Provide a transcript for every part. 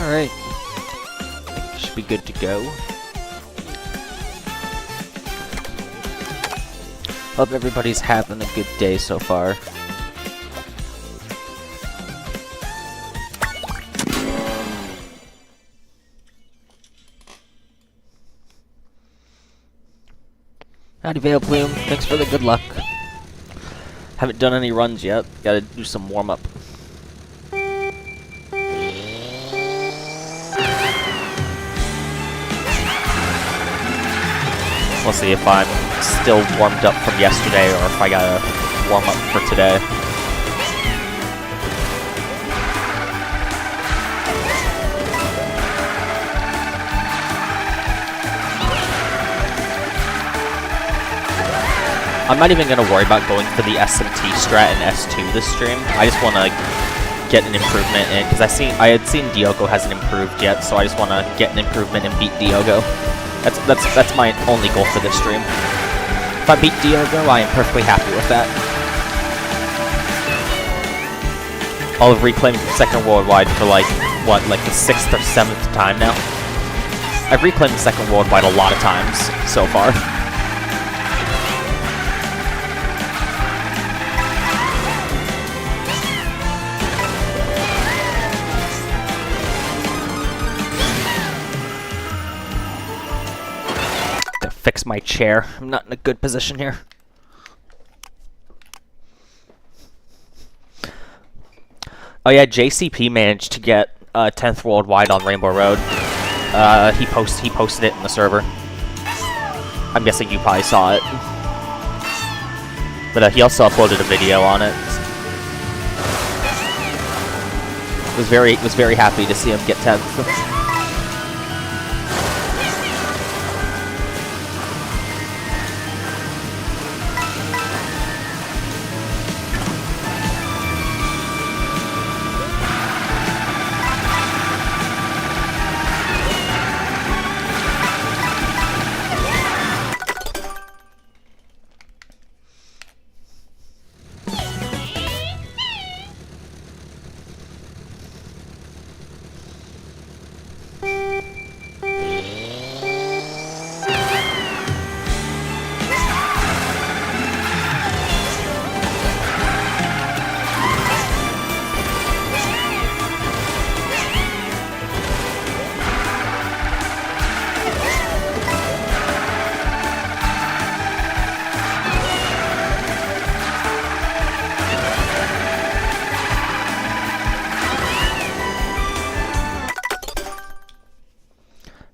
Alright. Should be good to go. Hope everybody's having a good day so far. Howdy Veil Plume, thanks for the good luck. Haven't done any runs yet, gotta do some warm-up. We'll see if I'm still warmed up from yesterday or if I gotta warm up for today. I'm not even gonna worry about going for the SMT strat and S2 this stream. I just wanna get an improvement in, because I had seen Diogo hasn't improved yet, so I just wanna get an improvement and beat Diogo. That's my only goal for this stream. If I beat Diogo, I am perfectly happy with that. I'll have reclaimed second worldwide for like the 6th or 7th time now. I've reclaimed second worldwide a lot of times so far. Fix my chair. I'm not in a good position here. Oh yeah, JCP managed to get 10th worldwide on Rainbow Road. He posted it in the server. I'm guessing you probably saw it. But he also uploaded a video on it. Was very happy to see him get 10th.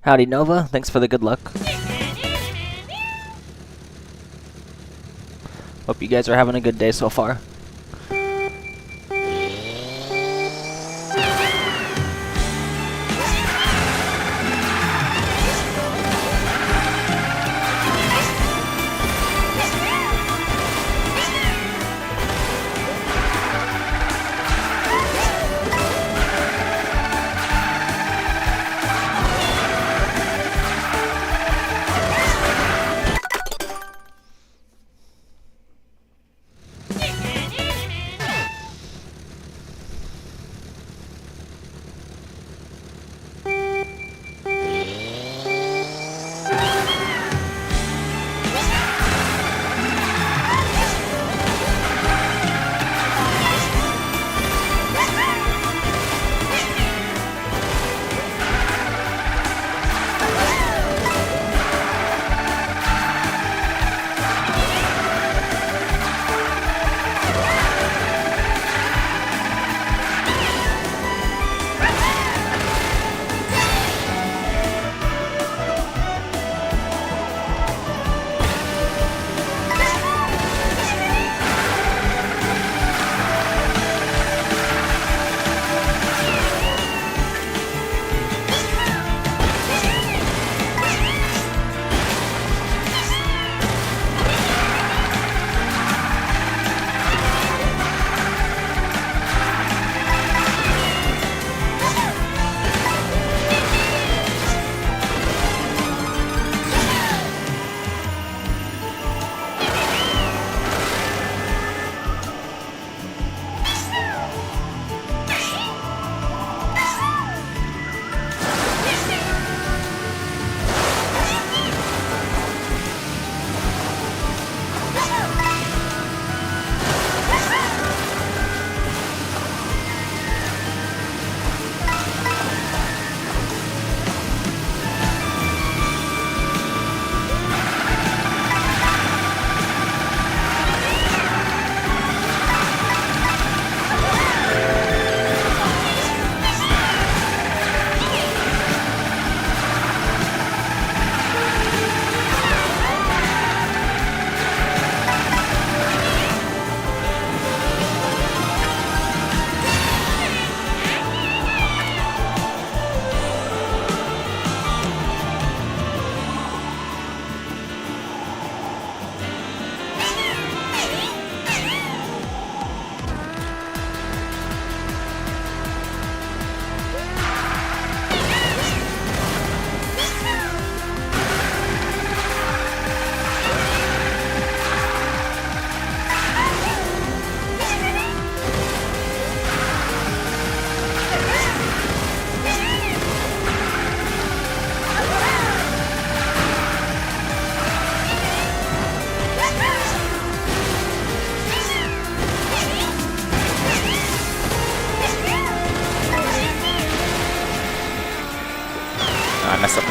Howdy Nova, thanks for the good luck. Hope you guys are having a good day so far.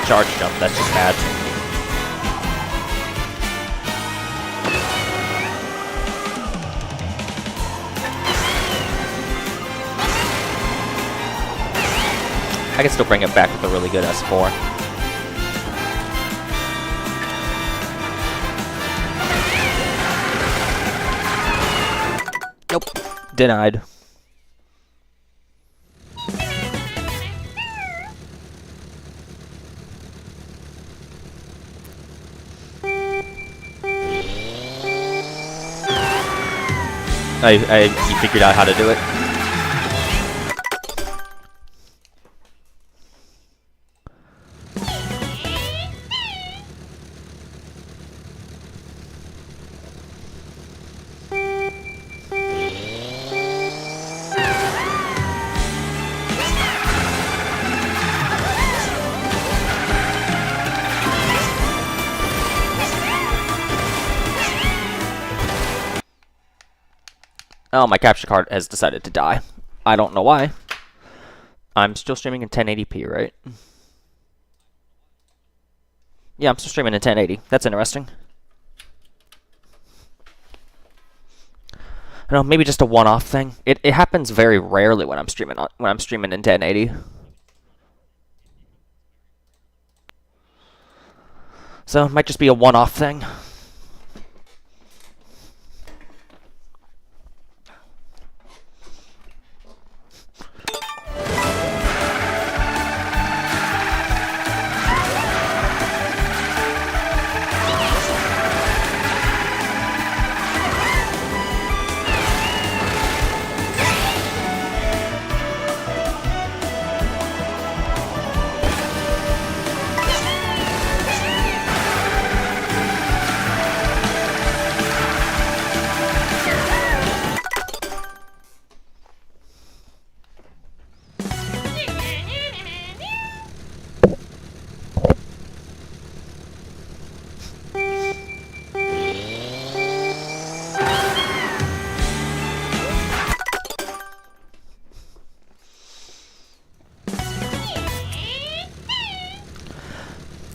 charge jump, that's just bad. I can still bring it back with a really good S4. Nope. Denied. You figured out how to do it. Oh, my capture card has decided to die. I don't know why. I'm still streaming in 1080p, right? Yeah, I'm still streaming in 1080. That's interesting. I know, maybe just a one-off thing. It happens very rarely when I'm streaming in 1080. So it might just be a one-off thing.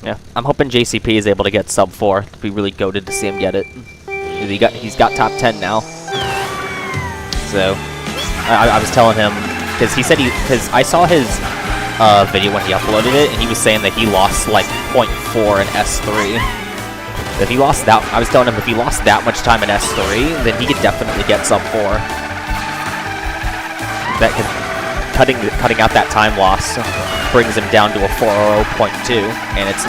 Yeah, I'm hoping JCP is able to get sub 4. It'd be really goated to see him get it. He's got top 10 now. So I was telling him, because he said because I saw his video when he uploaded it, and he was saying that he lost like 0.4 in S3. If he lost that, I was telling him if he lost that much time in S3, then he could definitely get sub 4. That could cutting out that time loss brings him down to a 4:00.2, and it's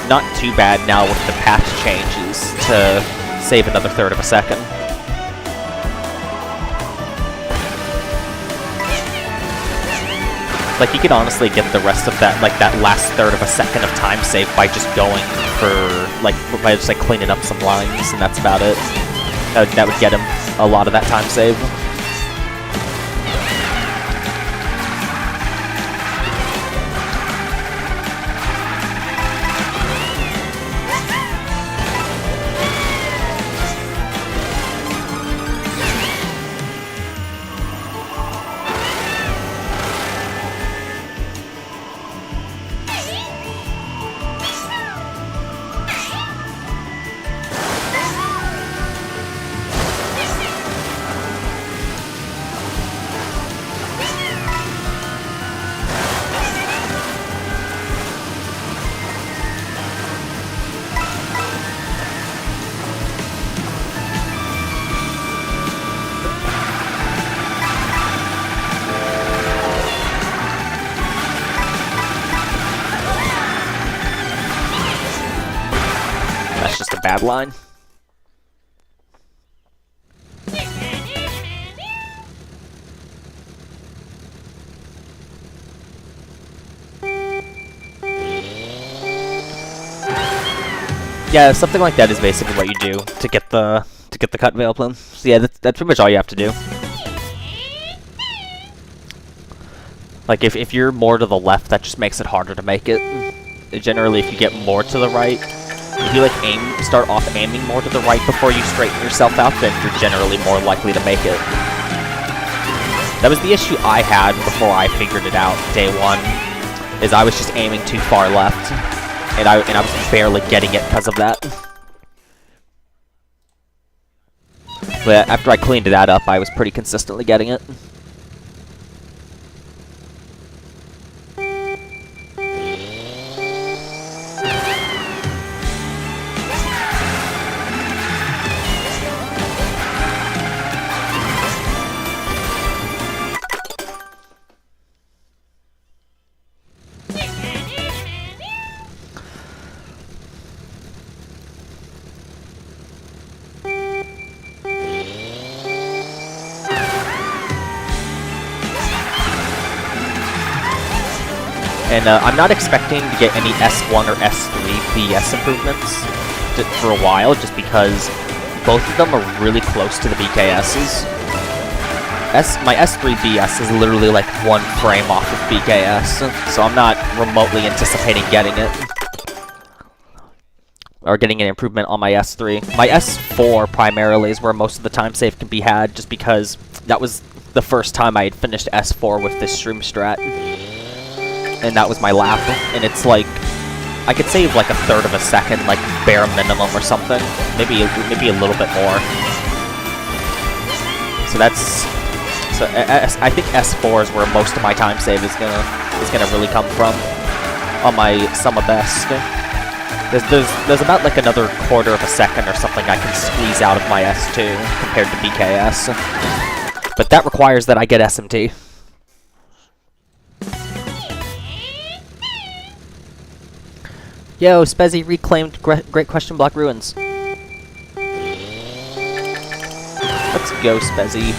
not too bad now with the patch changes to save another third of a second. Like, you could honestly get the rest of that, like, that last third of a second of time saved by just going for, like, by just, like, cleaning up some lines, and that's about it. That would get him a lot of that time save. That's just a bad line. Yeah, something like that is basically what you do to get the cut veil plume. So yeah, that's pretty much all you have to do. Like if you're more to the left, that just makes it harder to make it. Generally, if you get more to the right, if you like start off aiming more to the right before you straighten yourself out, then you're generally more likely to make it. That was the issue I had before I figured it out day one, is I was just aiming too far left. and I was barely getting it because of that. But after I cleaned that up, I was pretty consistently getting it. And I'm not expecting to get any S1 or S3 BS improvements for a while, just because both of them are really close to the BKSs. My S3 BS is literally like 1 frame off of BKS, so I'm not remotely anticipating getting it. Or getting an improvement on my S3. My S4 primarily is where most of the time save can be had, just because that was the first time I had finished S4 with this stream strat. And that was my lap, and it's like, I could save like 1/3 of a second, like bare minimum or something. Maybe a little bit more. So I think S4 is where most of my time save is gonna really come from on my sum of best. There's about like another 1/4 of a second or something I can squeeze out of my S2 compared to BKS, but that requires that I get SMT. Yo, Spezzy reclaimed Great Question Block Ruins. Let's go, Spezzy.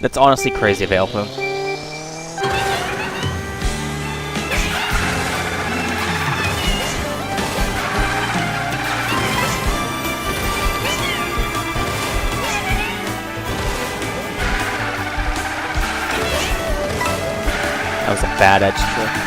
That's honestly crazy, Veilpoon. That was a bad edge trick.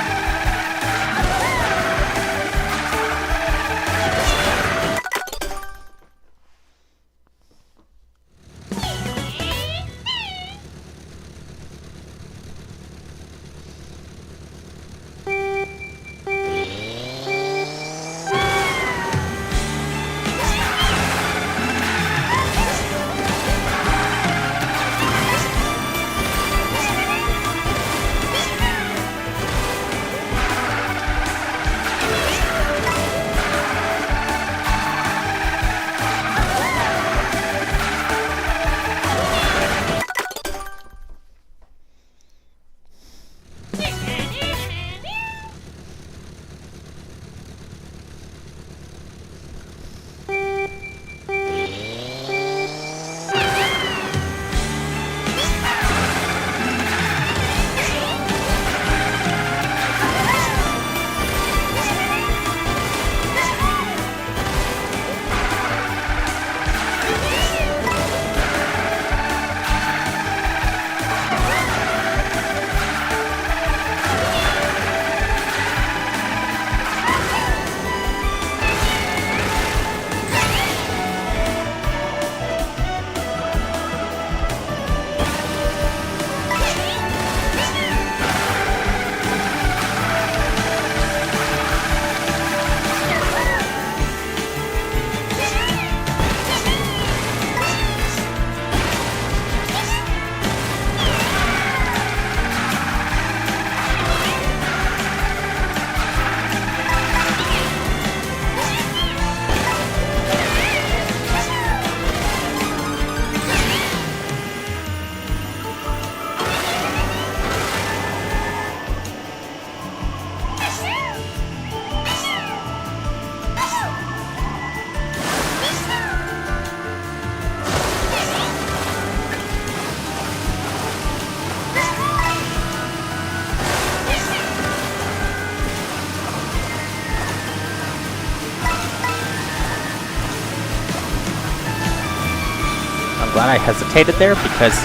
Glad I hesitated there, because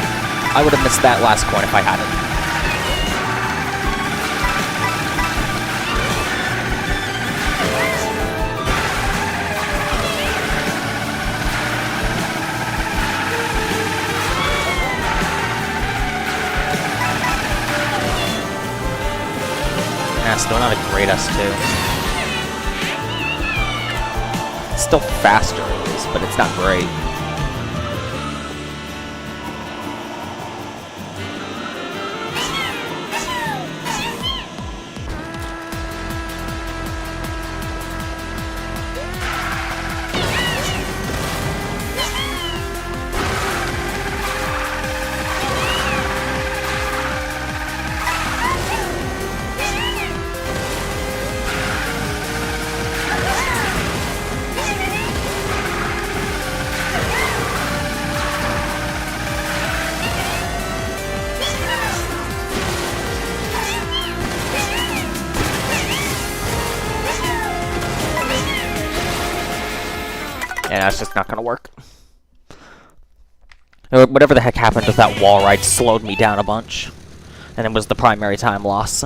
I would have missed that last coin if I hadn't. Yeah, still not a great S2. It's still faster, at least, but it's not great. And that's just not gonna work. Whatever the heck happened with that wall ride slowed me down a bunch. And it was the primary time loss.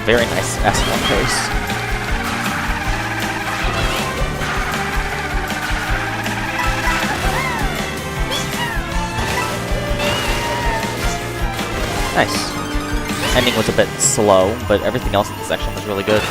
Very nice S1 pace. Nice. Ending was a bit slow, but everything else in the section was really good.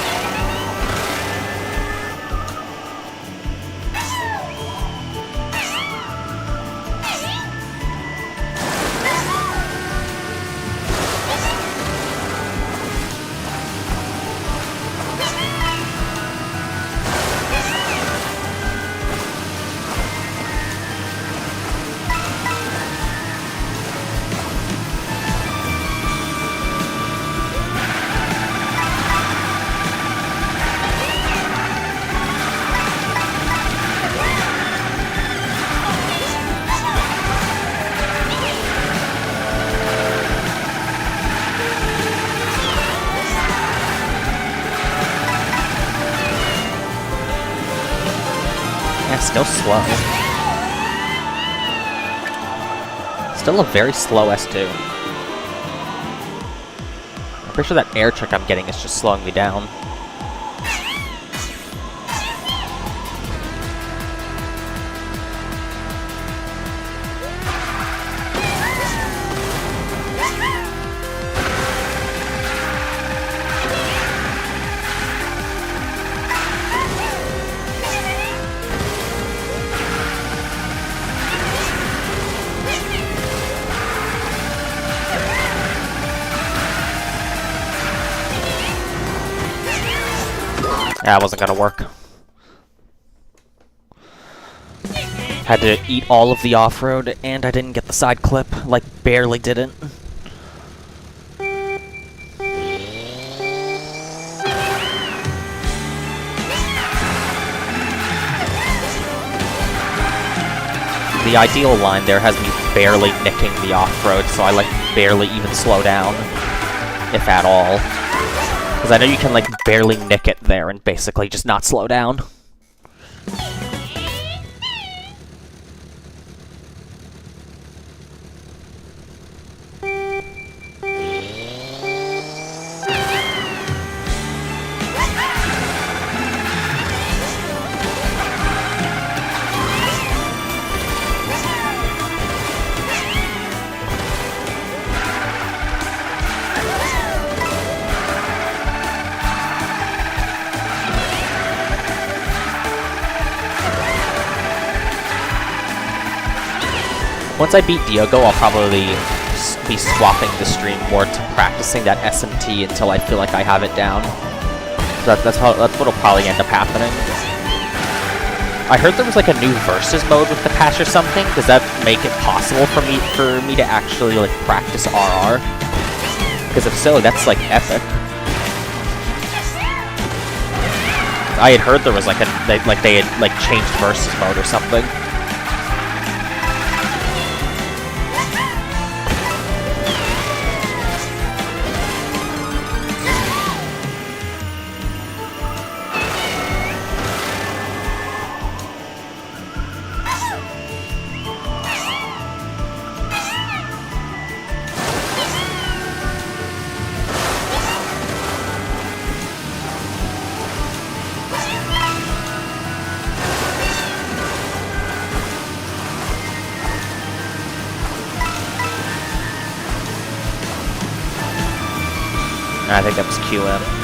Still slow. Still a very slow S2. I'm pretty sure that air trick I'm getting is just slowing me down. That wasn't gonna work. Had to eat all of the off-road, and I didn't get the side clip. Like, barely didn't. The ideal line there has me barely nicking the off-road, so I, like, barely even slow down. If at all. Because I know you can, like, barely nick it there and basically just not slow down. Once I beat Diogo, I'll probably be swapping the stream more to practicing that SMT until I feel like I have it down. So that's what'll probably end up happening. I heard there was like a new versus mode with the patch or something. Does that make it possible for me to actually like practice RR? Because if so, that's like epic. I had heard there was like they had like changed versus mode or something. I think that was QM.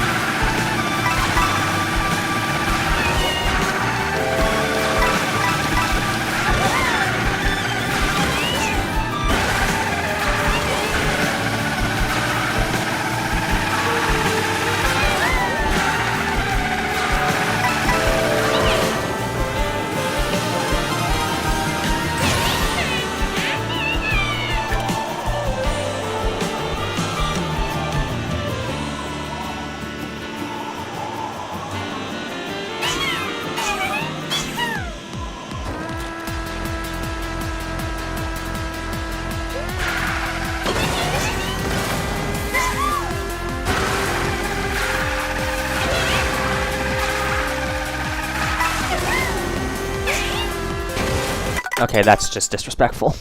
Okay, that's just disrespectful.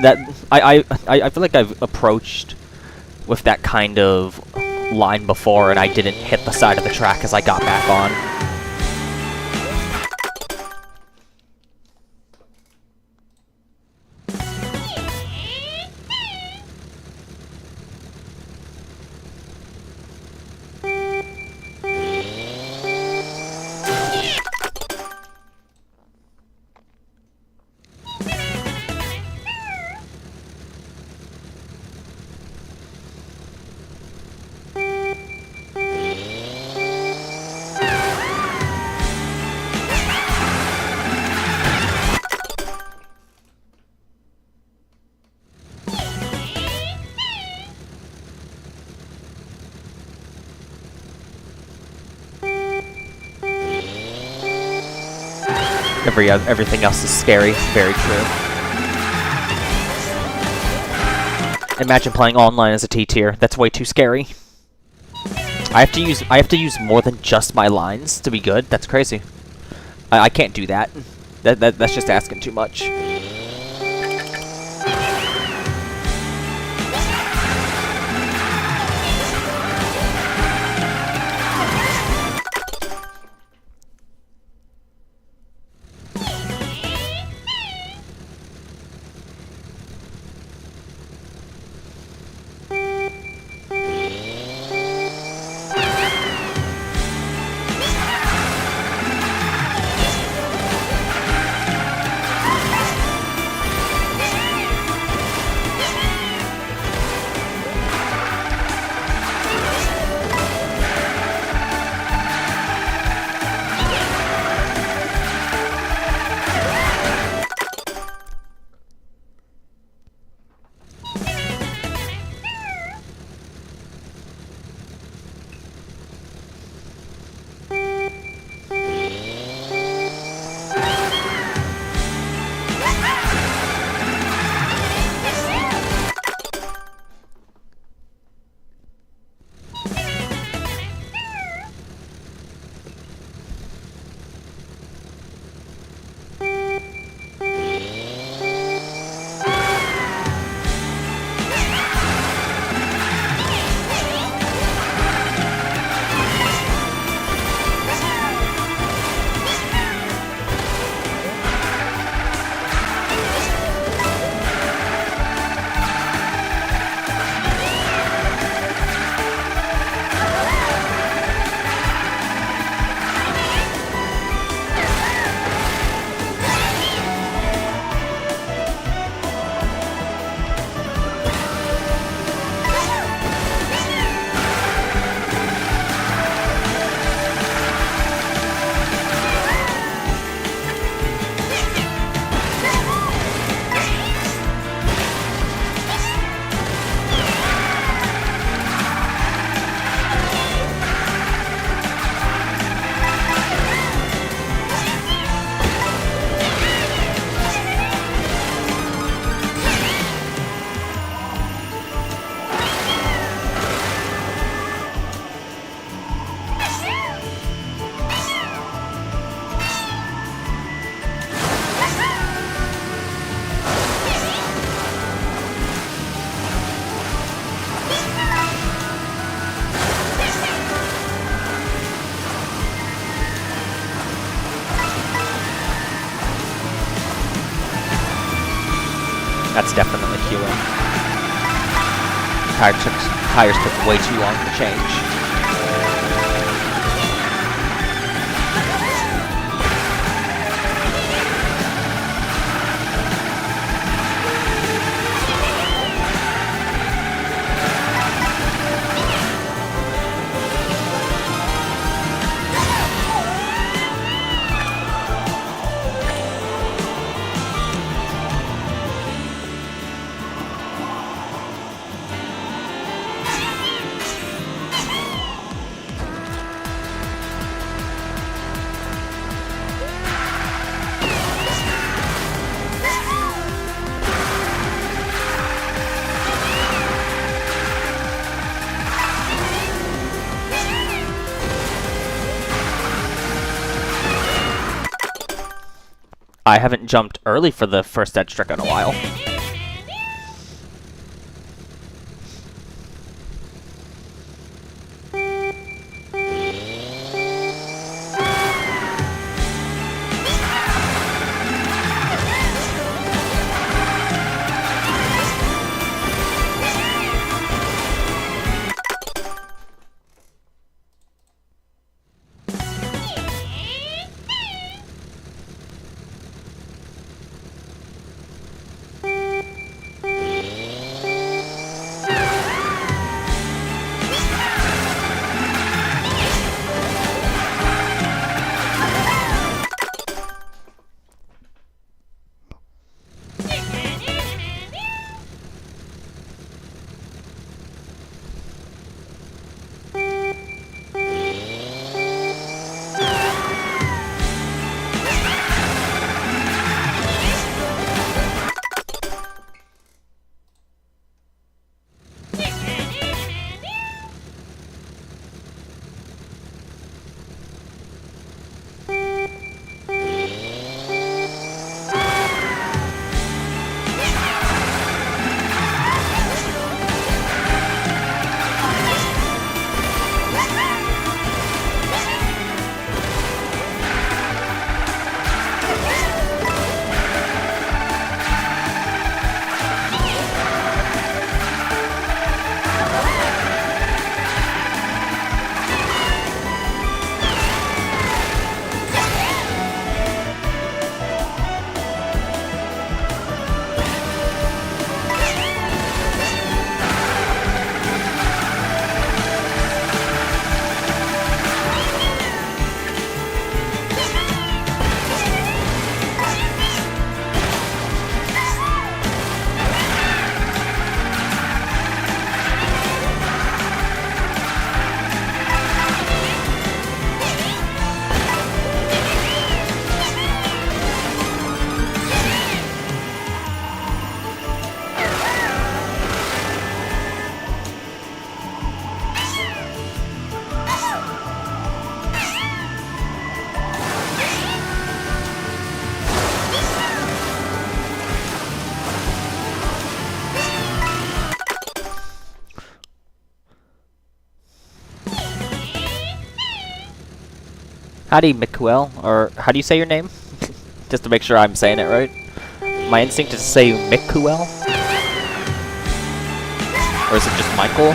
that I feel like I've approached with that kind of line before, and I didn't hit the side of the track as I got back on. Everything else is scary. Very true. Imagine playing online as a T tier. That's way too scary. I have to use more than just my lines to be good. That's crazy. I can't do that. That's just asking too much. That's definitely queuing. Tires took way too long to change. I haven't jumped early for the first edge trick in a while. Howdy, MKWorld, or how do you say your name? Just to make sure I'm saying it right. My instinct is to say MKWorld, or is it just Michael?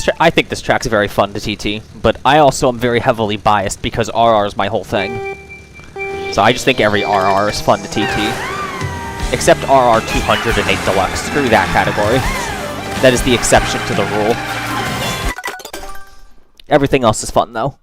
Yeah, I think this track's very fun to TT, but I also am very heavily biased because RR is my whole thing. So I just think every RR is fun to TT. Except RR 208 Deluxe. Screw that category. That is the exception to the rule. Everything else is fun, though.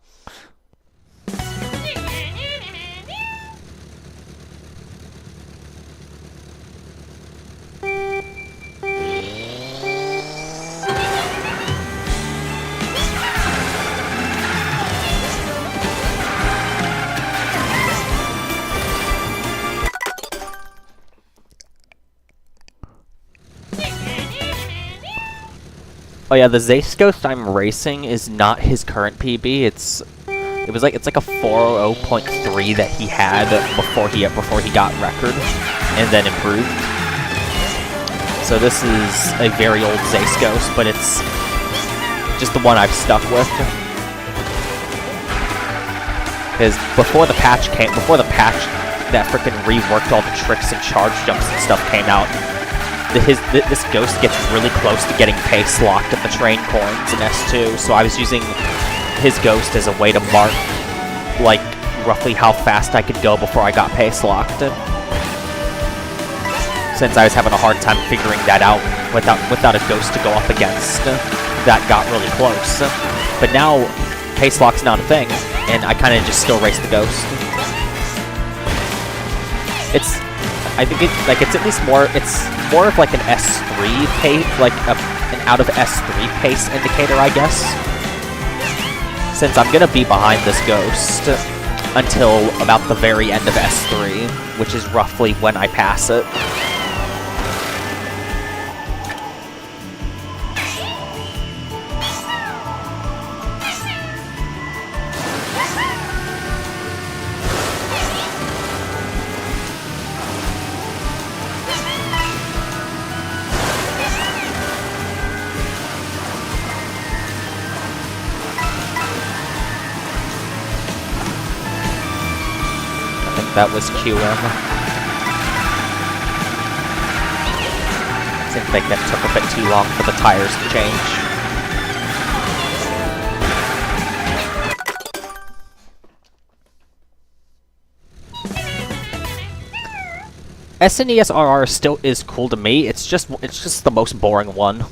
Oh yeah, the Zace Ghost I'm racing is not his current PB. It's like a 4.0.3 that he had before he got record and then improved. So this is a very old Zace Ghost, but it's just the one I've stuck with. Because before the patch that frickin' reworked all the tricks and charge jumps and stuff came out, this ghost gets really close to getting pace locked at the train coins in S2, so I was using his ghost as a way to mark, like, roughly how fast I could go before I got pace locked. Since I was having a hard time figuring that out without a ghost to go up against, that got really close. But now, pace lock's not a thing, and I kinda just still race the ghost. I think it's at least more of like an S3 pace, like an out of S3 pace indicator, I guess. Since I'm gonna be behind this ghost until about the very end of S3, which is roughly when I pass it. That was QM. Seems like that took a bit too long for the tires to change. SNES RR still is cool to me. It's just the most boring one.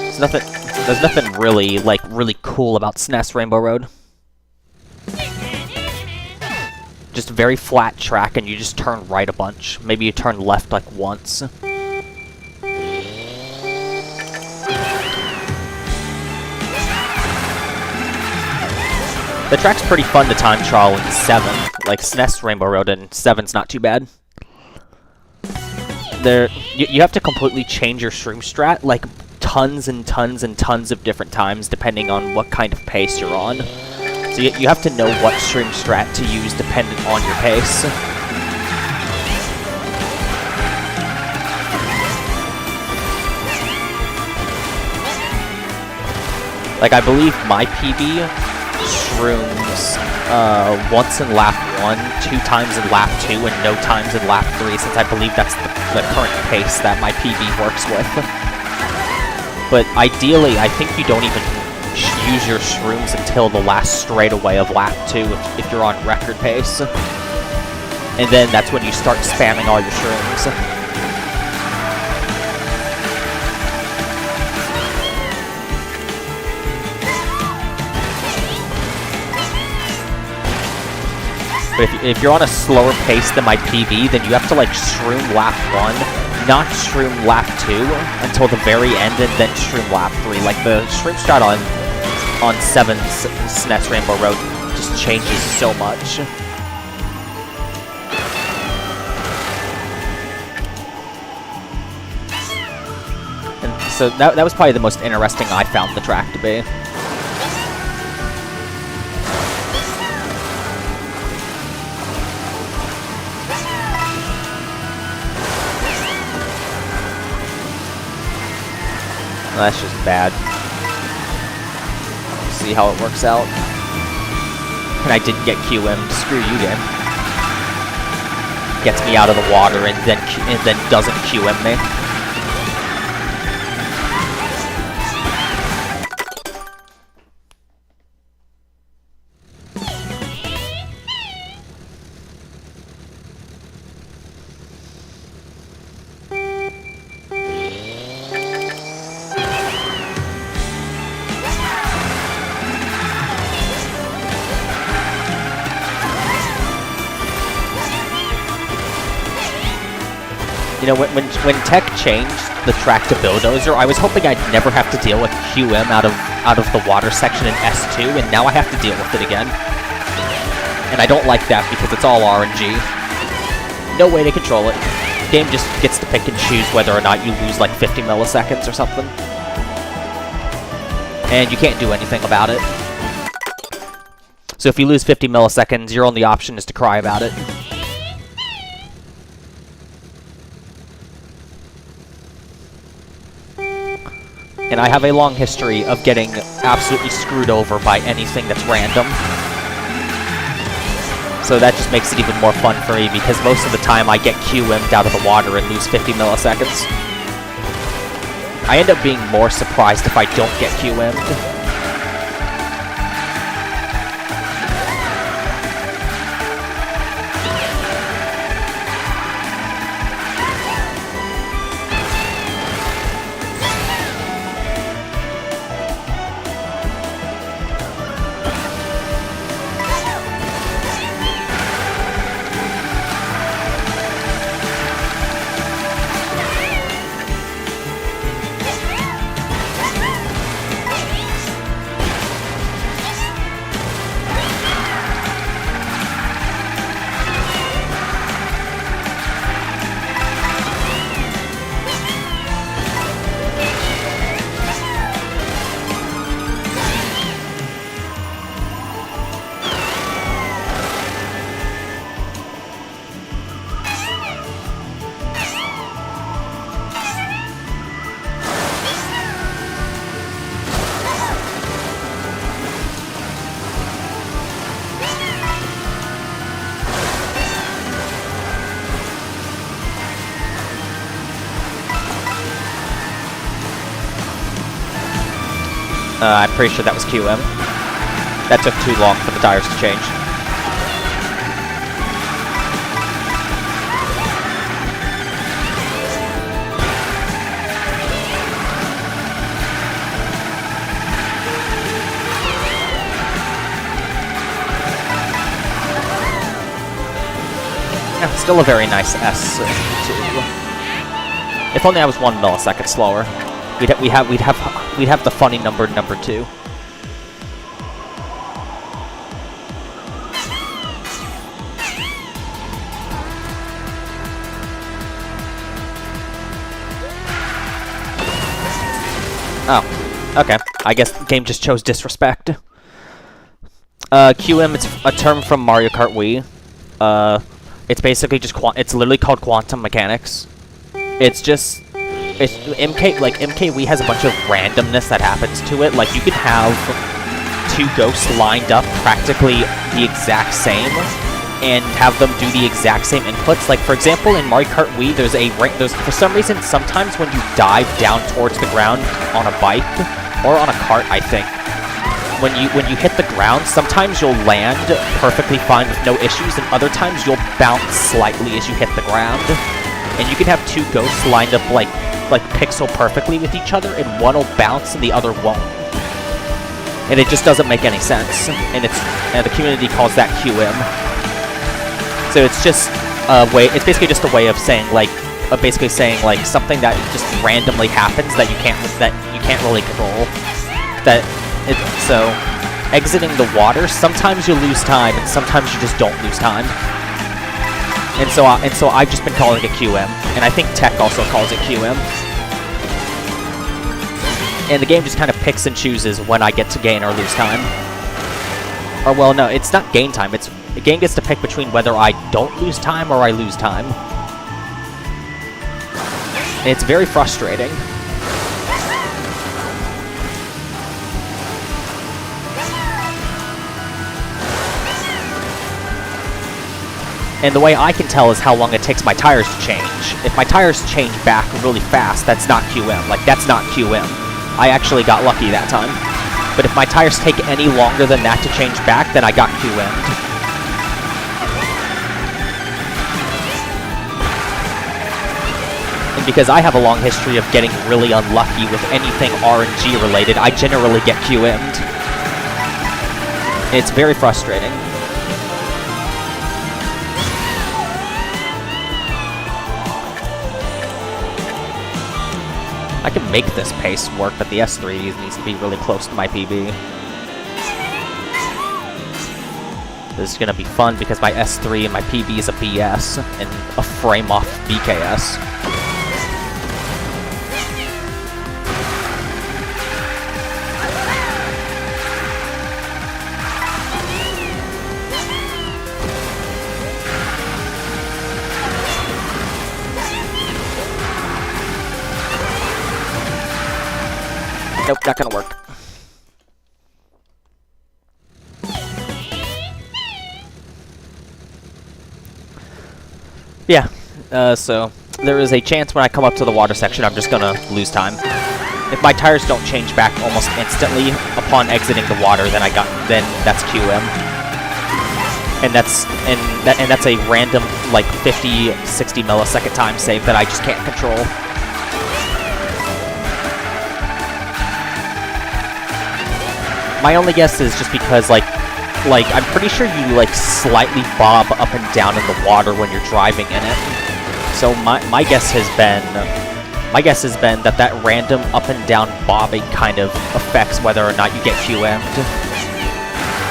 There's nothing really cool about SNES Rainbow Road. Just a very flat track, and you just turn right a bunch. Maybe you turn left like once. The track's pretty fun to time trial in 7. Like SNES Rainbow Road in 7's not too bad. You have to completely change your shroom strat like tons and tons and tons of different times depending on what kind of pace you're on. So you have to know what shroom strat to use dependent on your pace. Like, I believe my PB shrooms once in lap 1, 2 times in lap 2, and no times in lap 3, since I believe that's the current pace that my PB works with. But ideally, I think you don't even use your shrooms until the last straightaway of lap 2 if you're on record pace. And then that's when you start spamming all your shrooms. But if you're on a slower pace than my PB, then you have to like shroom lap 1, not shroom lap 2 until the very end, and then shroom lap 3. Like the shroom strat on 7's SNES Rainbow Road just changes so much. And so that was probably the most interesting I found the track to be. That's just bad. See how it works out. And I didn't get QM'd. Screw you, game. Gets me out of the water and then doesn't QM me. You know, when tech changed the track to Bulldozer, I was hoping I'd never have to deal with QM out of the water section in S2, and now I have to deal with it again. And I don't like that because it's all RNG. No way to control it. The game just gets to pick and choose whether or not you lose like 50 milliseconds or something. And you can't do anything about it. So if you lose 50 milliseconds, your only option is to cry about it. And I have a long history of getting absolutely screwed over by anything that's random. So that just makes it even more fun for me, because most of the time I get QM'd out of the water and lose 50 milliseconds. I end up being more surprised if I don't get QM'd. I'm pretty sure that was QM. That took too long for the tires to change. Yeah, still a very nice S2. If only I was 1 millisecond slower. We'd have the funny number 2. Oh, okay. I guess the game just chose disrespect. QM, it's a term from Mario Kart Wii. It's basically just it's literally called quantum mechanics. It's just MKWii has a bunch of randomness that happens to it. Like, you could have two ghosts lined up practically the exact same, and have them do the exact same inputs. Like, for example, in Mario Kart Wii, there's for some reason, sometimes when you dive down towards the ground on a bike, or on a cart, I think, when you hit the ground, sometimes you'll land perfectly fine with no issues, and other times you'll bounce slightly as you hit the ground. And you can have two ghosts lined up like pixel perfectly with each other, and one will bounce and the other won't. And it just doesn't make any sense. And the community calls that QM. So it's just a way. It's basically just a way of saying something that just randomly happens that you can't really control. So exiting the water, sometimes you lose time, and sometimes you just don't lose time. And so I've just been calling it QM, and I think Tech also calls it QM. And the game just kind of picks and chooses when I get to gain or lose time. Or, well, no, it's not gain time. The game gets to pick between whether I don't lose time or I lose time. And it's very frustrating. And the way I can tell is how long it takes my tires to change. If my tires change back really fast, that's not QM. Like, that's not QM. I actually got lucky that time. But if my tires take any longer than that to change back, then I got QM'd. And because I have a long history of getting really unlucky with anything RNG related, I generally get QM'd. It's very frustrating. I can make this pace work, but the S3 needs to be really close to my PB. This is going to be fun because my S3 and my PB is a BS and a frame off BKS. Nope, not gonna work. Yeah, so there is a chance when I come up to the water section I'm just gonna lose time. If my tires don't change back almost instantly upon exiting the water, then that's QM. And that's a random like 50, 60 millisecond time save that I just can't control. My only guess is just because, like I'm pretty sure you, like, slightly bob up and down in the water when you're driving in it. So my guess has been that random up and down bobbing kind of affects whether or not you get QM'd.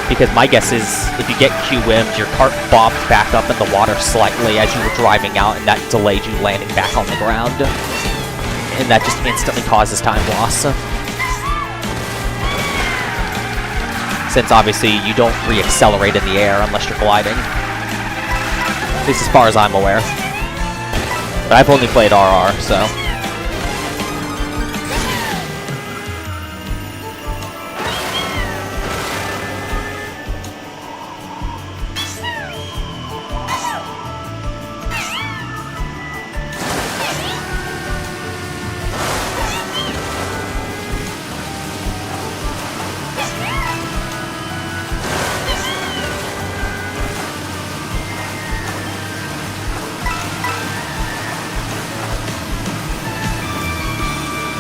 Because my guess is, if you get QM'd, your cart bobs back up in the water slightly as you were driving out, and that delayed you landing back on the ground. And that just instantly causes time loss. Since obviously you don't re-accelerate in the air unless you're gliding. At least as far as I'm aware. But I've only played RR, so...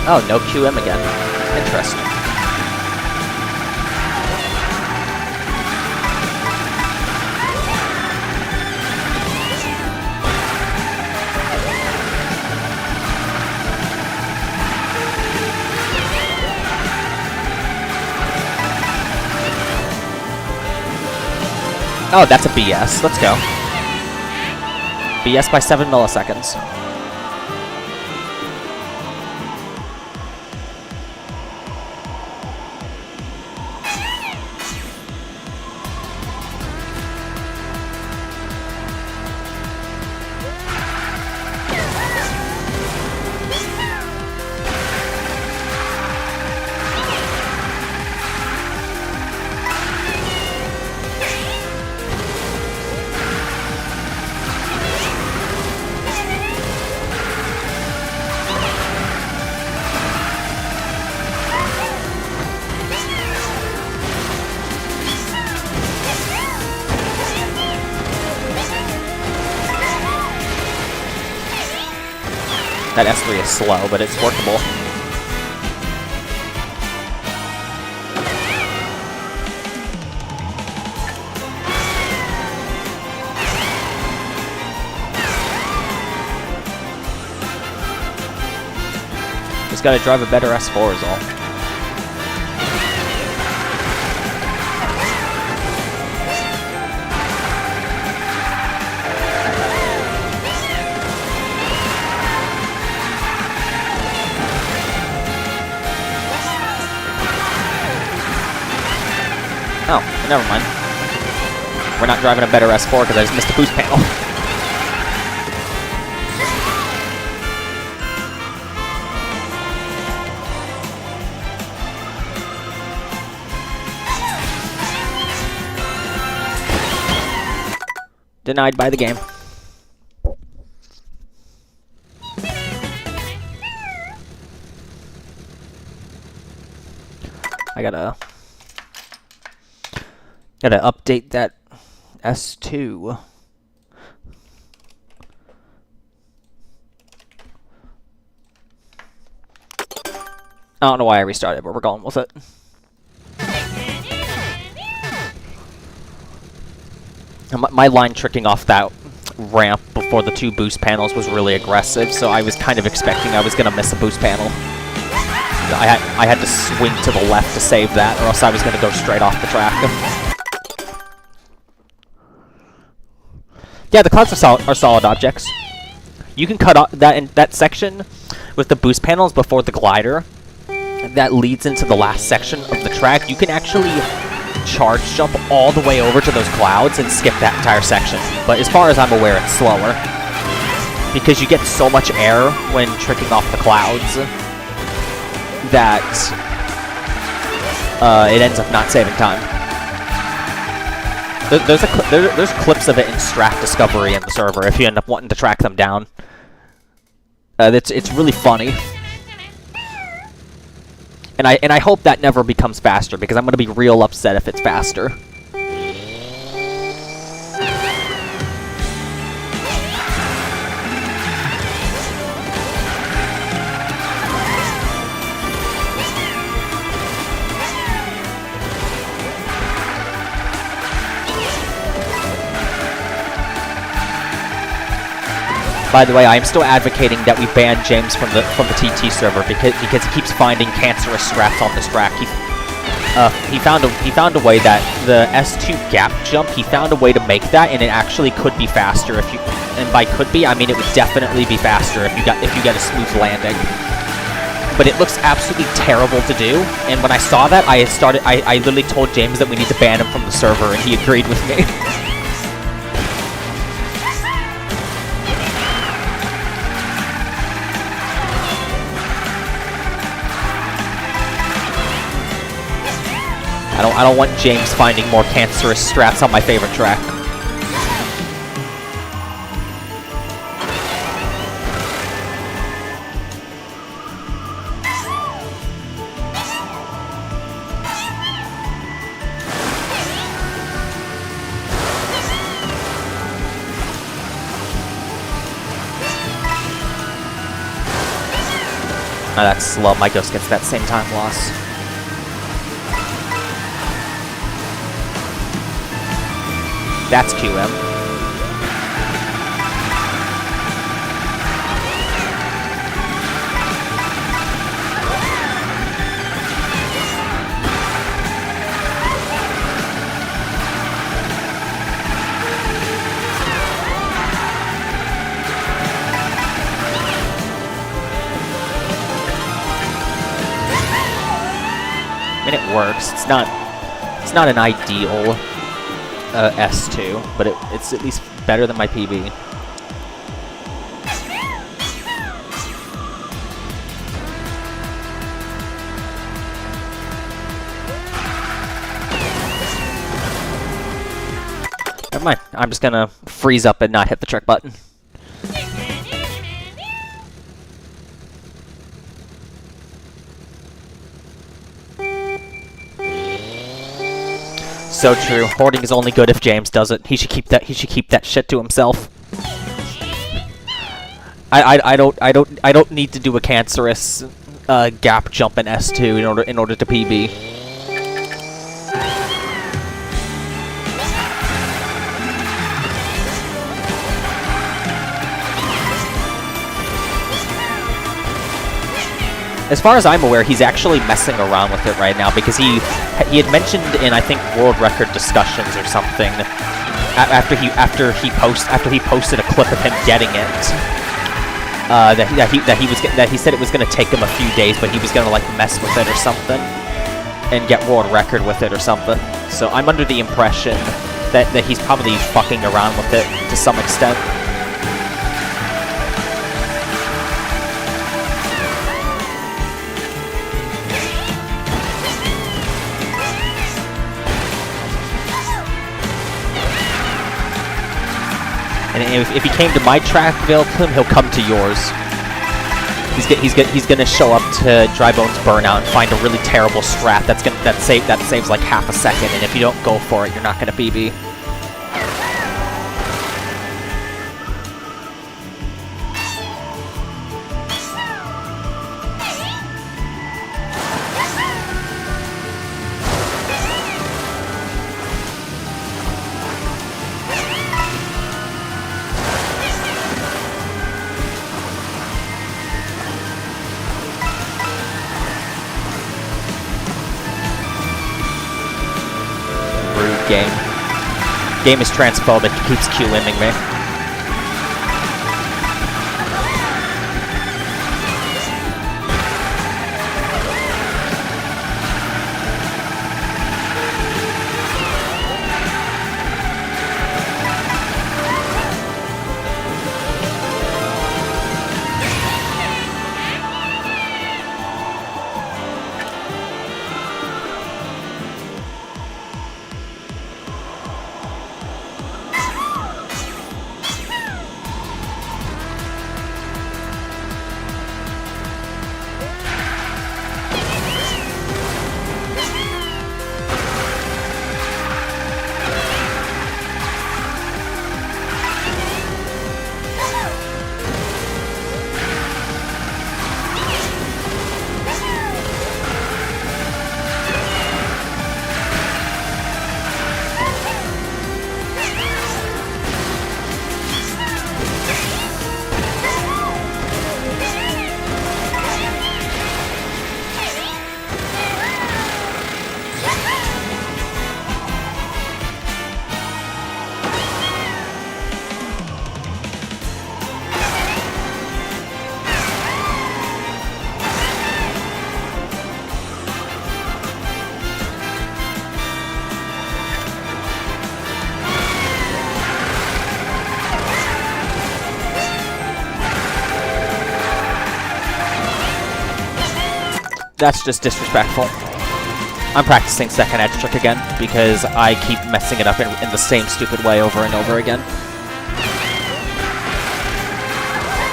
Oh, no QM again. Interesting. Oh, that's a BS. Let's go. BS by 7 milliseconds. That S3 is slow, but it's workable. Just gotta drive a better S4 is all. Oh, never mind. We're not driving a better S4 because I just missed the boost panel. Denied by the game. I gotta update that S2. I don't know why I restarted, but we're going with it. My line tricking off that ramp before the 2 boost panels was really aggressive, so I was kind of expecting I was going to miss a boost panel. I had to swing to the left to save that, or else I was going to go straight off the track. Yeah, the clouds are solid objects. You can cut off that section with the boost panels before the glider that leads into the last section of the track. You can actually charge jump all the way over to those clouds and skip that entire section. But as far as I'm aware, it's slower, because you get so much air when tricking off the clouds that it ends up not saving time. There's clips of it in Strat Discovery in the server if you end up wanting to track them down. It's really funny. And I hope that never becomes faster, because I'm going to be real upset if it's faster. By the way, I am still advocating that we ban James from the TT server because he keeps finding cancerous strats on this track. He found a way that the S2 gap jump, he found a way to make that, and it actually could be faster if you. And by could be, I mean it would definitely be faster if you get a smooth landing. But it looks absolutely terrible to do. And when I saw that, I literally told James that we need to ban him from the server, and he agreed with me. I don't want James finding more cancerous strats on my favorite track. Oh, that's slow. My ghost gets that same time loss. That's QM. I mean, it works. It's not an ideal S2, but it's at least better than my PB. Never mind. I'm just gonna freeze up and not hit the trick button. So true. Hoarding is only good if James does it. He should keep that shit to himself. I don't need to do a cancerous gap jump in S2 in order to PB. As far as I'm aware, he's actually messing around with it right now because he had mentioned in, I think, world record discussions or something after he posted a clip of him getting it that he said it was going to take him a few days, but he was going to like mess with it or something and get world record with it or something. So I'm under the impression that he's probably fucking around with it to some extent. And if he came to my track, he'll come to yours. He's gonna show up to Drybone's Burnout and find a really terrible strat that saves like half a second, and if you don't go for it, you're not gonna PB. Game is transphobic, it keeps Q-limbing me. That's just disrespectful. I'm practicing second edge trick again because I keep messing it up in the same stupid way over and over again.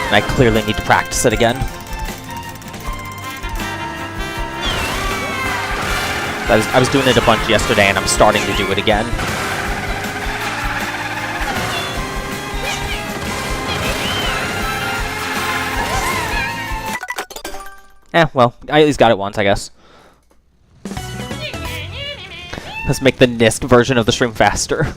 And I clearly need to practice it again. I was doing it a bunch yesterday and I'm starting to do it again. Well, I at least got it once, I guess. Let's make the NISC version of the stream faster.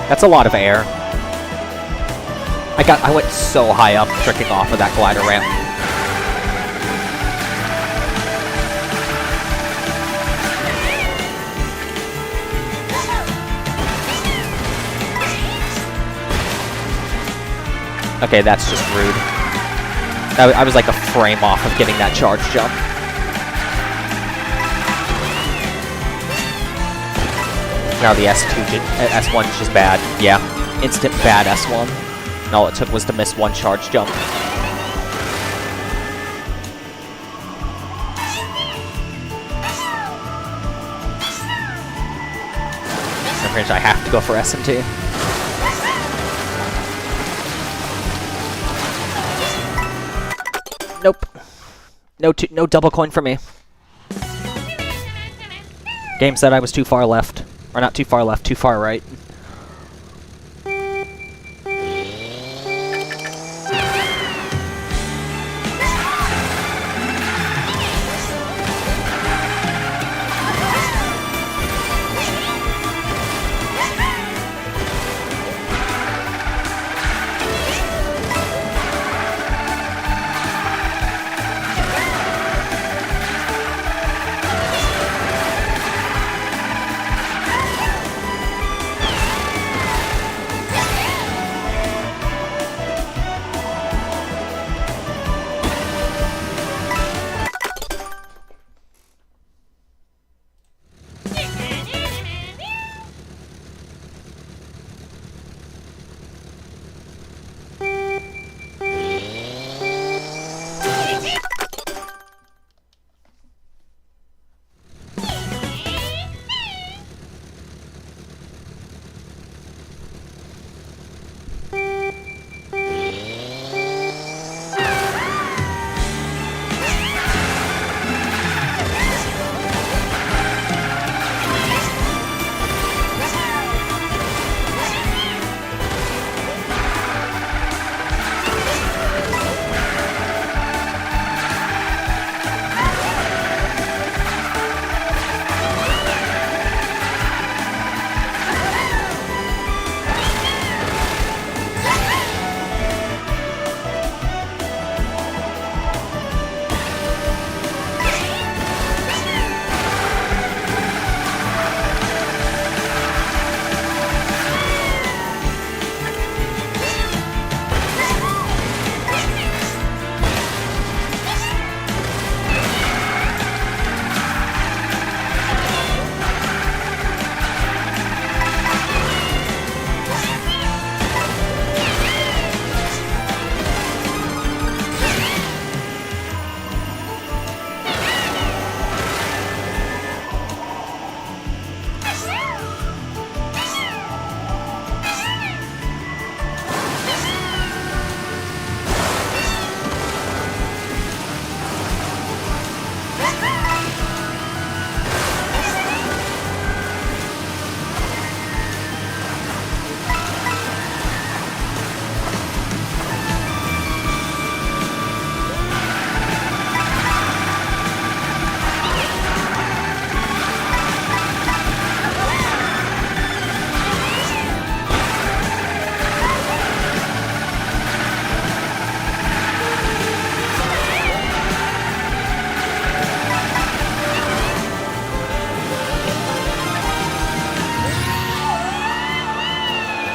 That's a lot of air. I went so high up tricking off of that glider ramp. Okay, that's just rude. I was like a frame off of getting that charge jump. Now the S1 is just bad. Yeah, instant bad S1. And all it took was to miss one charge jump. I have to go for SMT. Nope. No double coin for me. Game said I was too far left. Or not too far left, too far right.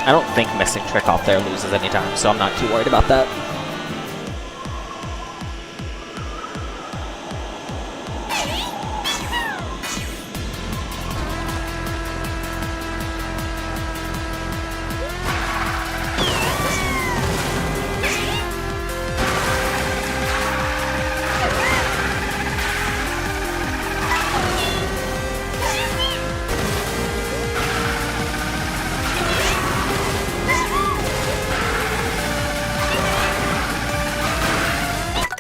I don't think missing trick off there loses any time, so I'm not too worried about that.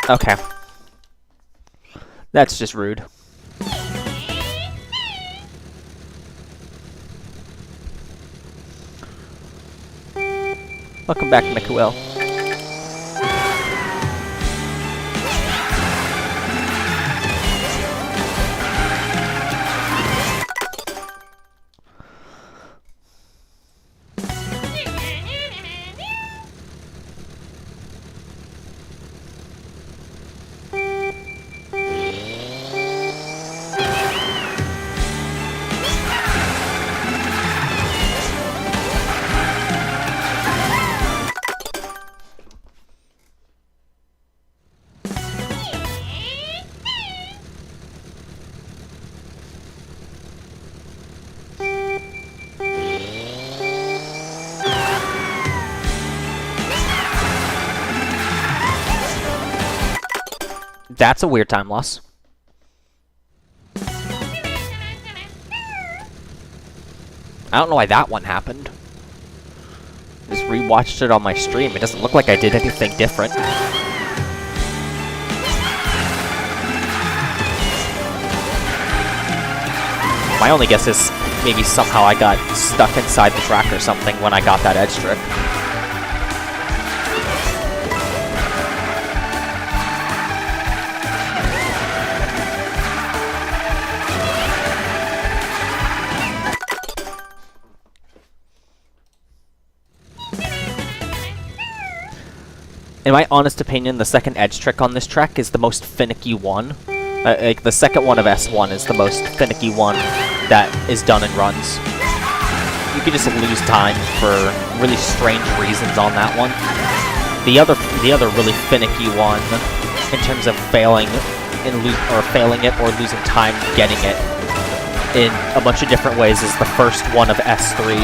Okay. That's just rude. Welcome back, MKWorld. That's a weird time loss. I don't know why that one happened. Just rewatched it on my stream. It doesn't look like I did anything different. My only guess is maybe somehow I got stuck inside the track or something when I got that edge trick. In my honest opinion, the second edge trick on this track is the most finicky one. Like, the second one of S1 is the most finicky one that is done in runs. You could just lose time for really strange reasons on that one. The other really finicky one, in terms of failing it or losing time getting it in a bunch of different ways, is the first one of S3.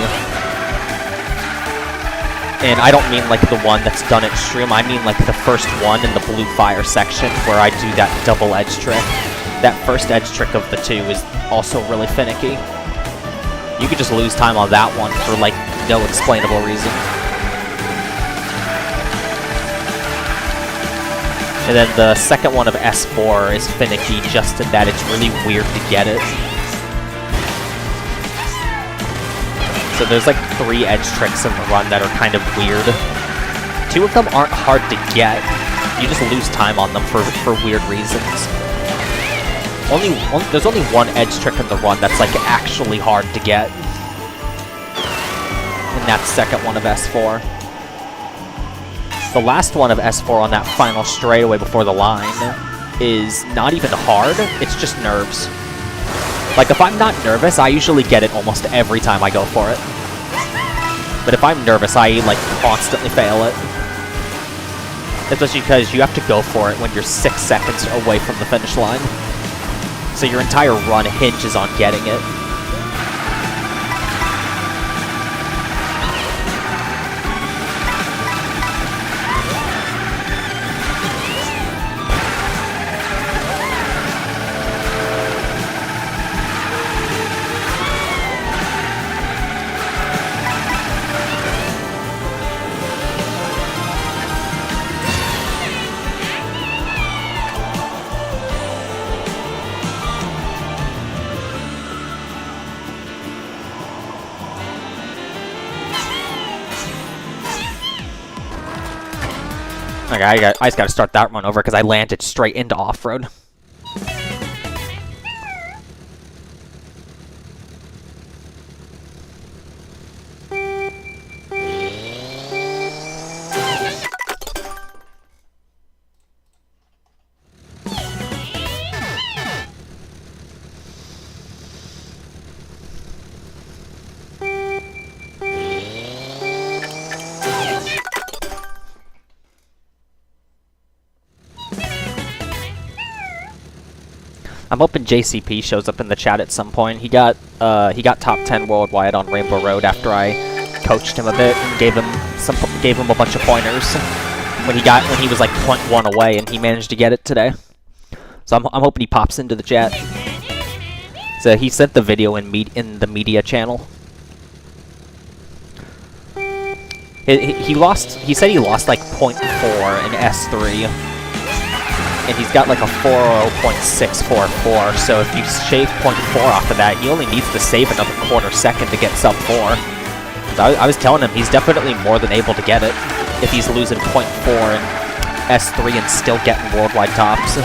And I don't mean like the one that's done extreme, I mean like the first one in the blue fire section where I do that double edge trick. That first edge trick of the two is also really finicky. You could just lose time on that one for like no explainable reason. And then the second one of S4 is finicky just in that it's really weird to get it. So there's like 3 edge tricks in the run that are kind of weird. 2 of them aren't hard to get. You just lose time on them for weird reasons. There's only 1 edge trick in the run that's like actually hard to get. And that's second one of S4. The last one of S4 on that final straightaway before the line is not even hard, it's just nerves. Like, if I'm not nervous, I usually get it almost every time I go for it. But if I'm nervous, I, like, constantly fail it. Especially because you have to go for it when you're 6 seconds away from the finish line. So your entire run hinges on getting it. Okay, I just gotta start that run over because I landed straight into off-road. I'm hoping JCP shows up in the chat at some point. He got top 10 worldwide on Rainbow Road after I coached him a bit and gave him a bunch of pointers when he was like 0.1 away, and he managed to get it today. So I'm hoping he pops into the chat. So he sent the video in the media channel. He said he lost like 0.4 in S3. And he's got like a 4.644, so if you shave 0.4 off of that, he only needs to save another quarter second to get sub 4. So I was telling him he's definitely more than able to get it if he's losing 0.4 in S3 and still getting worldwide tops.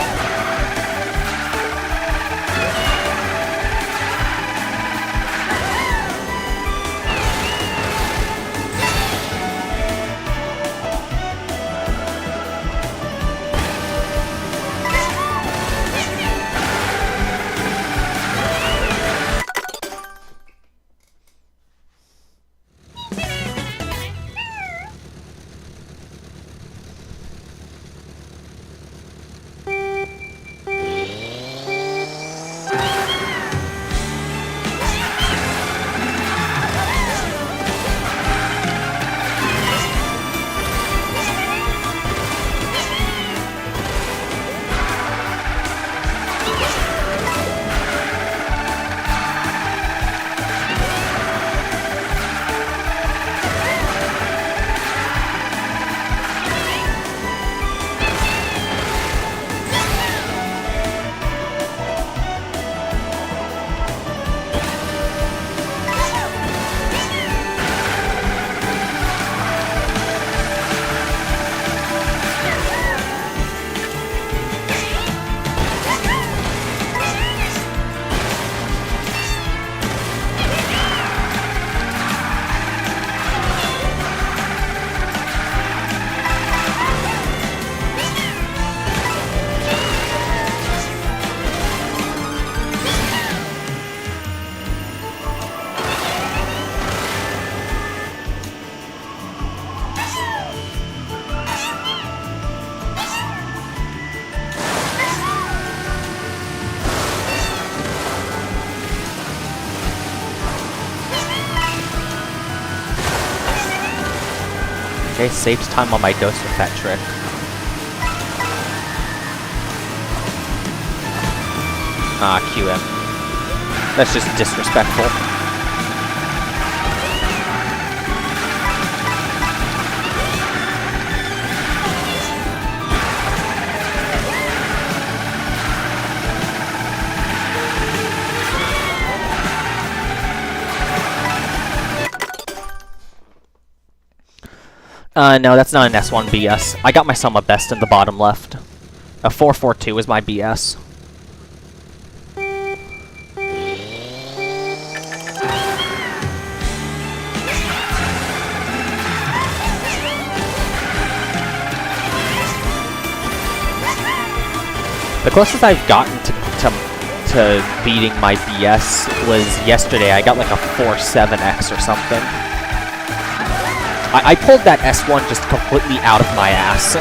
Okay, saves time on my dose with that trick. Ah, QM. That's just disrespectful. No, that's not an S1 BS. I got my Summa best in the bottom left. A 442 is my BS. The closest I've gotten to beating my BS was yesterday. I got like a 4.7x or something. I pulled that S1 just completely out of my ass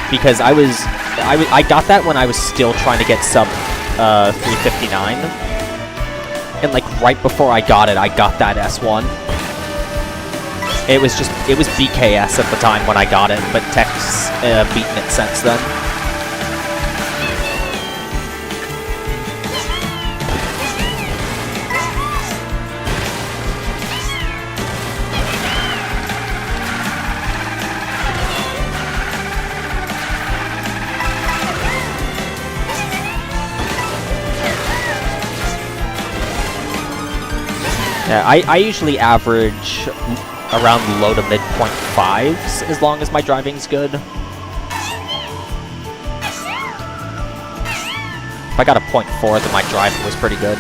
because I got that when I was still trying to get sub 359, and like right before I got it, I got that S1. It was BKS at the time when I got it, but Tech's beaten it since then. Yeah, I usually average around low to mid 0.5s as long as my driving's good. If I got a 0.4, then my driving was pretty good.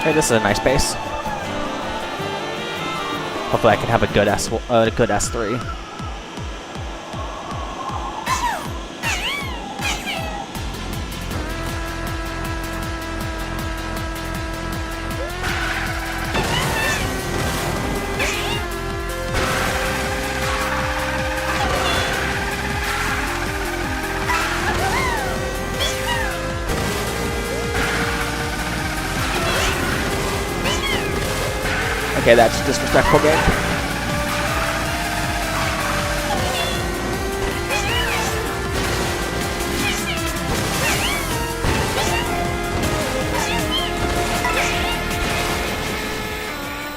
Hey, this is a nice pace. Hopefully I can have a good S3. Okay, that's a disrespectful game.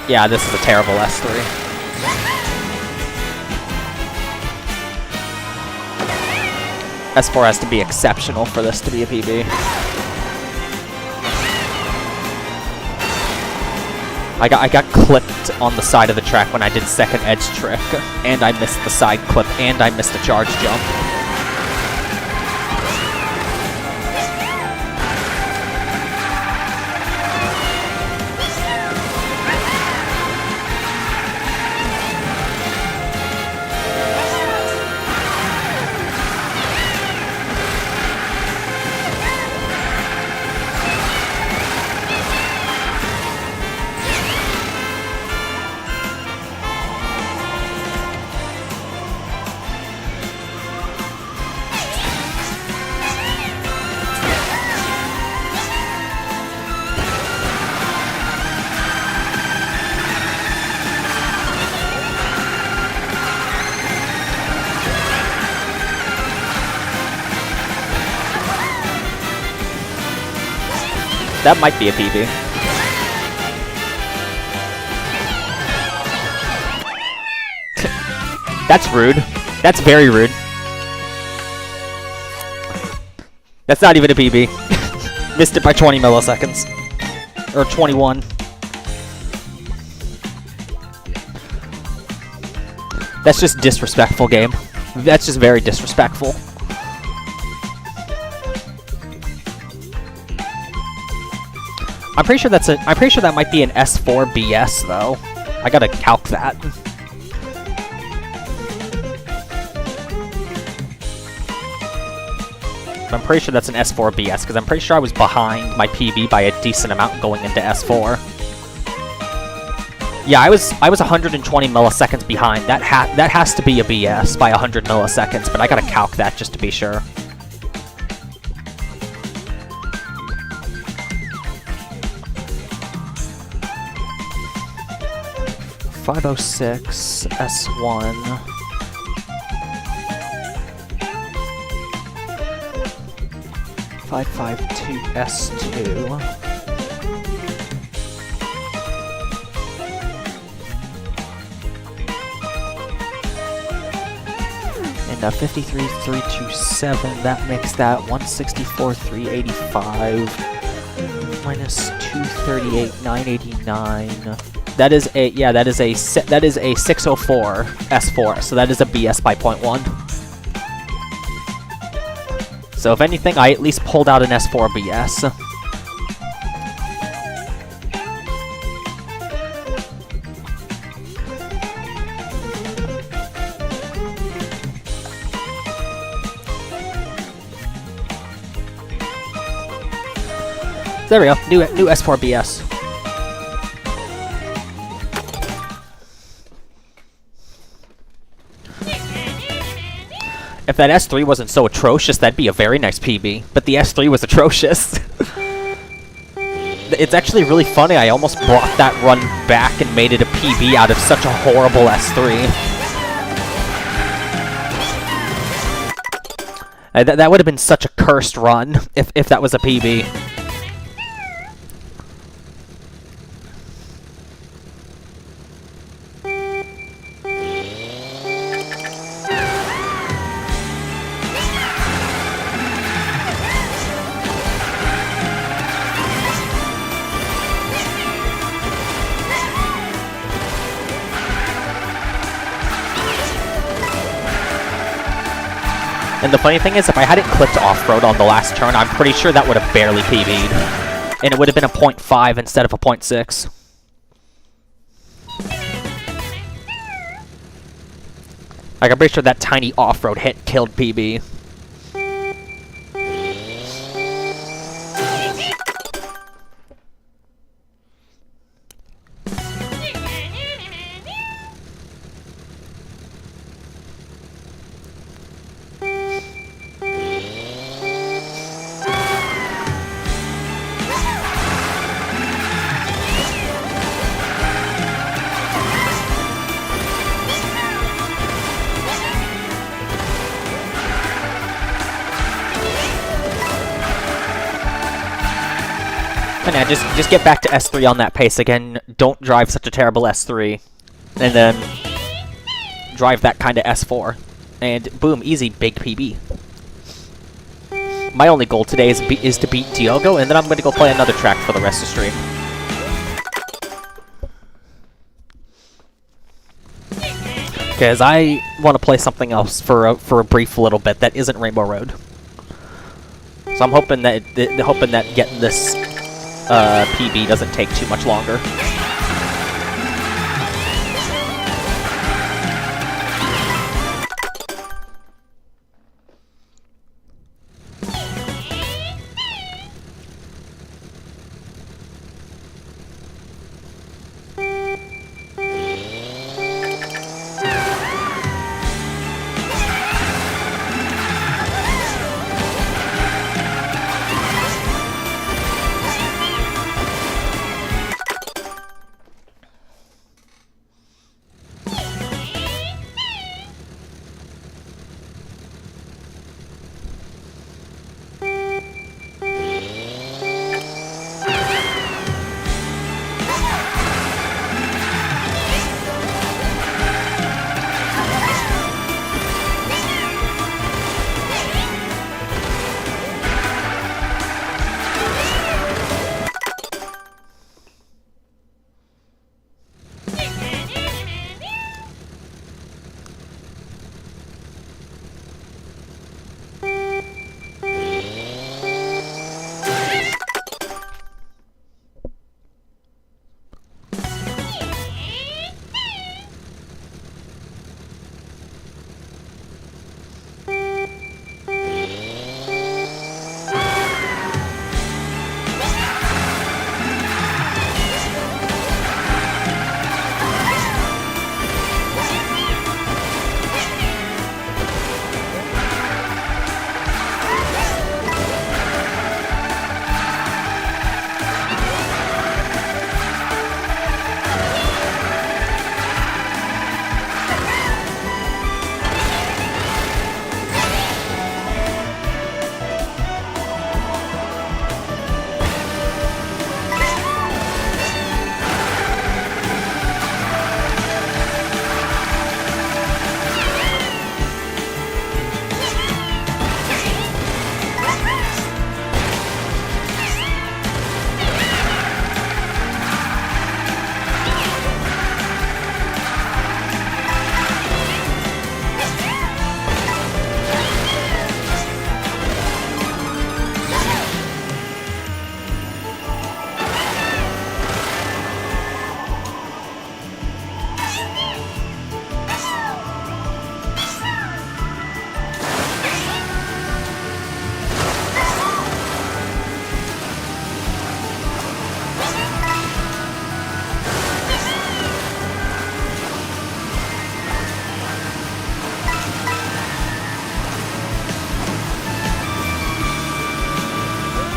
Yeah, this is a terrible S3. S4 has to be exceptional for this to be a PB. I got clipped on the side of the track when I did second edge trick, and I missed the side clip, and I missed a charge jump. That might be a PB. That's rude. That's very rude. That's not even a PB. Missed it by 20 milliseconds. Or 21. That's just disrespectful, game. That's just very disrespectful. I'm pretty sure that might be an S4 BS though. I gotta calc that. I'm pretty sure that's an S4 BS because I'm pretty sure I was behind my PB by a decent amount going into S4. Yeah, I was 120 milliseconds behind. That has to be a BS by 100 milliseconds, but I gotta calc that just to be sure. .506 S1 .552 S2 and 53,327. That makes that 164,385 minus 238,989. That is a 604 S4. So that is a BS by 0.1. So if anything, I at least pulled out an S4 BS. There we go, new S4 BS. If that S3 wasn't so atrocious, that'd be a very nice PB. But the S3 was atrocious. It's actually really funny, I almost brought that run back and made it a PB out of such a horrible S3. That would have been such a cursed run if that was a PB. And the funny thing is, if I hadn't clicked off-road on the last turn, I'm pretty sure that would have barely PB'd. And it would have been a 0.5 instead of a 0.6. Like, I'm pretty sure that tiny off-road hit killed PB. And yeah, just get back to S3 on that pace again. Don't drive such a terrible S3. And then drive that kind of S4. And boom, easy, big PB. My only goal today is to beat Diogo, and then I'm going to go play another track for the rest of the stream. Because I want to play something else for a brief little bit that isn't Rainbow Road. So I'm hoping that getting this PB doesn't take too much longer.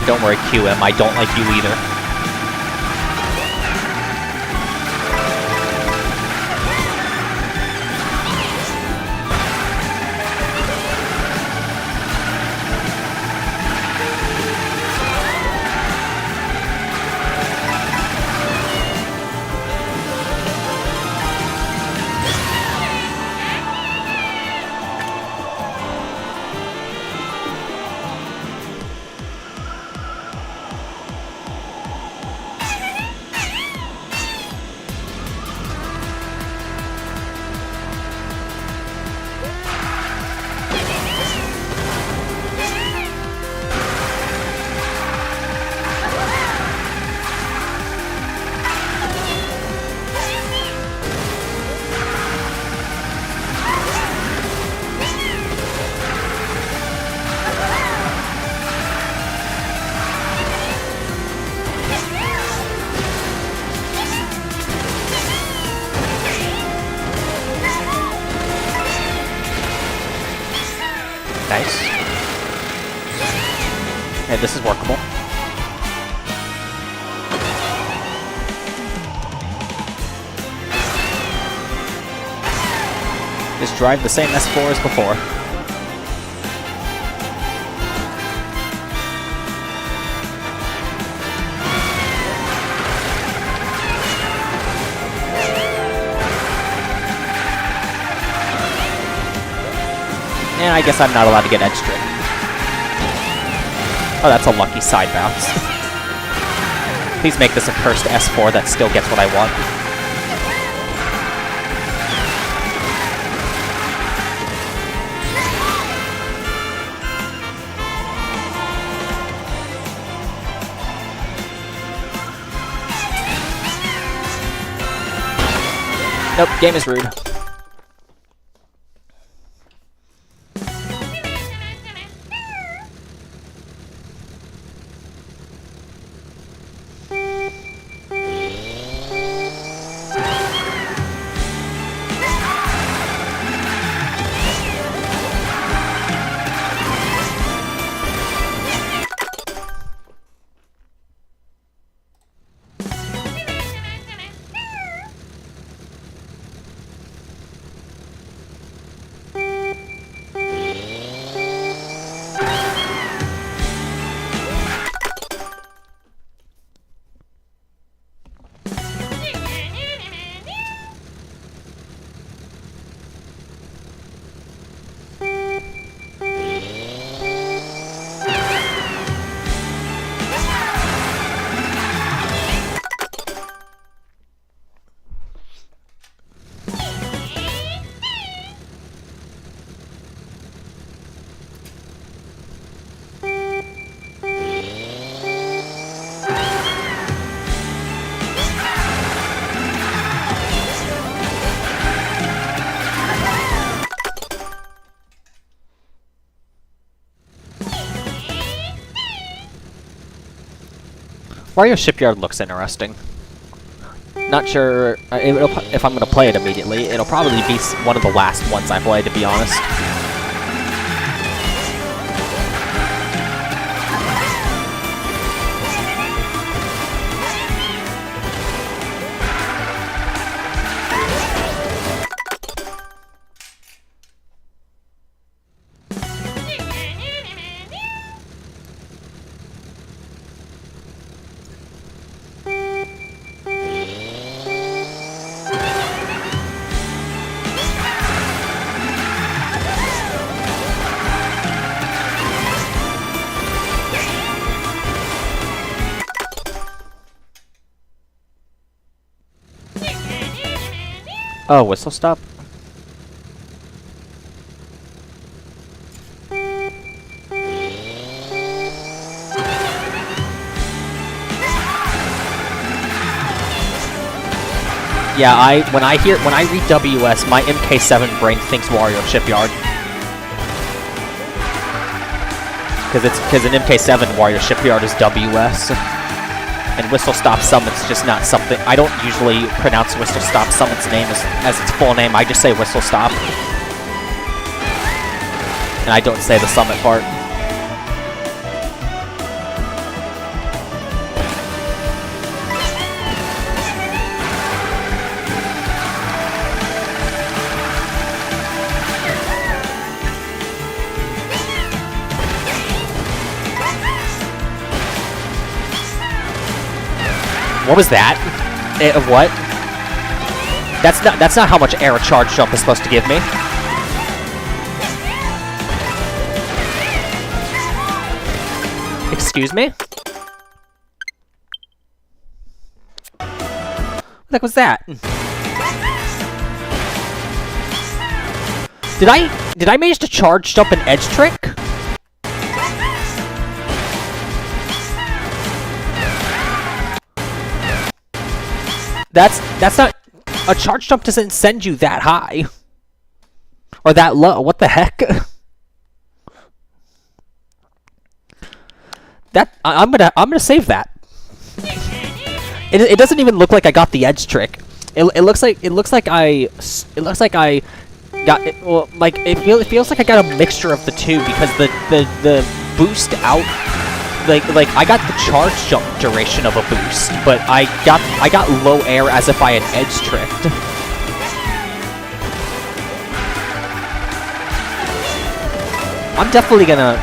Don't worry, QM, I don't like you either. Nice. Okay, this is workable. Just drive the same S4 as before. And I guess I'm not allowed to get edge strip. Oh, that's a lucky side bounce. Please make this a cursed S4 that still gets what I want. Nope, game is rude. Wario Shipyard looks interesting. Not sure if I'm going to play it immediately. It'll probably be one of the last ones I play, to be honest. Oh, whistle stop? Yeah, when I read WS, my MK7 brain thinks Wario Shipyard. Because in MK7, Wario Shipyard is WS. And Whistle Stop Summon's just not something... I don't usually pronounce Whistle Stop Summon's name as its full name. I just say Whistle Stop. And I don't say the summon part. What was that? What? That's not how much air a charge jump is supposed to give me. Excuse me? What the heck was that? Did I manage to charge jump an edge trick? That's not... A charge jump doesn't send you that high. Or that low. What the heck? I'm gonna save that. It doesn't even look like I got the edge trick. It looks like I got it. Well, like it feels like I got a mixture of the two, because the boost out, like I got the charge jump duration of a boost, but I got low air as if I had edge tricked. I'm definitely gonna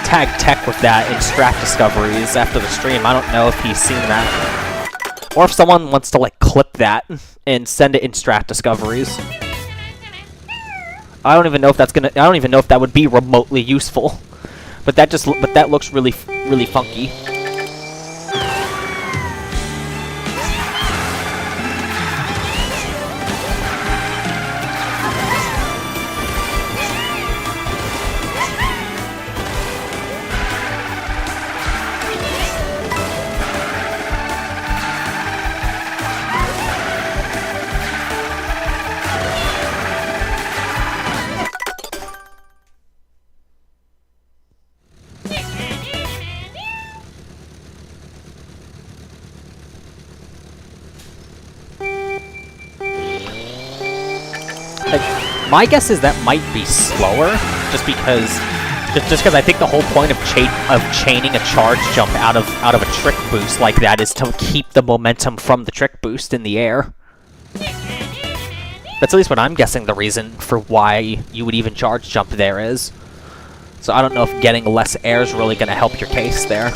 tag Tech with that in Strat Discoveries after the stream. I don't know if he's seen that, or if someone wants to like clip that and send it in Strat Discoveries. I don't even know if that's gonna. I don't even know if that would be remotely useful. But that looks really funky. My guess is that might be slower, just because I think the whole point of chaining a charge jump out of a trick boost like that is to keep the momentum from the trick boost in the air. That's at least what I'm guessing the reason for why you would even charge jump there is. So I don't know if getting less air is really going to help your case there.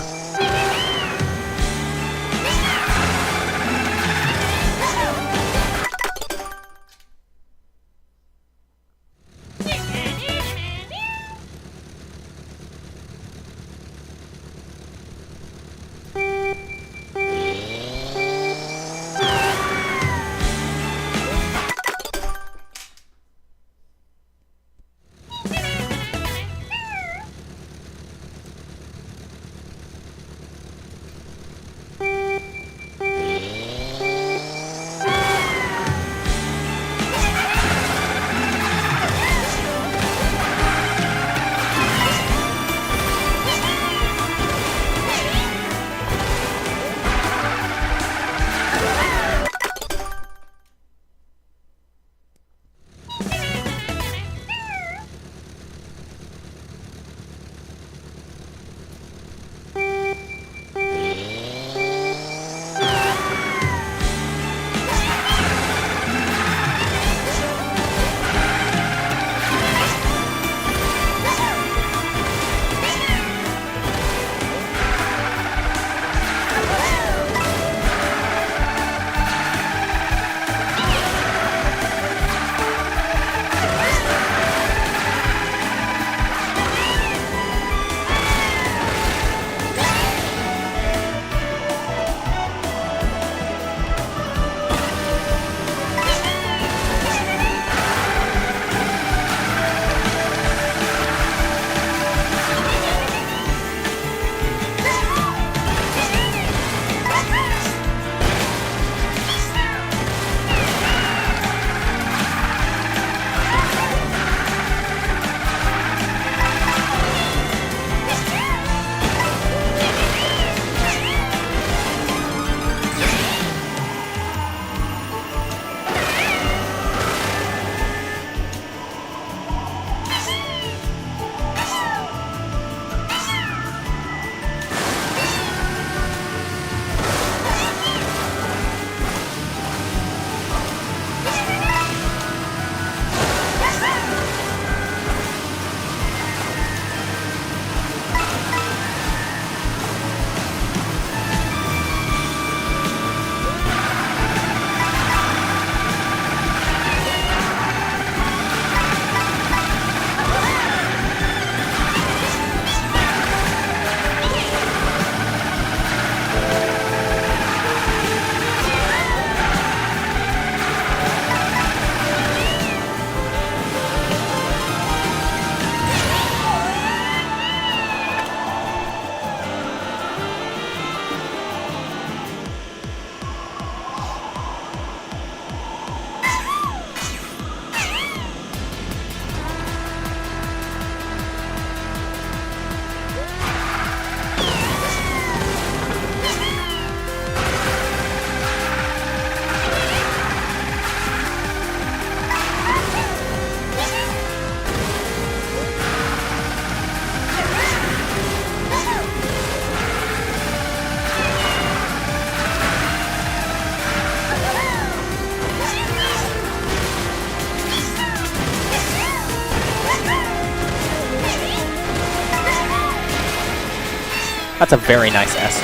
That's a very nice S.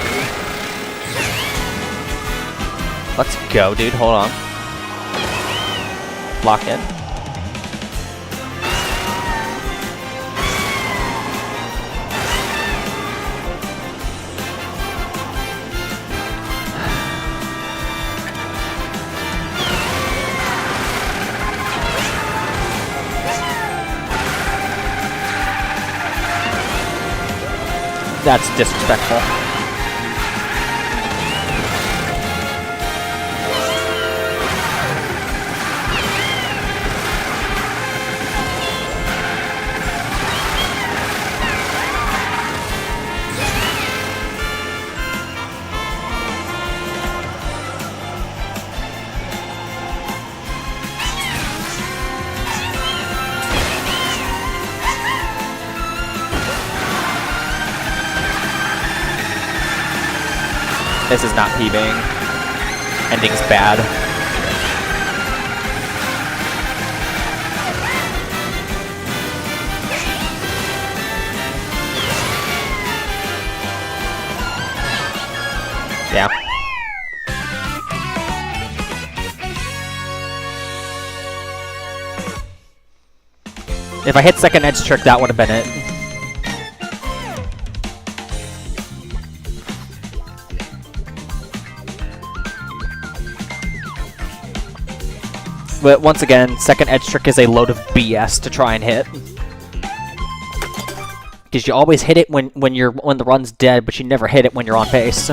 Let's go, dude. Hold on. Lock in. That's disrespectful. This is not PBing. Ending's bad. Yeah. If I hit second edge trick, that would have been it. But once again, second edge trick is a load of BS to try and hit. Because you always hit it when the run's dead, but you never hit it when you're on pace.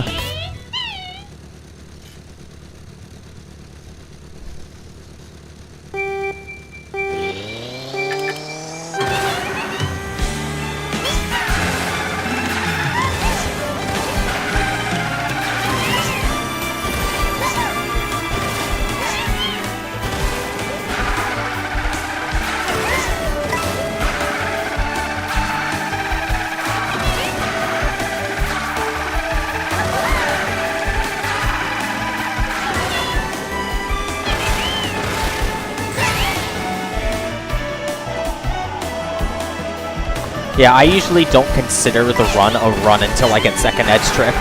Yeah, I usually don't consider the run a run until I get second edge trick.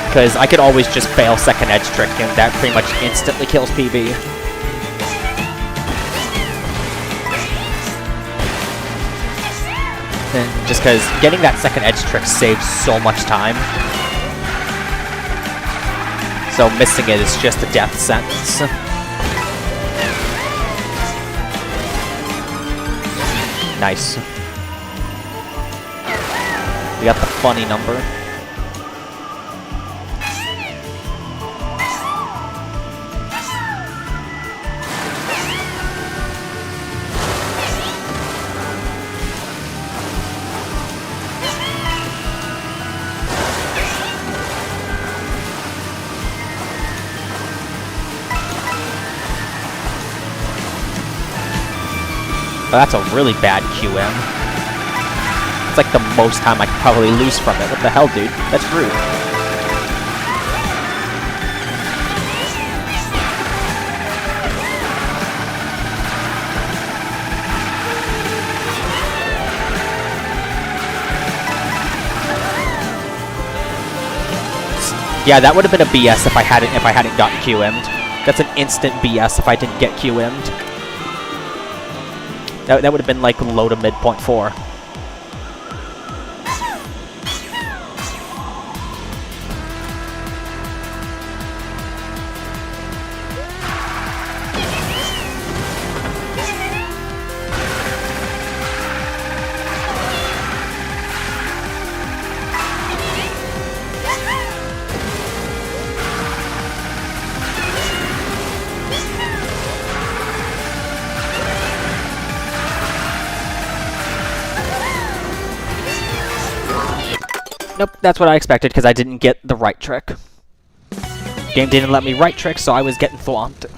Because I could always just fail second edge trick and that pretty much instantly kills PB. And just because getting that second edge trick saves so much time. So missing it is just a death sentence. Nice. We got the funny number. Oh, that's a really bad QM. It's like the most time I could probably lose from it. What the hell, dude? That's rude. Yeah, that would have been a BS if I hadn't gotten QM'd. That's an instant BS if I didn't get QM'd. That would have been like low to mid 0.4. Nope, that's what I expected because I didn't get the right trick. Game didn't let me right trick, so I was getting thwomped.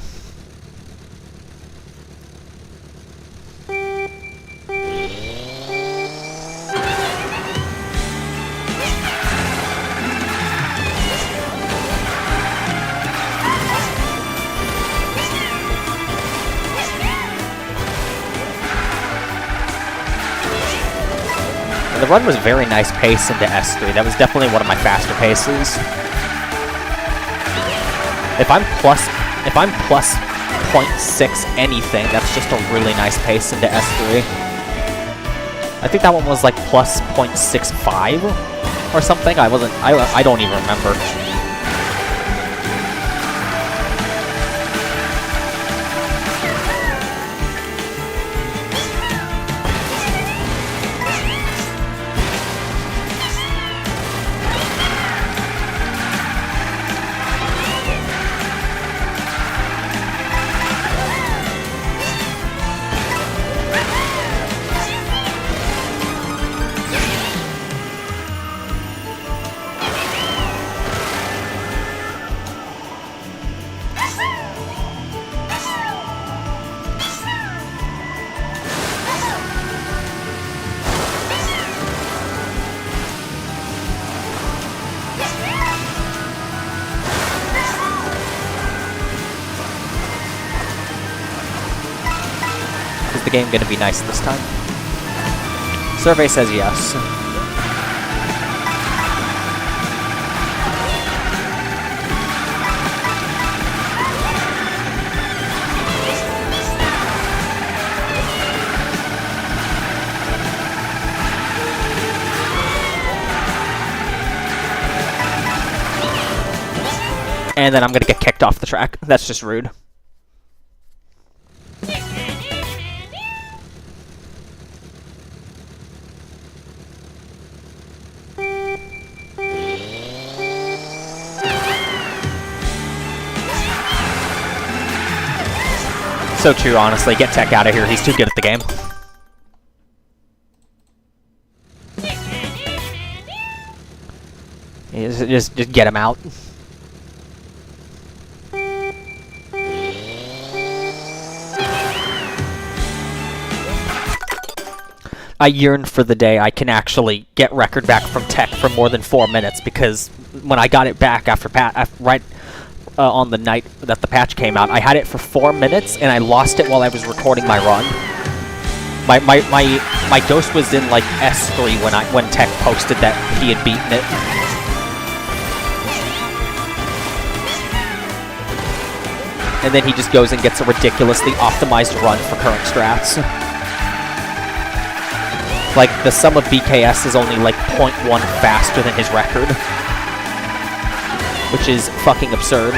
And the run was very nice pace into S3. That was definitely one of my faster paces. If I'm plus 0.6 anything, that's just a really nice pace into S3. I think that one was like plus 0.65 or something. I don't even remember. Is the game gonna be nice this time? Survey says yes. And then I'm gonna get kicked off the track. That's just rude. So true, honestly. Get Tech out of here. He's too good at the game. Just get him out. I yearn for the day I can actually get record back from Tech for more than 4 minutes, because when I got it back after on the night that the patch came out, I had it for 4 minutes and I lost it while I was recording my run. My ghost was in like S3 when Tech posted that he had beaten it. And then he just goes and gets a ridiculously optimized run for current strats. Like, the sum of BKS is only like 0.1 faster than his record. Which is fucking absurd.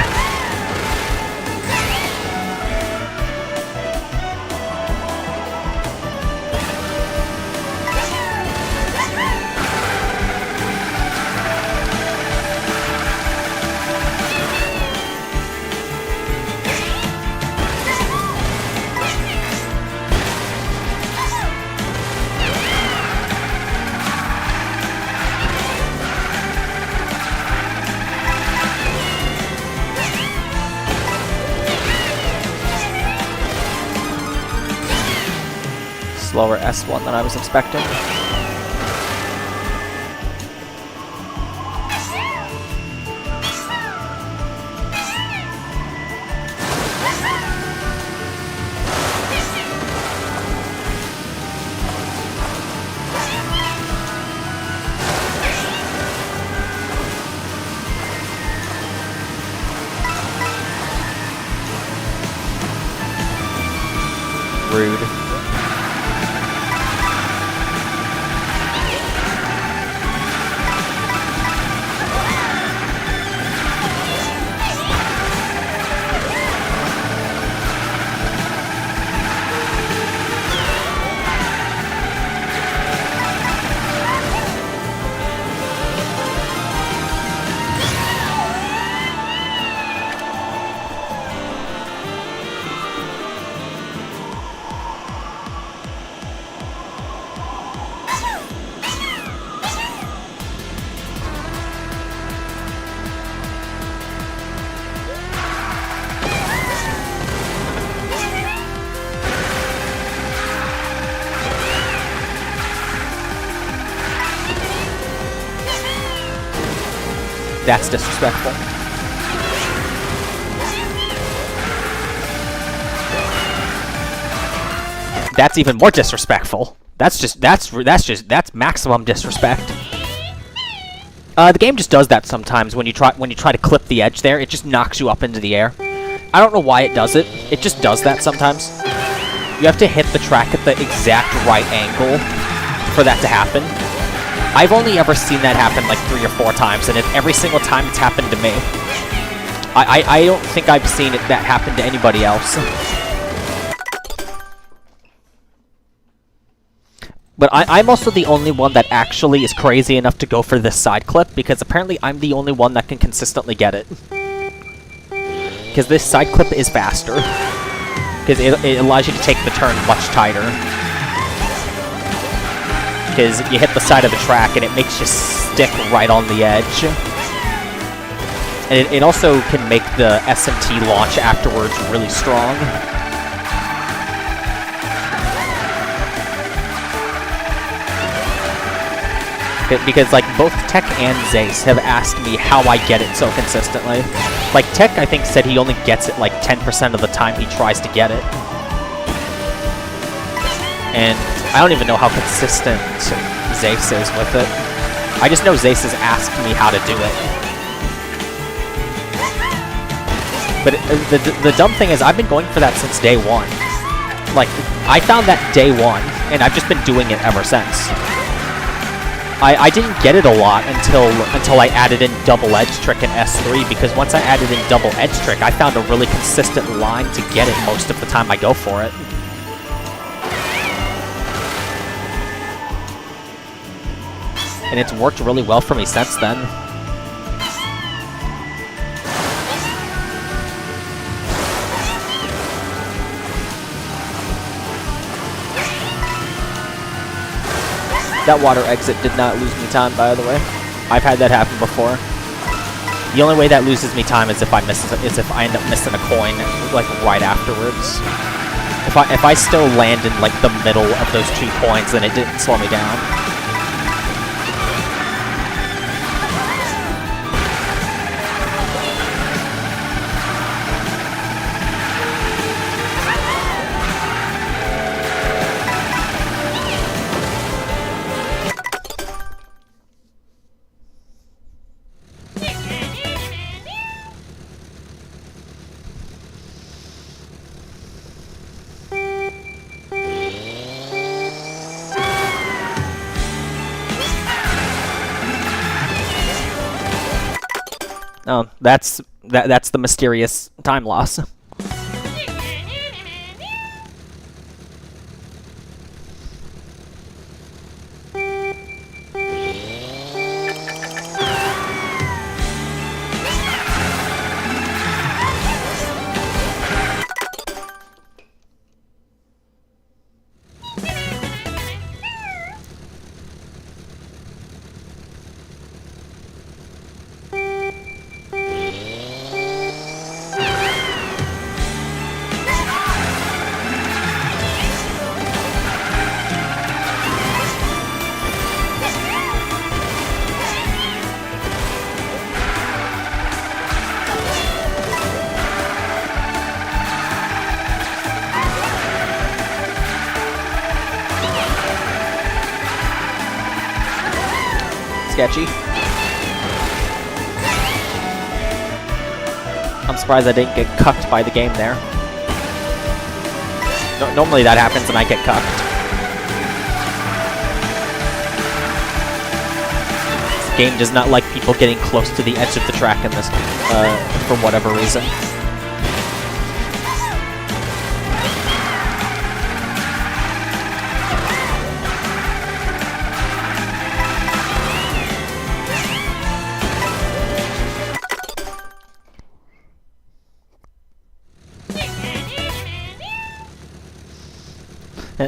Slower S1 than I was expecting. Rude. That's disrespectful. That's even more disrespectful. That's maximum disrespect. The game just does that sometimes when you try to clip the edge there. It just knocks you up into the air. I don't know why it does it. It just does that sometimes. You have to hit the track at the exact right angle for that to happen. I've only ever seen that happen like 3 or 4 times, and every single time it's happened to me. I don't think I've seen that happen to anybody else. But I'm also the only one that actually is crazy enough to go for this side clip, because apparently I'm the only one that can consistently get it. Because this side clip is faster. Because it allows you to take the turn much tighter. Because you hit the side of the track and it makes you stick right on the edge. And it also can make the SMT launch afterwards really strong. Because, like, both Tech and Zace have asked me how I get it so consistently. Like, Tech, I think, said he only gets it, like, 10% of the time he tries to get it. And I don't even know how consistent Zace is with it. I just know Zace has asked me how to do it. But the dumb thing is, I've been going for that since day one. Like, I found that day one, and I've just been doing it ever since. I didn't get it a lot until I added in double edge trick in S3, because once I added in double edge trick, I found a really consistent line to get it most of the time I go for it. And it's worked really well for me since then. That water exit did not lose me time, by the way. I've had that happen before. The only way that loses me time is if I end up missing a coin, like, right afterwards. If I still land in, like, the middle of those 2 coins, then it didn't slow me down. Oh, that's the mysterious time loss. Sketchy. I'm surprised I didn't get cucked by the game there. Normally that happens and I get cucked. This game does not like people getting close to the edge of the track in this, for whatever reason.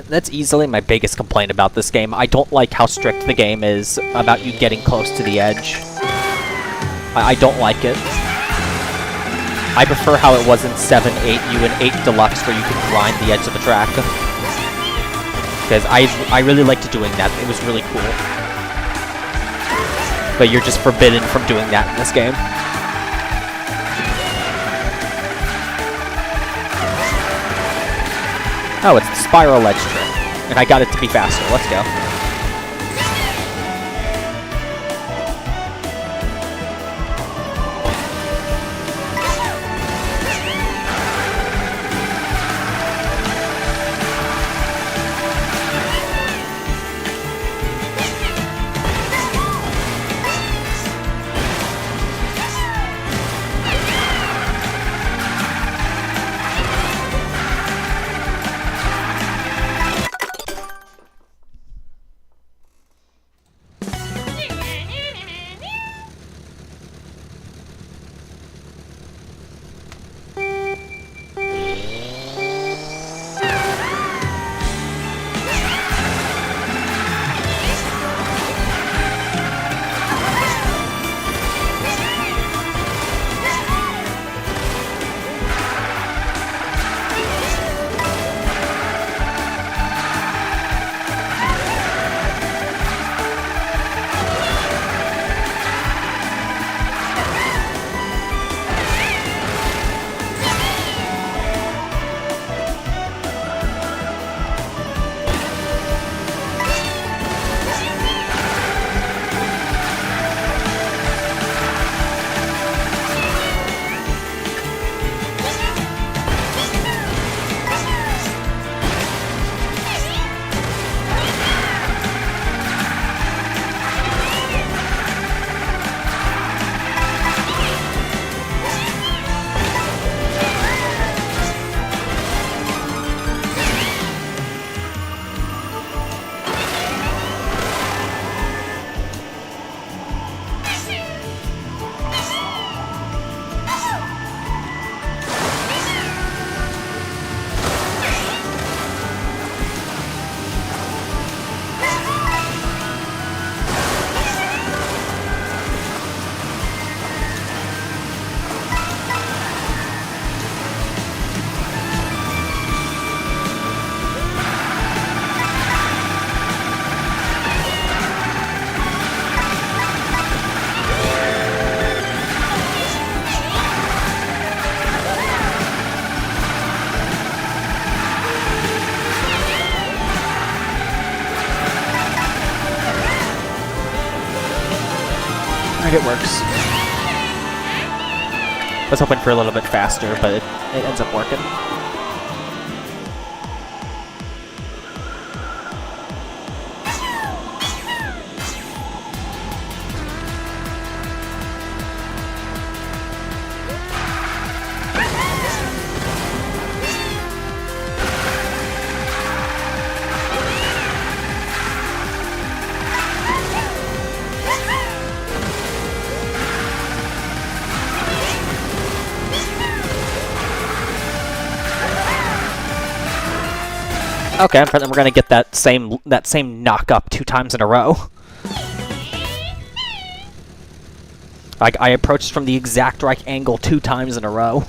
That's easily my biggest complaint about this game. I don't like how strict the game is about you getting close to the edge. I don't like it. I prefer how it was in 7, 8U, and 8 Deluxe, where you could grind the edge of the track. Because I really liked doing that. It was really cool. But you're just forbidden from doing that in this game. Oh, it's the spiral edge trick. And I got it to be faster. Let's go. It works. I was hoping for a little bit faster, but it ends up working. Okay, and then we're gonna get that same knock up 2 times in a row. I approached from the exact right angle 2 times in a row.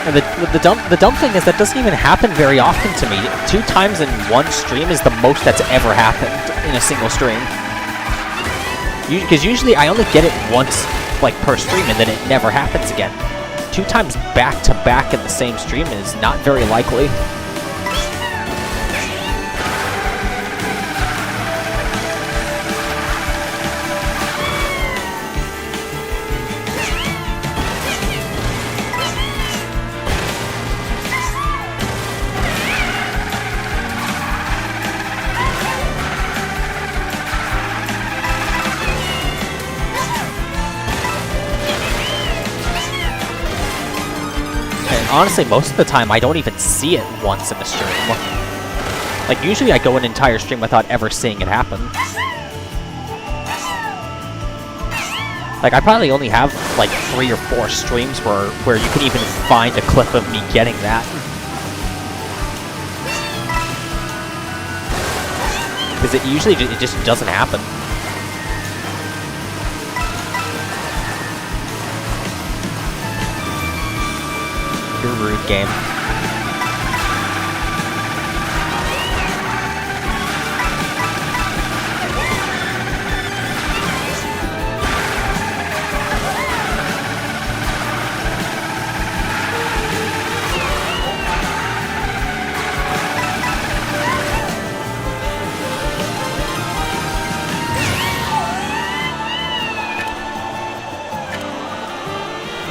And the dumb thing is that doesn't even happen very often to me. 2 times in one stream is the most that's ever happened in a single stream. Because usually I only get it once, like, per stream, and then it never happens again. 2 times back to back in the same stream is not very likely. Honestly, most of the time, I don't even see it once in a stream. Like, usually I go an entire stream without ever seeing it happen. Like, I probably only have, like, 3 or 4 streams where you can even find a clip of me getting that. Because it usually it just doesn't happen. You're rude, game.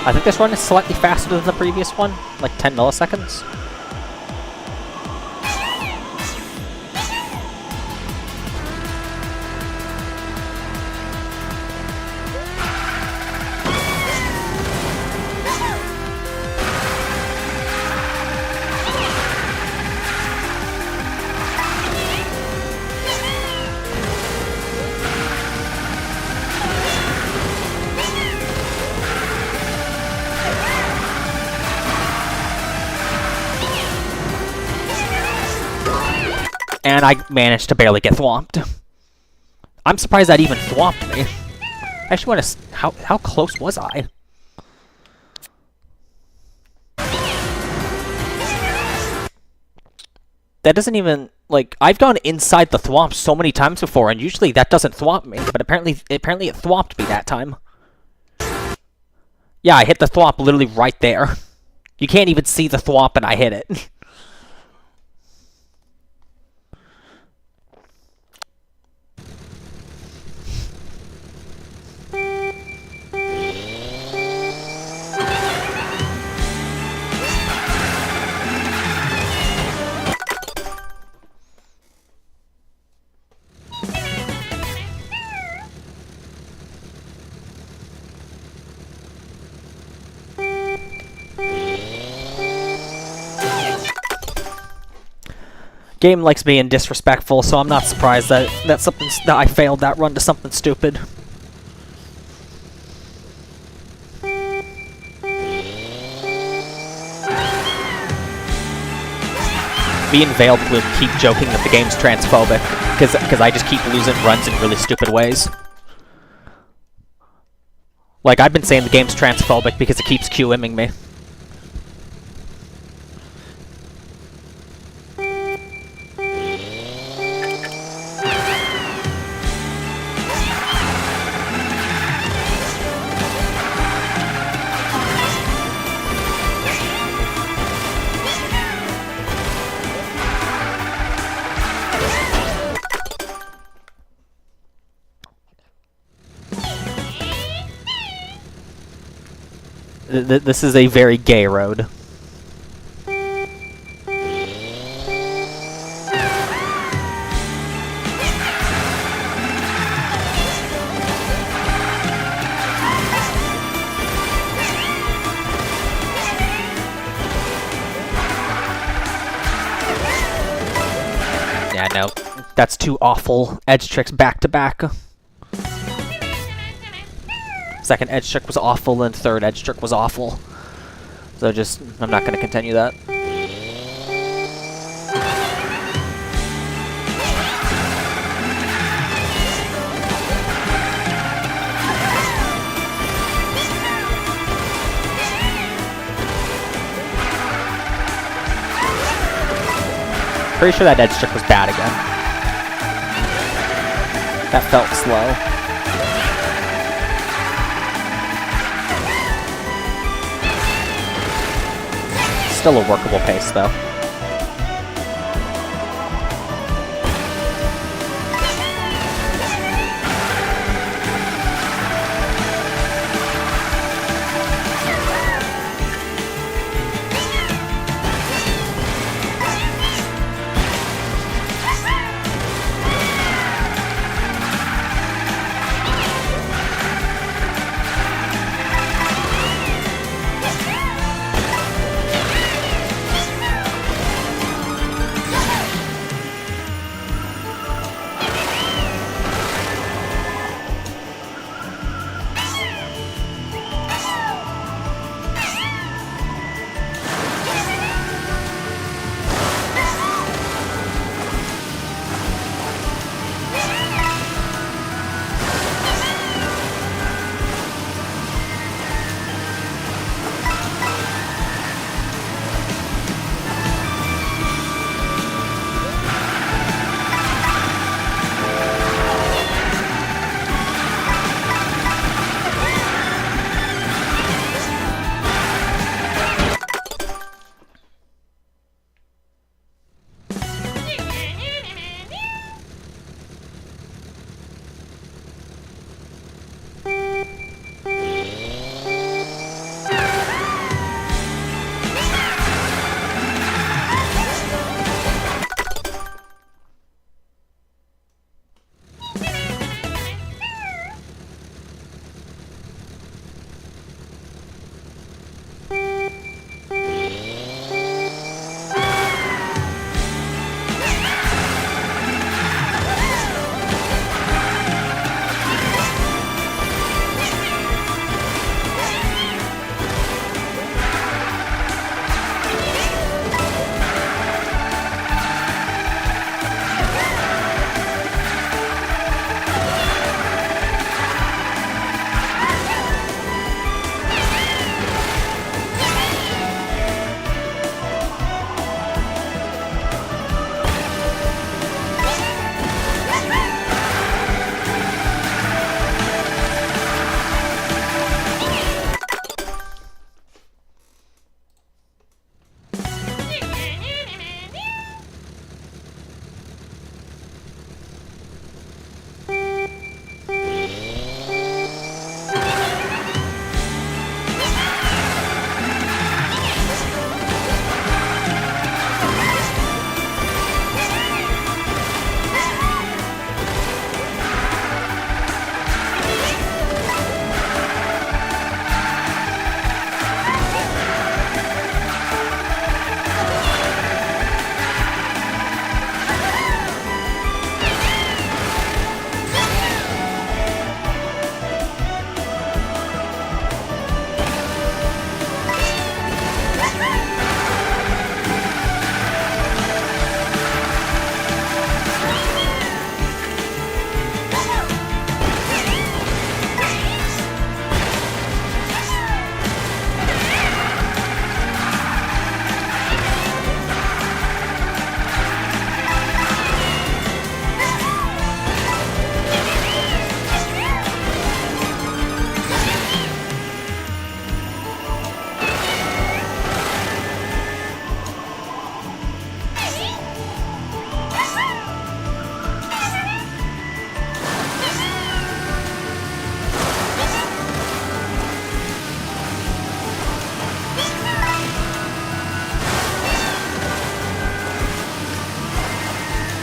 I think this run is slightly faster than the previous one, like 10 milliseconds. And I managed to barely get thwomped. I'm surprised that even thwomped me. I actually want to... How close was I? That doesn't even... Like, I've gone inside the thwomp so many times before, and usually that doesn't thwomp me. But apparently it thwomped me that time. Yeah, I hit the thwomp literally right there. You can't even see the thwomp, and I hit it. Game likes being disrespectful, so I'm not surprised that I failed that run to something stupid. Me and Veiled Bloom keep joking that the game's transphobic, because I just keep losing runs in really stupid ways. Like, I've been saying the game's transphobic because it keeps QMing me. This is a very gay road. Yeah, no. That's two awful edge tricks back to back. Second edge trick was awful, and third edge trick was awful. So I'm not going to continue that. Pretty sure that edge trick was bad again. That felt slow. Still a workable pace, though.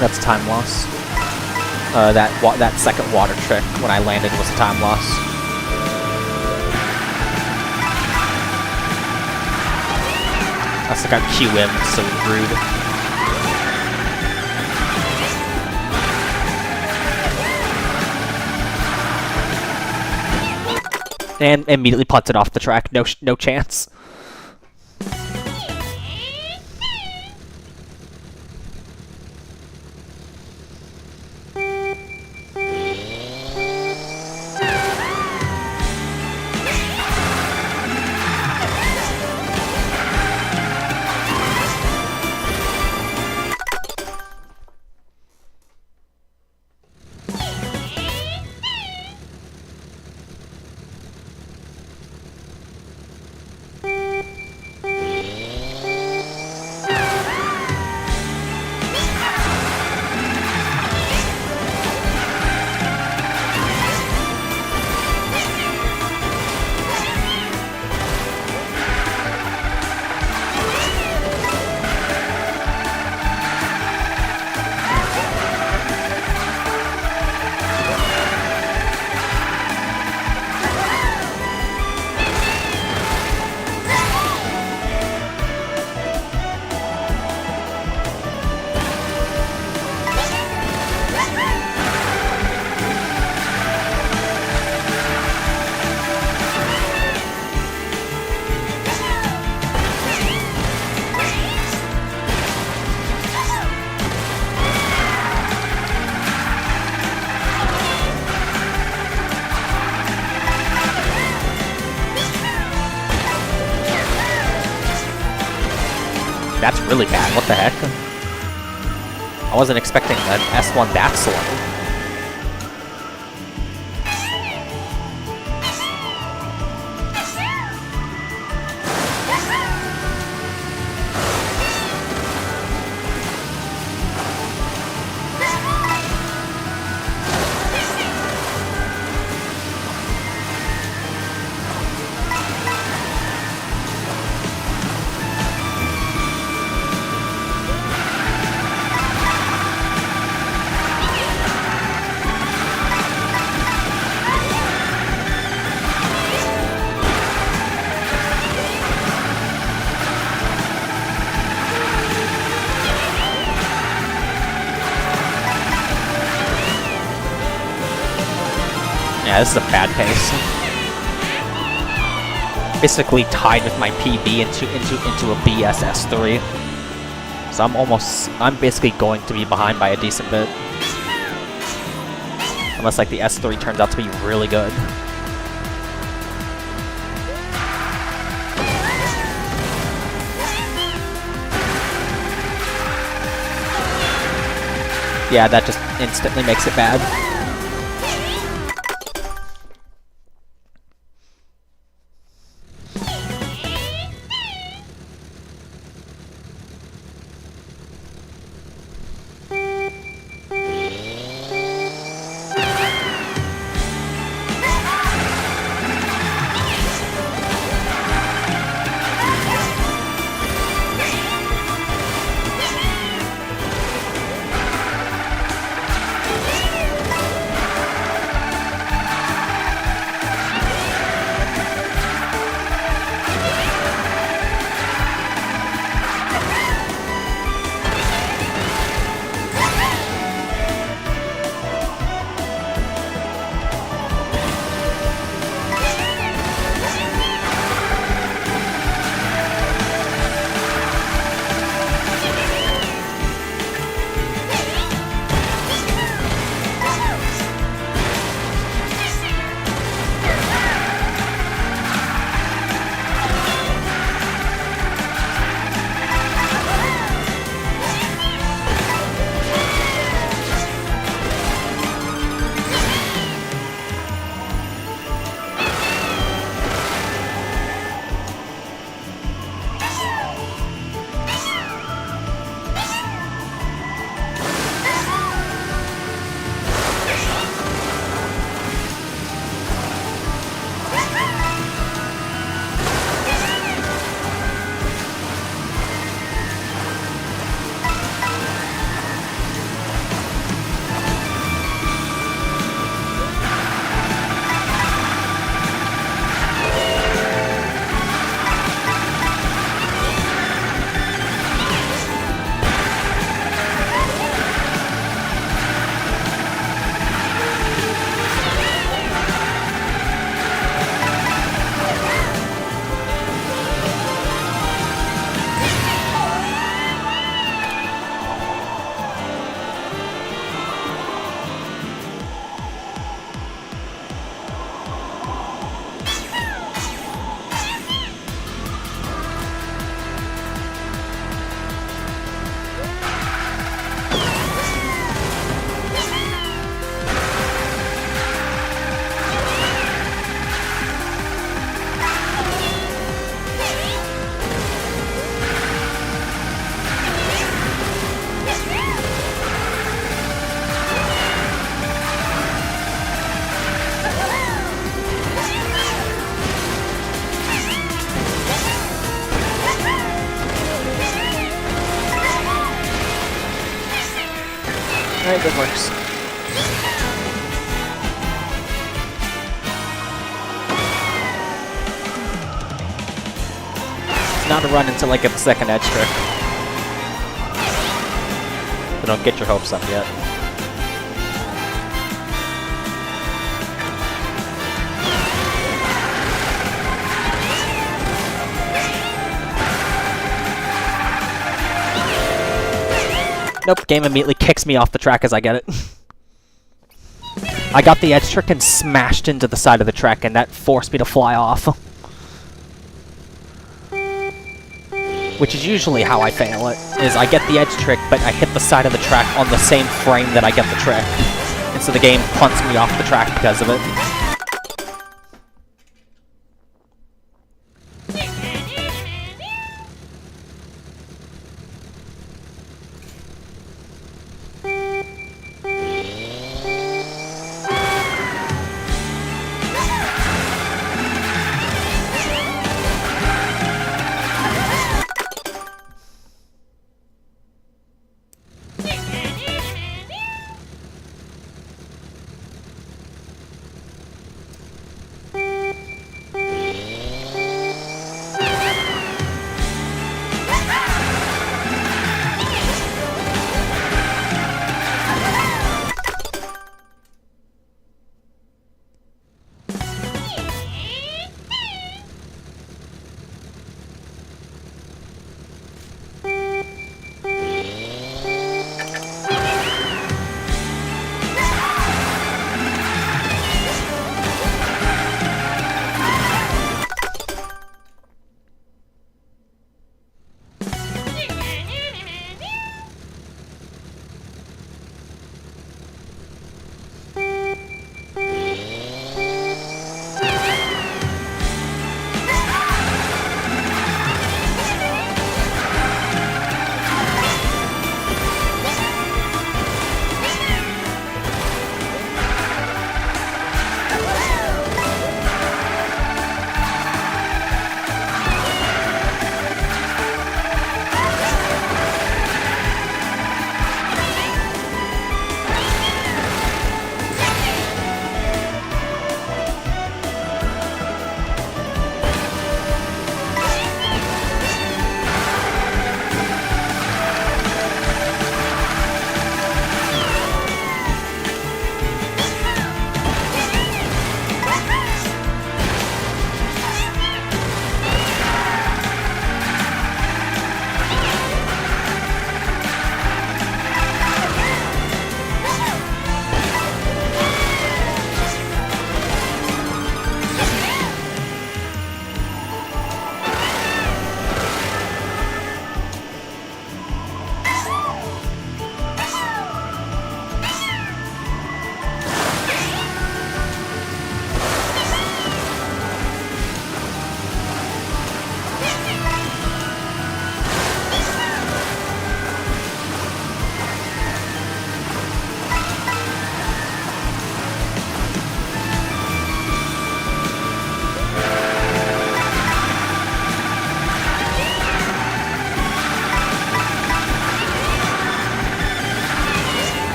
That's time loss. That second water trick when I landed was a time loss. That's like our QM, so rude. And immediately punted off the track. No chance. That's really bad. What the heck? I wasn't expecting an S1 that slow. Yeah, this is a bad pace. Basically tied with my PB into a BSS3. So I'm basically going to be behind by a decent bit. Unless like the S3 turns out to be really good. Yeah, that just instantly makes it bad. Alright, that works. It's not a run until I get the second edge trick. So don't get your hopes up yet. Nope, game immediately kicks me off the track as I get it. I got the edge trick and smashed into the side of the track, and that forced me to fly off. Which is usually how I fail it, is I get the edge trick, but I hit the side of the track on the same frame that I get the trick. And so the game punts me off the track because of it.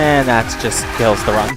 And that just kills the run.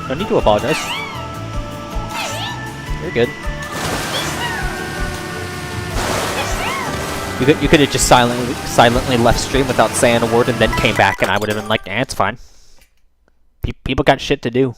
No need to apologize. You're good. You could have just silently left stream without saying a word and then came back and I would have been like, eh, it's fine. People got shit to do.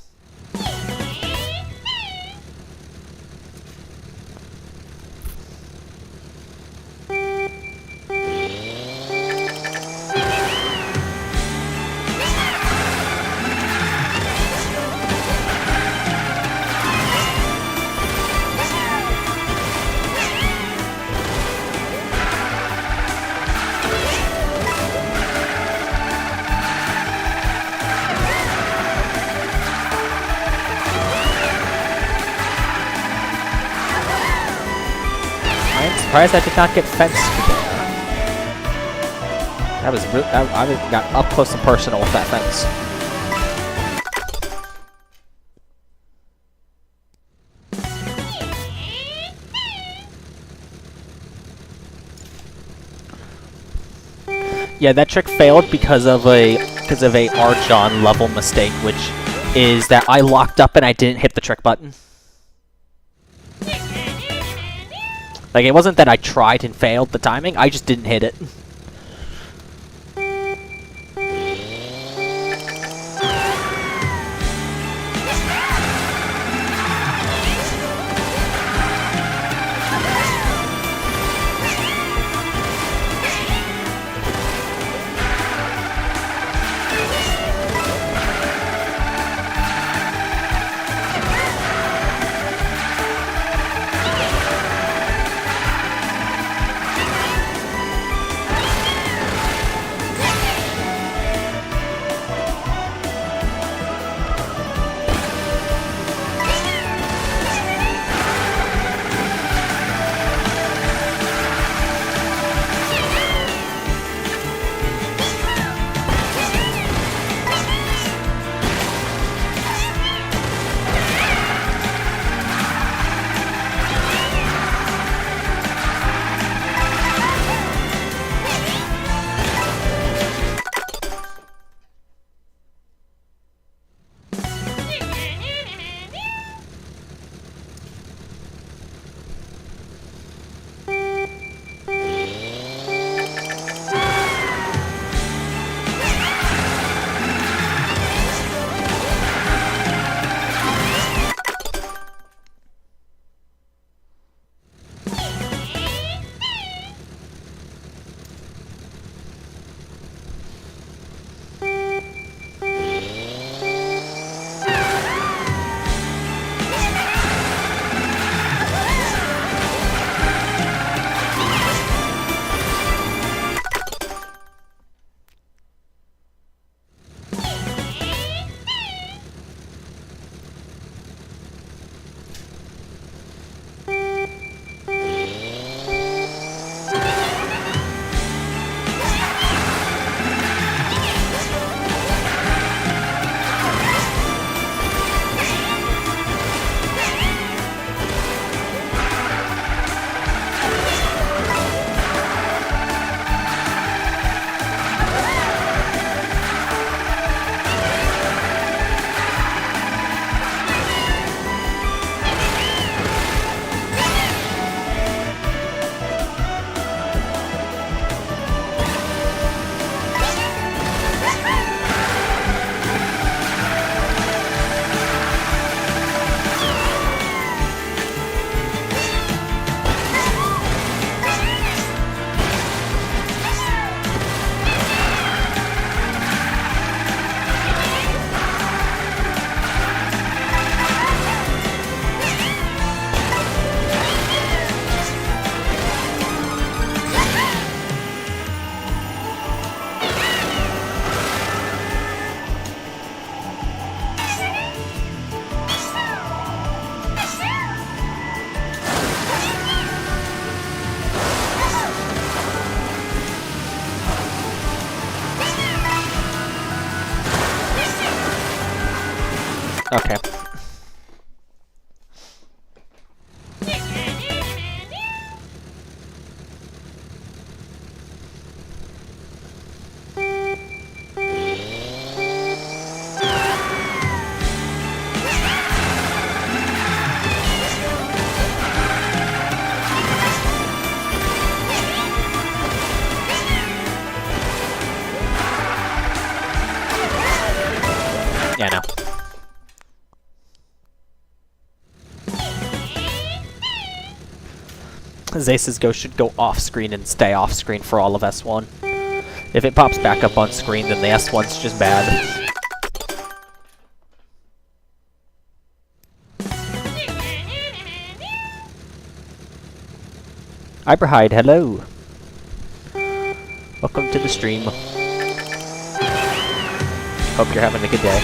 I'm surprised I did not get fenced there. That was real. I got up close and personal with that fence. Yeah, that trick failed because of a Archon level mistake, which is that I locked up and I didn't hit the trick button. Like, it wasn't that I tried and failed the timing, I just didn't hit it. Okay. Yeah, no. Zace's Ghost should go off-screen and stay off-screen for all of S1. If it pops back up on screen, then the S1's just bad. Ibrahide, hello! Welcome to the stream. Hope you're having a good day.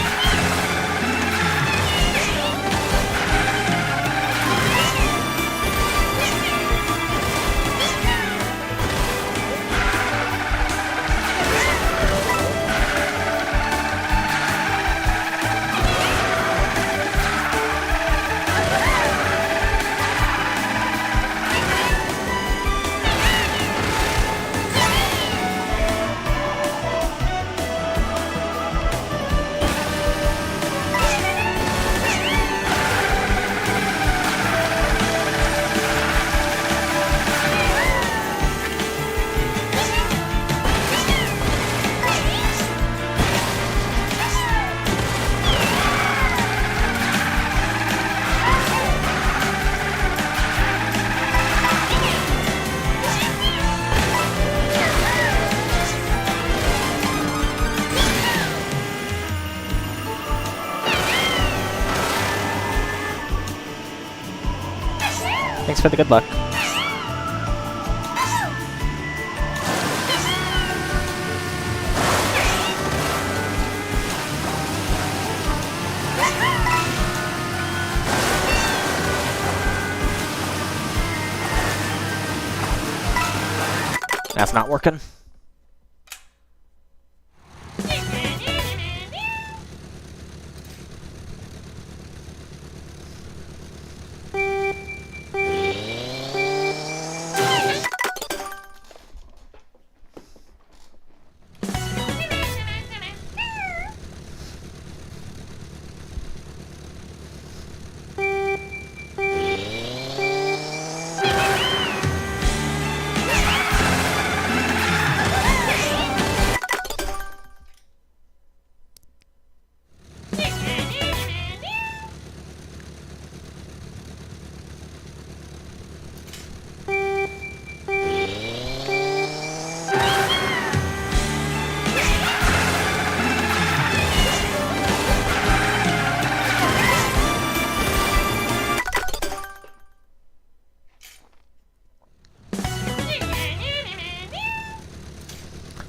Thanks for the good luck. That's not working.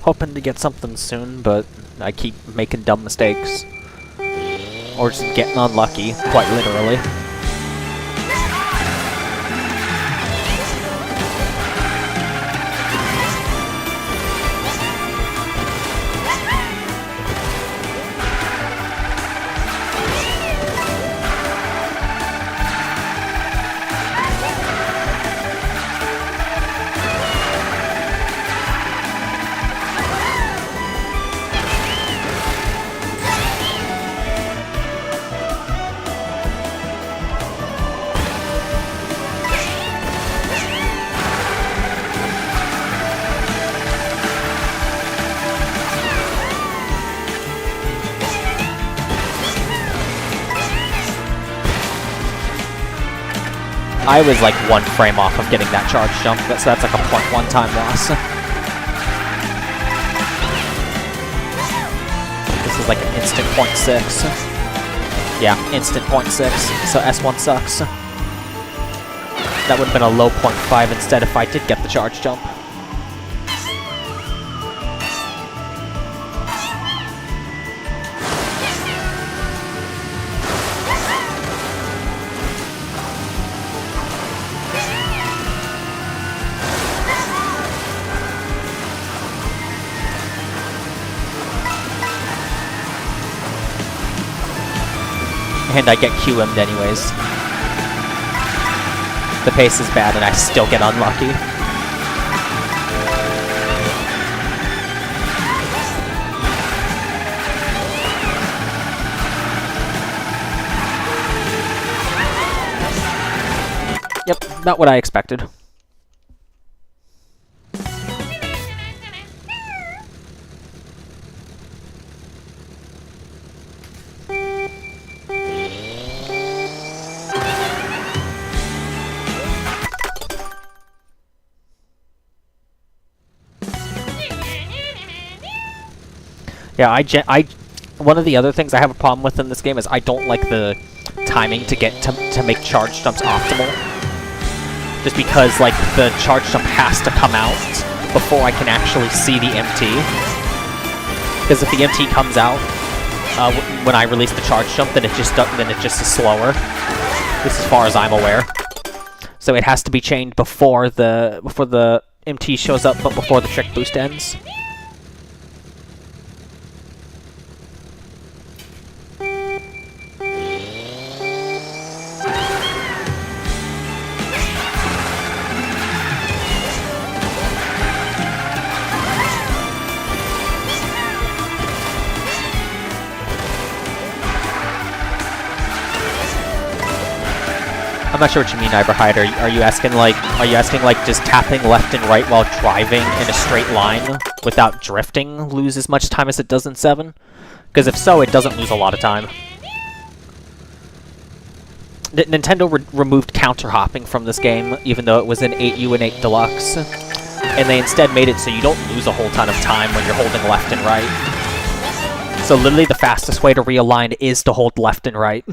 Hoping to get something soon, but I keep making dumb mistakes. Or just getting unlucky, quite literally. I was like 1 frame off of getting that charge jump, so that's like a 0.1 time loss. This is like an instant 0.6. Yeah, instant 0.6, so S1 sucks. That would have been a low 0.5 instead if I did get the charge jump. And I get QM'd anyways. The pace is bad and I still get unlucky. Yep, not what I expected. Yeah, one of the other things I have a problem with in this game is I don't like the timing to get to make charge jumps optimal. Just because, like, the charge jump has to come out before I can actually see the MT. Because if the MT comes out when I release the charge jump, then it just is slower. This, as far as I'm aware. So it has to be changed before the MT shows up, but before the trick boost ends. I'm not sure what you mean, Iberhide. Are you asking like just tapping left and right while driving in a straight line without drifting lose as much time as it does in 7? Because if so, it doesn't lose a lot of time. Nintendo removed counter hopping from this game, even though it was in 8U and 8 Deluxe, and they instead made it so you don't lose a whole ton of time when you're holding left and right. So literally, the fastest way to realign is to hold left and right.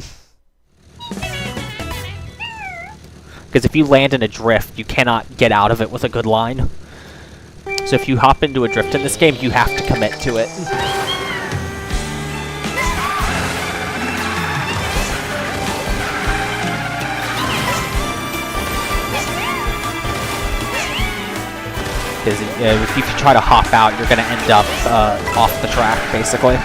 Because if you land in a drift, you cannot get out of it with a good line. So if you hop into a drift in this game, you have to commit to it. Because if you try to hop out, you're going to end up off the track, basically.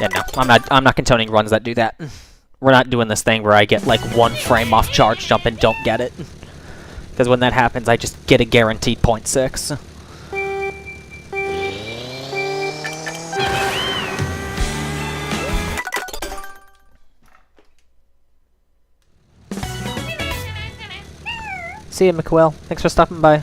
Yeah, no, I'm not condoning runs that do that. We're not doing this thing where I get like 1 frame off charge jump and don't get it. Because when that happens, I just get a guaranteed 0.6. See you, McWell. Thanks for stopping by.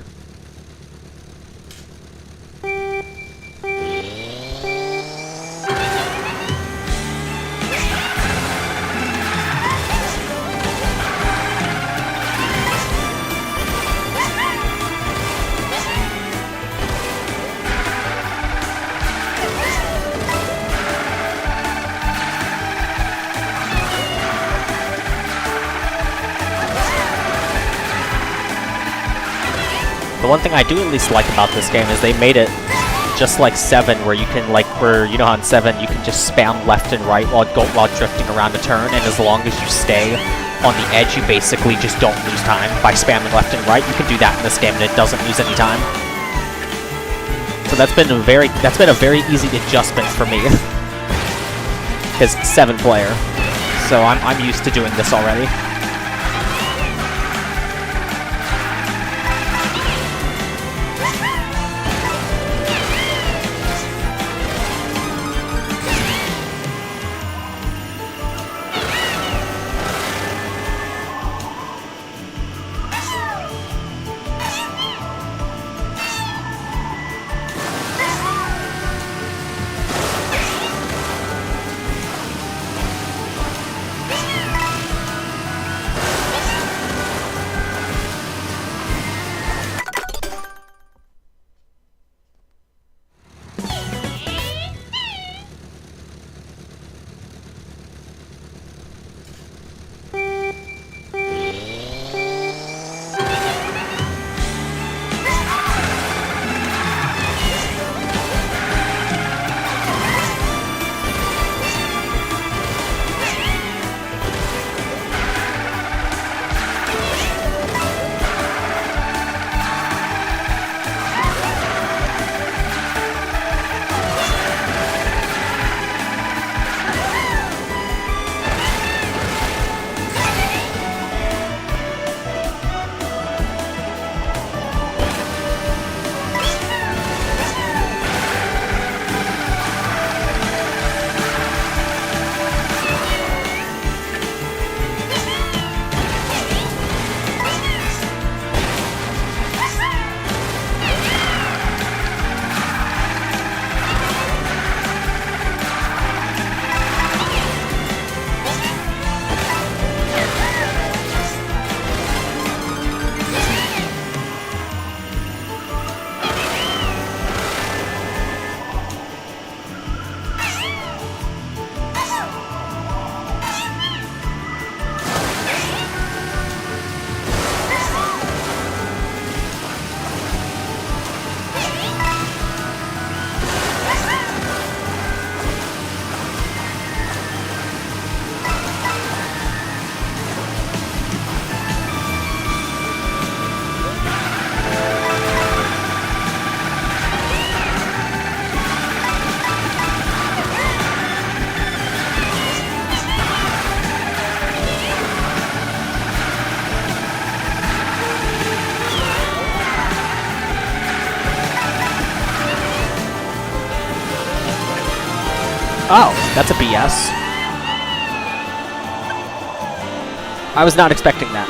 The one thing I do at least like about this game is they made it just like 7, where you can, like, you know how in 7 you can just spam left and right while drifting around a turn, and as long as you stay on the edge, you basically just don't lose time by spamming left and right. You can do that in this game, and it doesn't lose any time. So that's been a very easy adjustment for me, because 7 player. So I'm used to doing this already. Oh, that's a BS. I was not expecting that.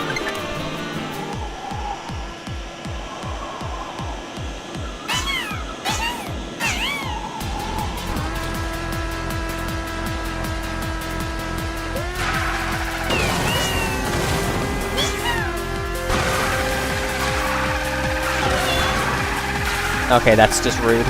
Okay, that's just rude.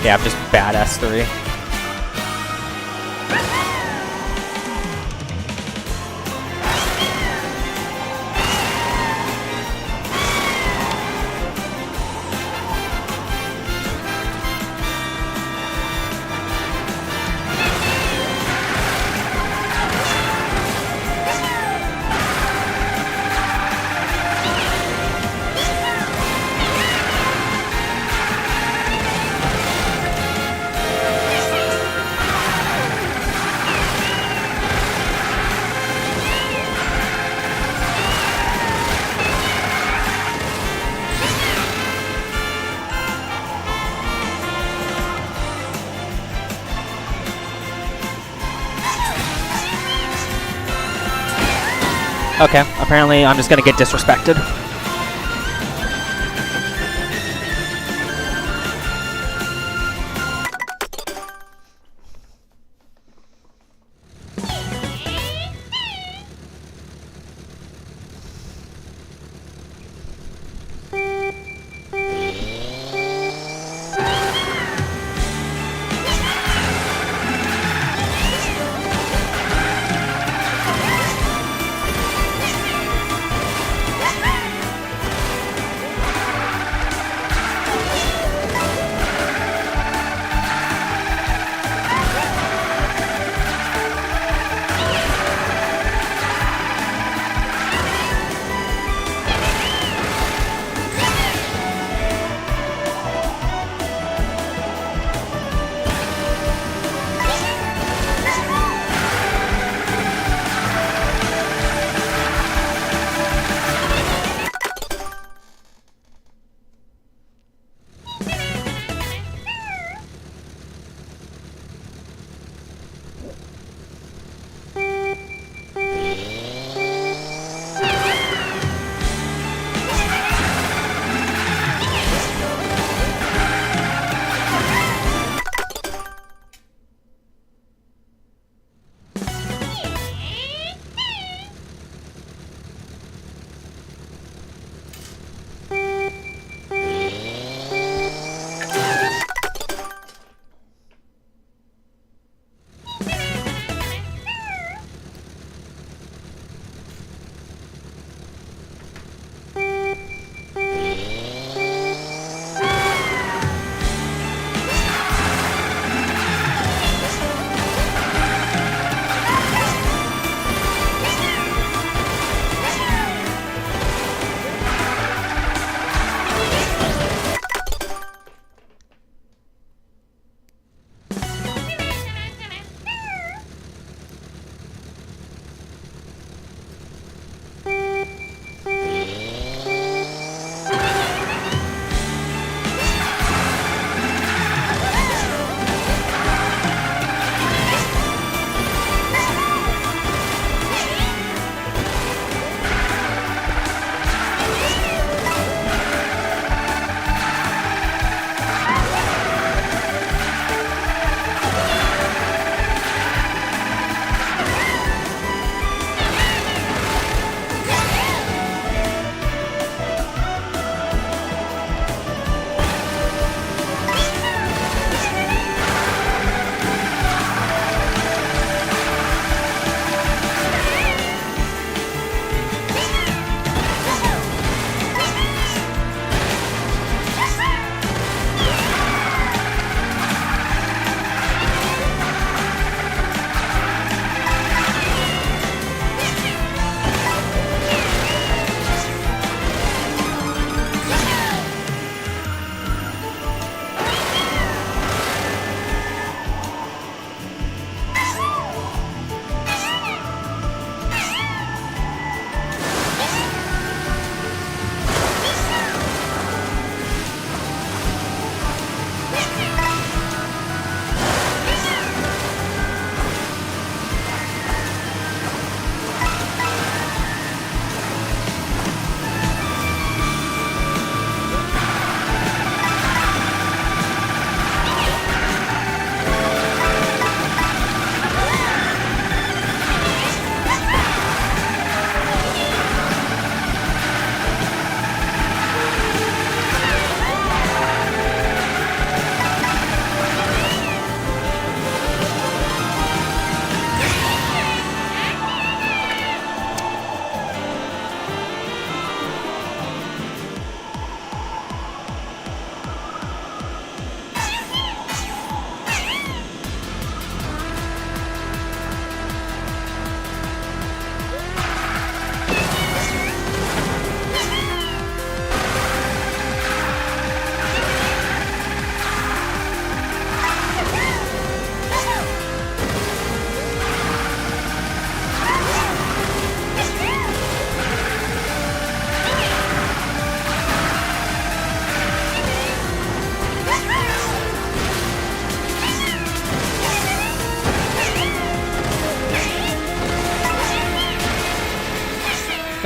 Yeah, I'm just bad S3. Okay, apparently I'm just gonna get disrespected.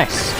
Nice.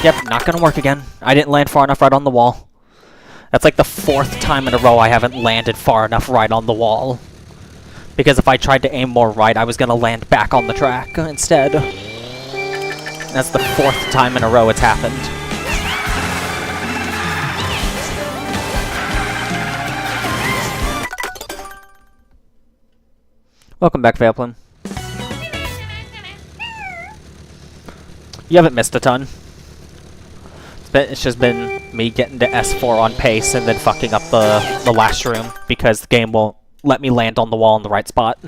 Yep, not gonna work again. I didn't land far enough right on the wall. That's like the 4th time in a row I haven't landed far enough right on the wall. Because if I tried to aim more right, I was gonna land back on the track instead. That's the 4th time in a row it's happened. Welcome back, Vaplin. You haven't missed a ton. It's just been me getting to S4 on pace and then fucking up the last room because the game won't let me land on the wall in the right spot.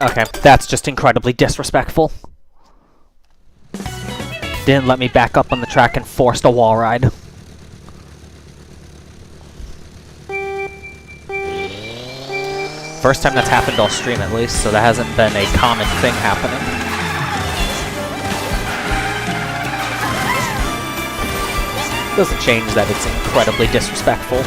Okay, that's just incredibly disrespectful. Didn't let me back up on the track and forced a wall ride. First time that's happened all stream at least, so that hasn't been a common thing happening. Doesn't change that it's incredibly disrespectful.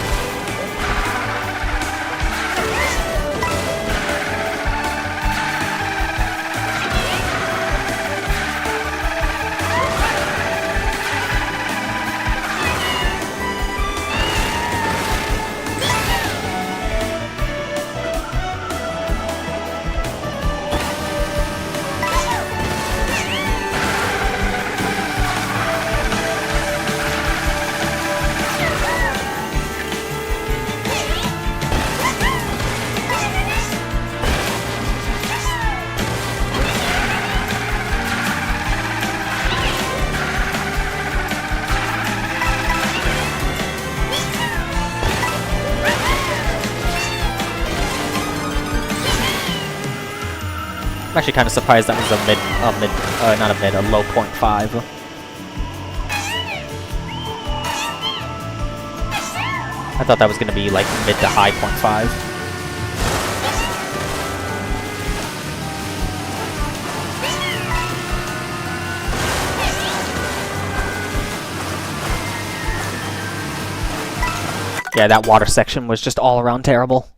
I'm actually kind of surprised that was a low 0.5. I thought that was going to be like mid to high 0.5. Yeah, that water section was just all around terrible.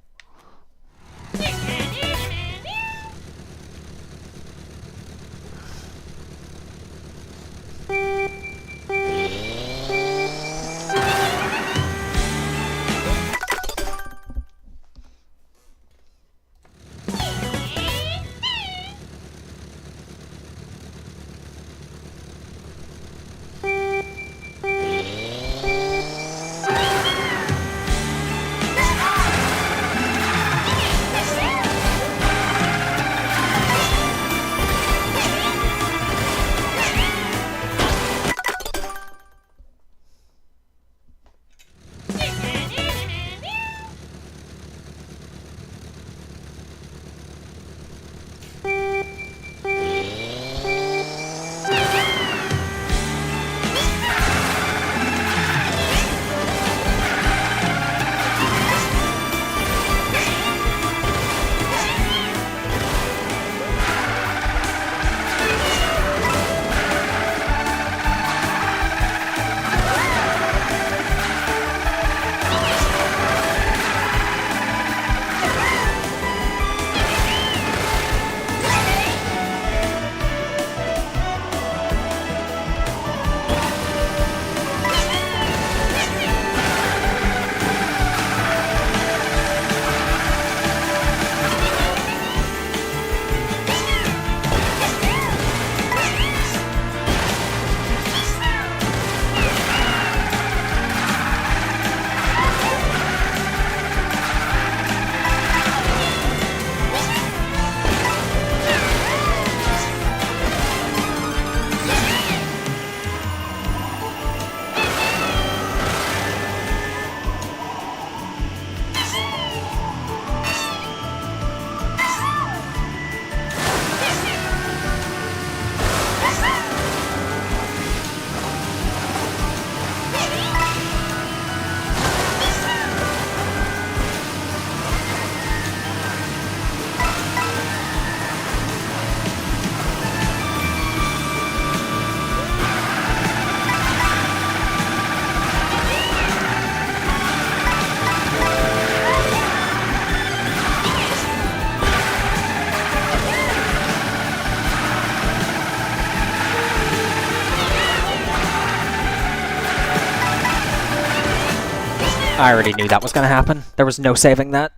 I already knew that was going to happen. There was no saving that.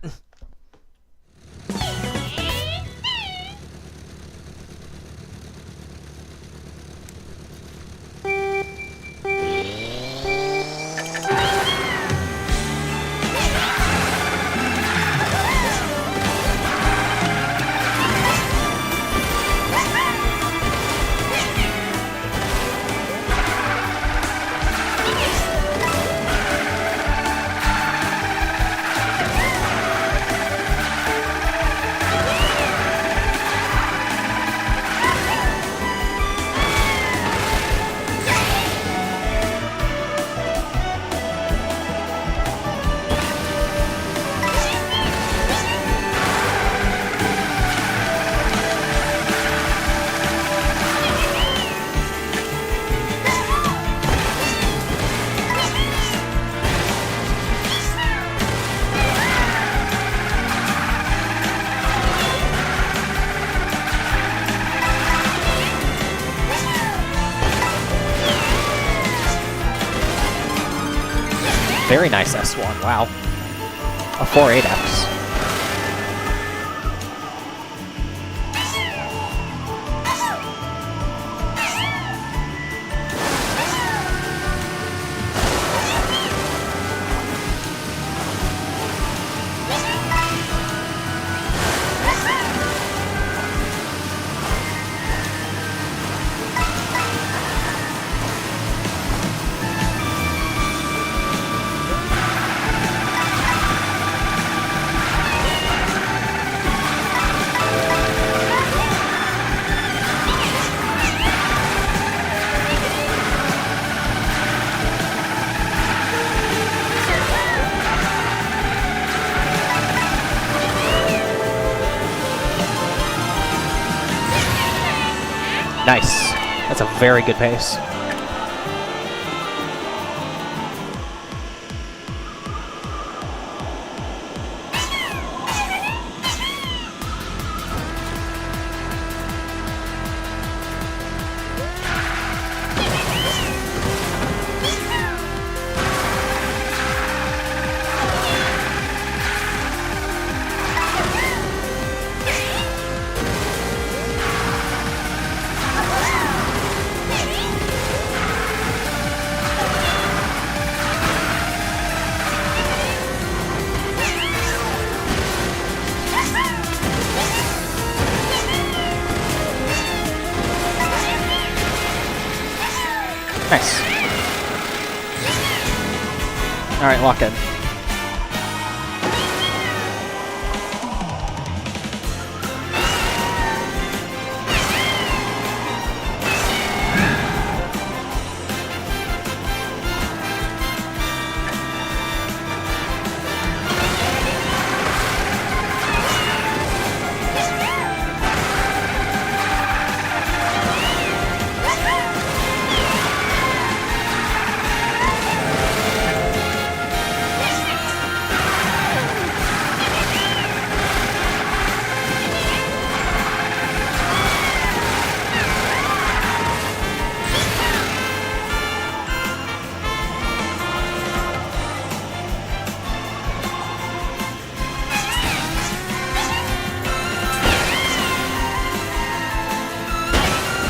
Very nice S1, wow. A 4.8x. Nice. That's a very good pace. Nice. Alright, lock in.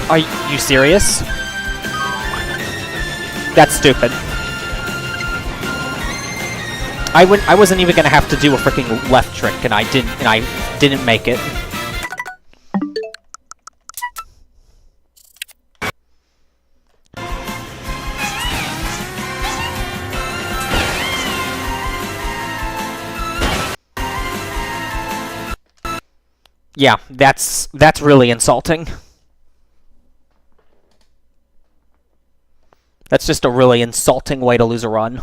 Are you serious? That's stupid. I wasn't even gonna have to do a freaking left trick, and I didn't make it. Yeah, that's really insulting. That's just a really insulting way to lose a run.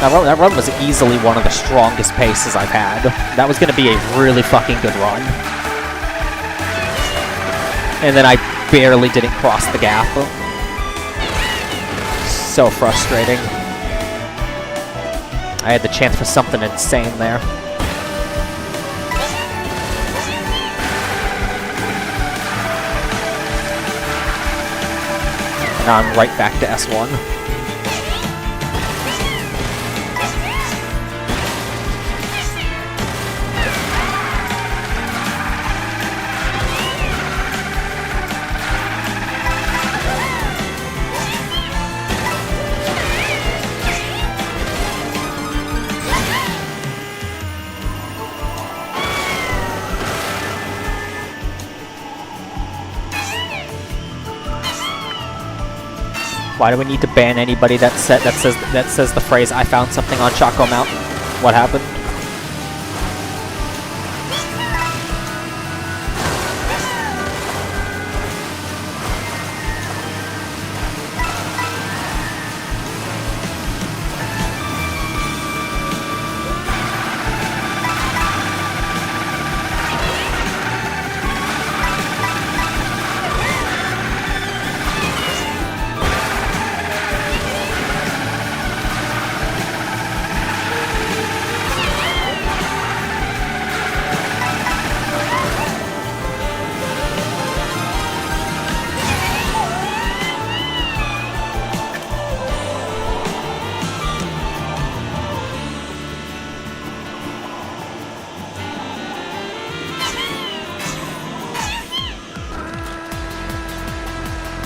That run was easily one of the strongest paces I've had. That was going to be a really fucking good run. And then I barely didn't cross the gap. So frustrating. I had the chance for something insane there. Now I'm right back to S1. Why do we need to ban anybody that says the phrase "I found something on Choco Mountain"? What happened?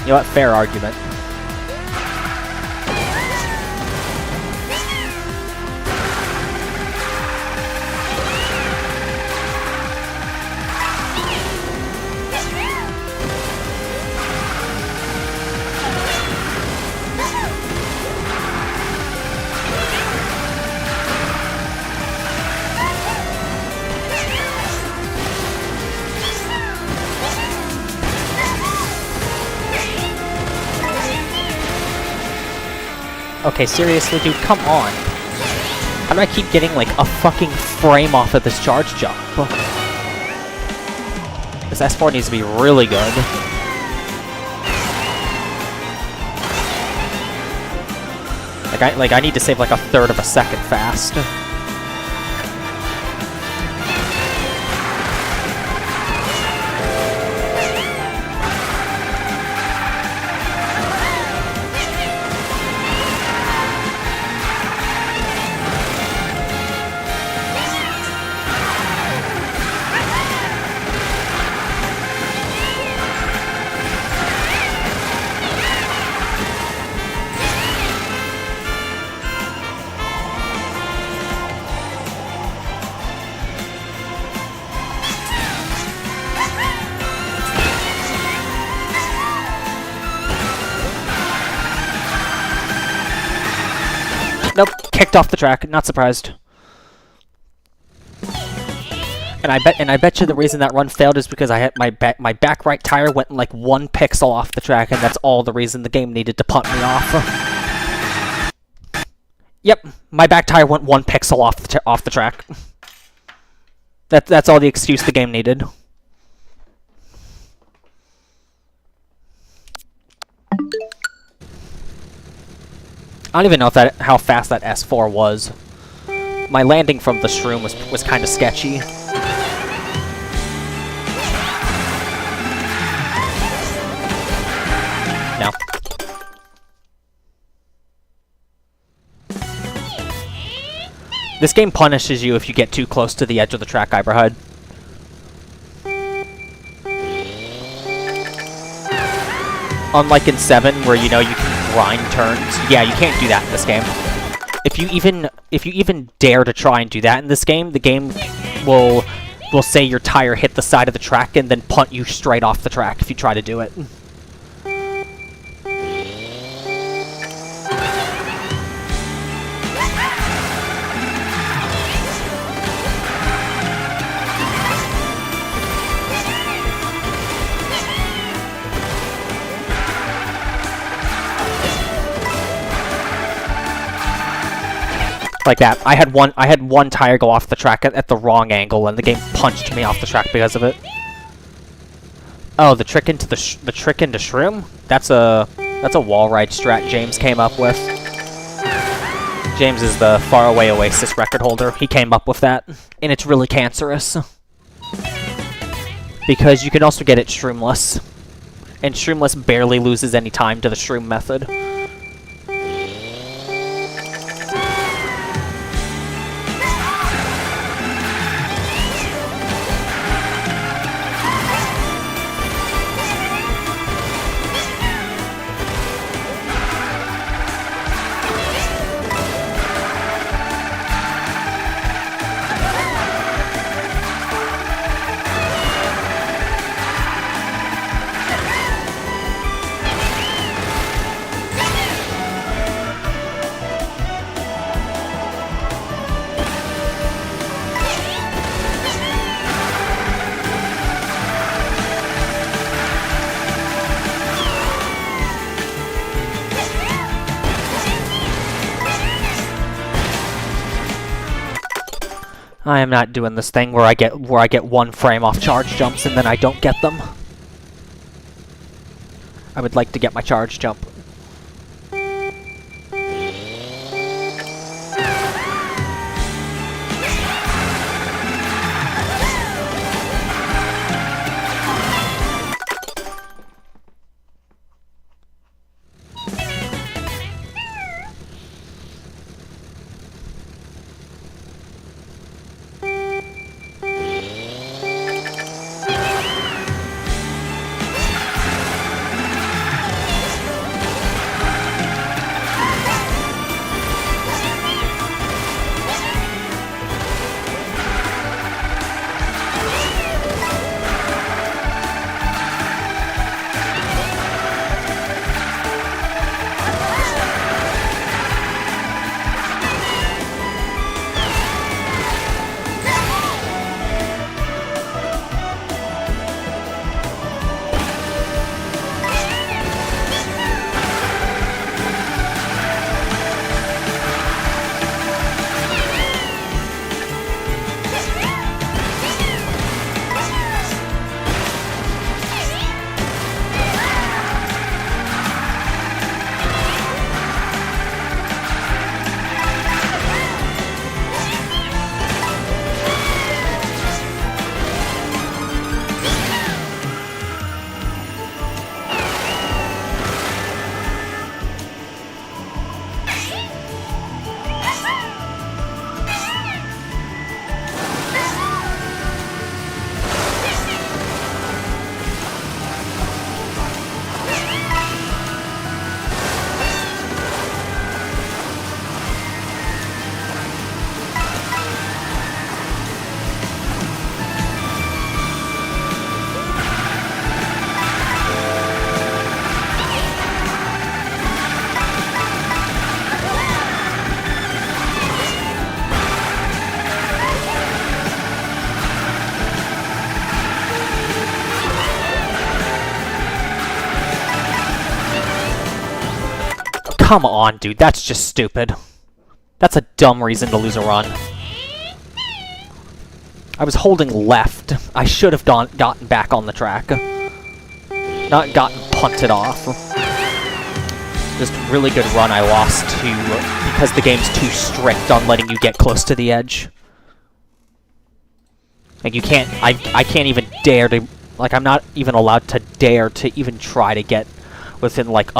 You know what? Fair argument. Okay, seriously, dude, come on. How do I keep getting, like, a fucking frame off of this charge jump? This S4 needs to be really good. Like, I need to save, like, a third of a second fast. Nope, kicked off the track. Not surprised. And I bet you the reason that run failed is because I had my back right tire went like 1 pixel off the track, and that's all the reason the game needed to punt me off. Yep, my back tire went 1 pixel off the track. That's all the excuse the game needed. I don't even know if how fast that S4 was. My landing from the shroom was kind of sketchy. No. This game punishes you if you get too close to the edge of the track, Iberhud. Unlike in 7, where you know you can grind turns. Yeah, you can't do that in this game. If you even dare to try and do that in this game, the game will say your tire hit the side of the track and then punt you straight off the track if you try to do it. Like that. I had one tire go off the track at the wrong angle, and the game punched me off the track because of it. Oh, the trick into shroom? That's a wall ride strat James came up with. James is the Faraway Oasis record holder. He came up with that, and it's really cancerous. Because you can also get it shroomless. And shroomless barely loses any time to the shroom method. I am not doing this thing where I get 1 frame off charge jumps and then I don't get them. I would like to get my charge jump. come on, dude. That's just stupid. That's a dumb reason to lose a run. I was holding left. I should have gotten back on the track. Not gotten punted off. Just really good run I lost to because the game's too strict on letting you get close to the edge. Like you can't, I can't even dare to, like I'm not even allowed to dare to even try to get within like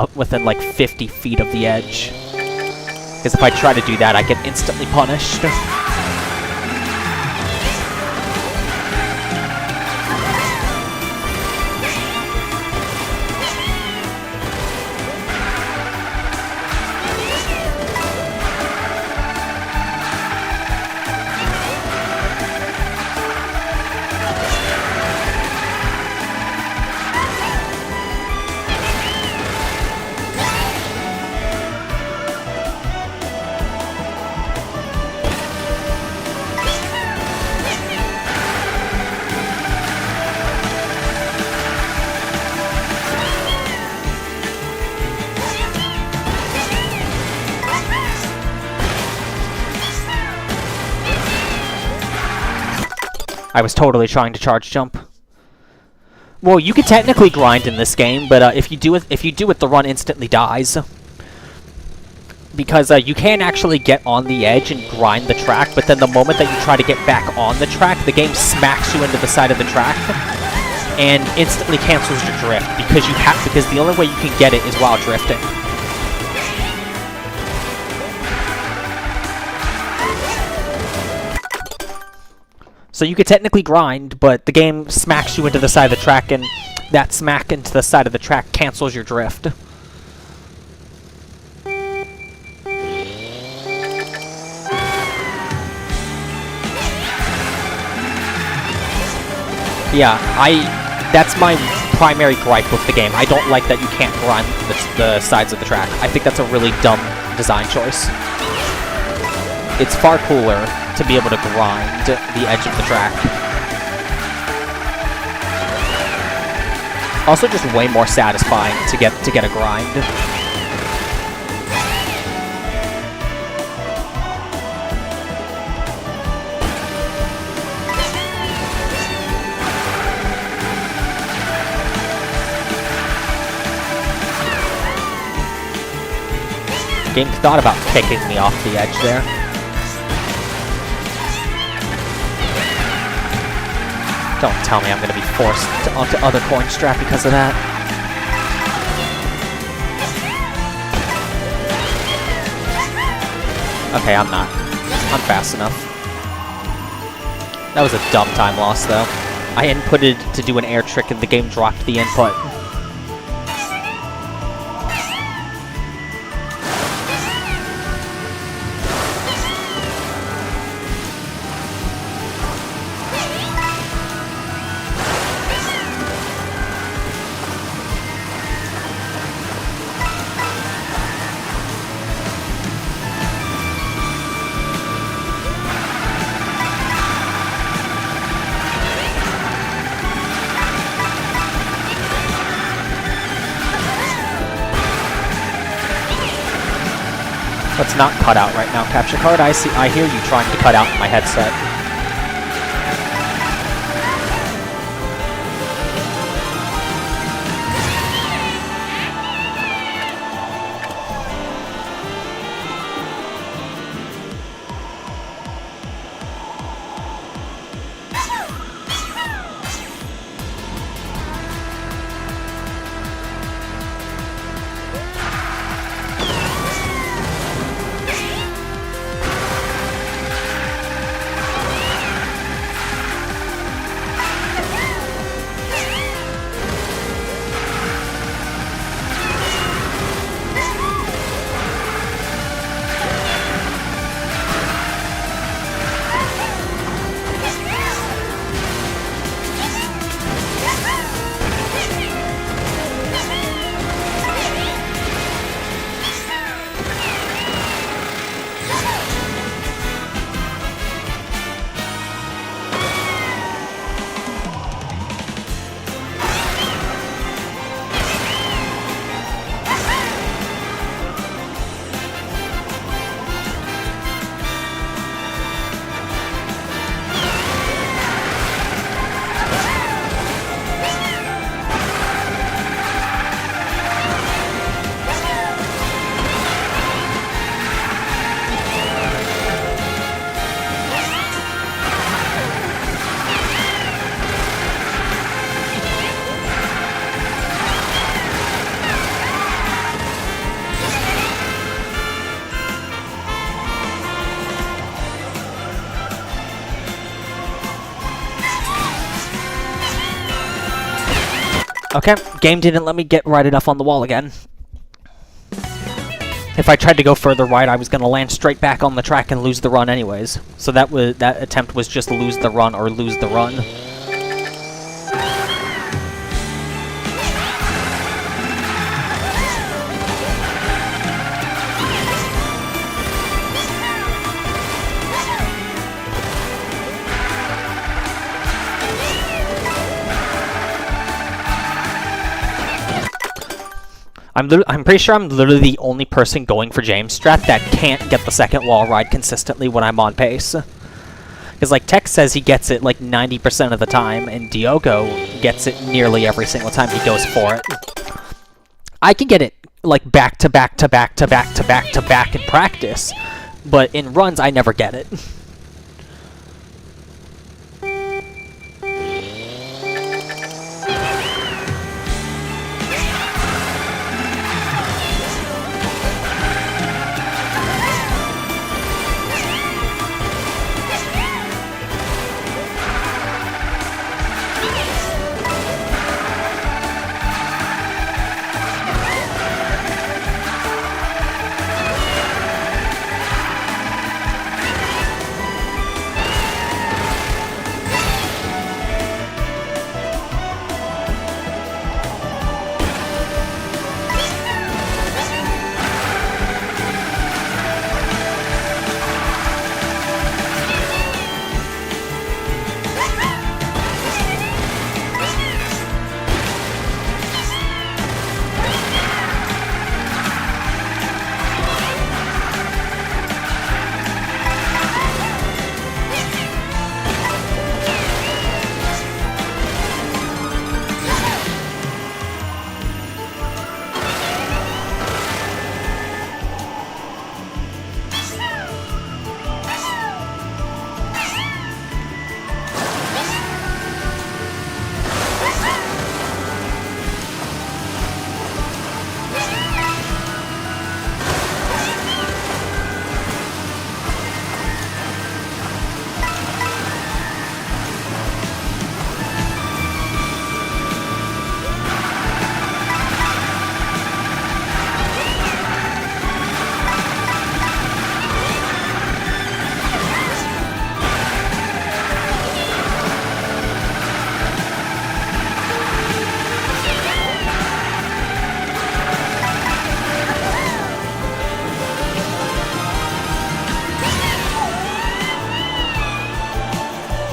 50 feet of the edge. Because if I try to do that, I get instantly punished. I was totally trying to charge jump. Well, you could technically grind in this game, but if you do it, the run instantly dies. Because you can actually get on the edge and grind the track, but then the moment that you try to get back on the track, the game smacks you into the side of the track and instantly cancels your drift because the only way you can get it is while drifting. So you could technically grind, but the game smacks you into the side of the track, and that smack into the side of the track cancels your drift. Yeah, that's my primary gripe with the game. I don't like that you can't grind the sides of the track. I think that's a really dumb design choice. It's far cooler to be able to grind the edge of the track. Also just way more satisfying to get a grind. Game thought about kicking me off the edge there. Don't tell me I'm going to be forced onto other coin strap because of that. Okay, I'm not. I'm fast enough. That was a dumb time loss, though. I inputted to do an air trick and the game dropped the input. Let's not cut out right now, capture card. I hear you trying to cut out my headset. Okay, game didn't let me get right enough on the wall again. If I tried to go further right, I was going to land straight back on the track and lose the run anyways. So that attempt was just lose the run or lose the run. I'm pretty sure I'm literally the only person going for James strat that can't get the second wall ride consistently when I'm on pace. Because, like, Tex says he gets it, like, 90% of the time, and Diogo gets it nearly every single time he goes for it. I can get it, like, back to back to back to back to back to back in practice, but in runs, I never get it.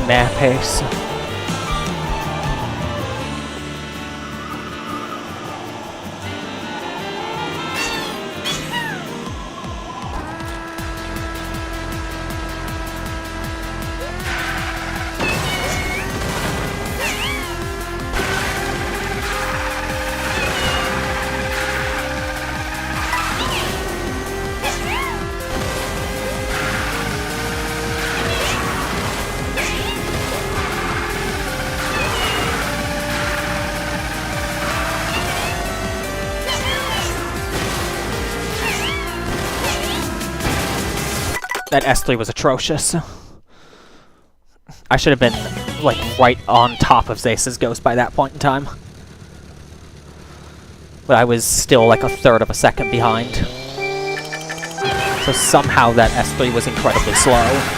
Mad pace. That S3 was atrocious. I should have been, like, right on top of Zace's Ghost by that point in time. But I was still, like, a third of a second behind. So somehow that S3 was incredibly slow.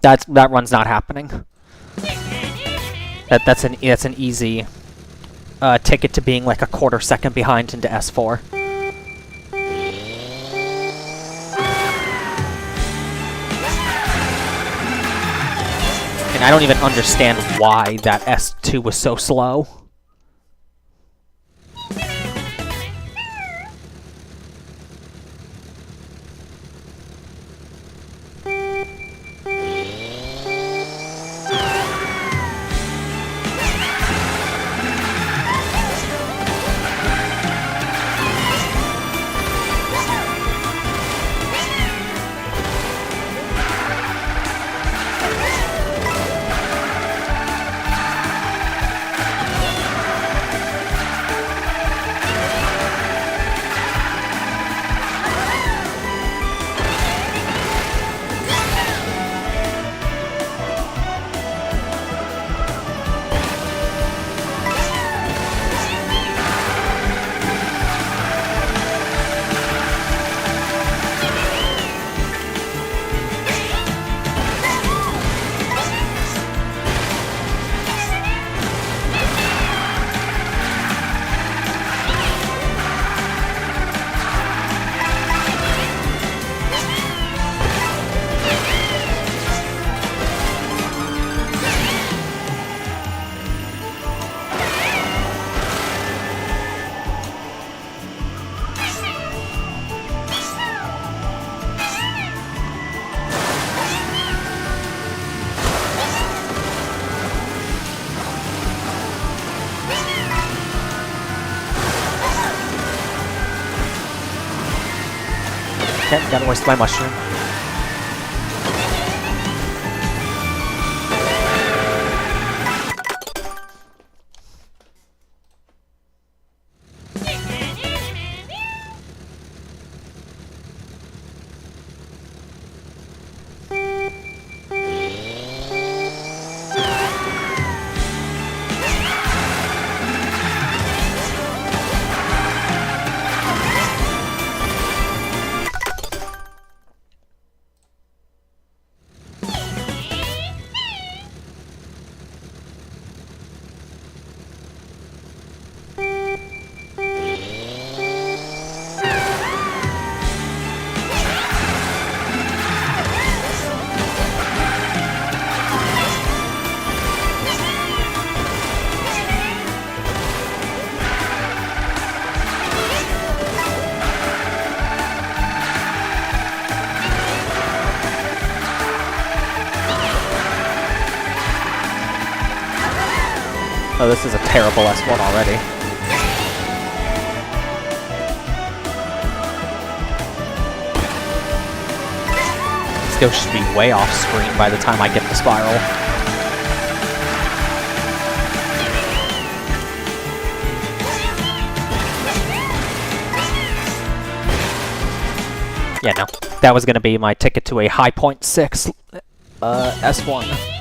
That run's not happening. That's an easy ticket to being like a quarter second behind into S4. And I don't even understand why that S2 was so slow. Yep, gotta waste my mushroom. Oh, this is a terrible S1 already. This go should be way off screen by the time I get the spiral. Yeah, no. That was gonna be my ticket to a high point 6 S1.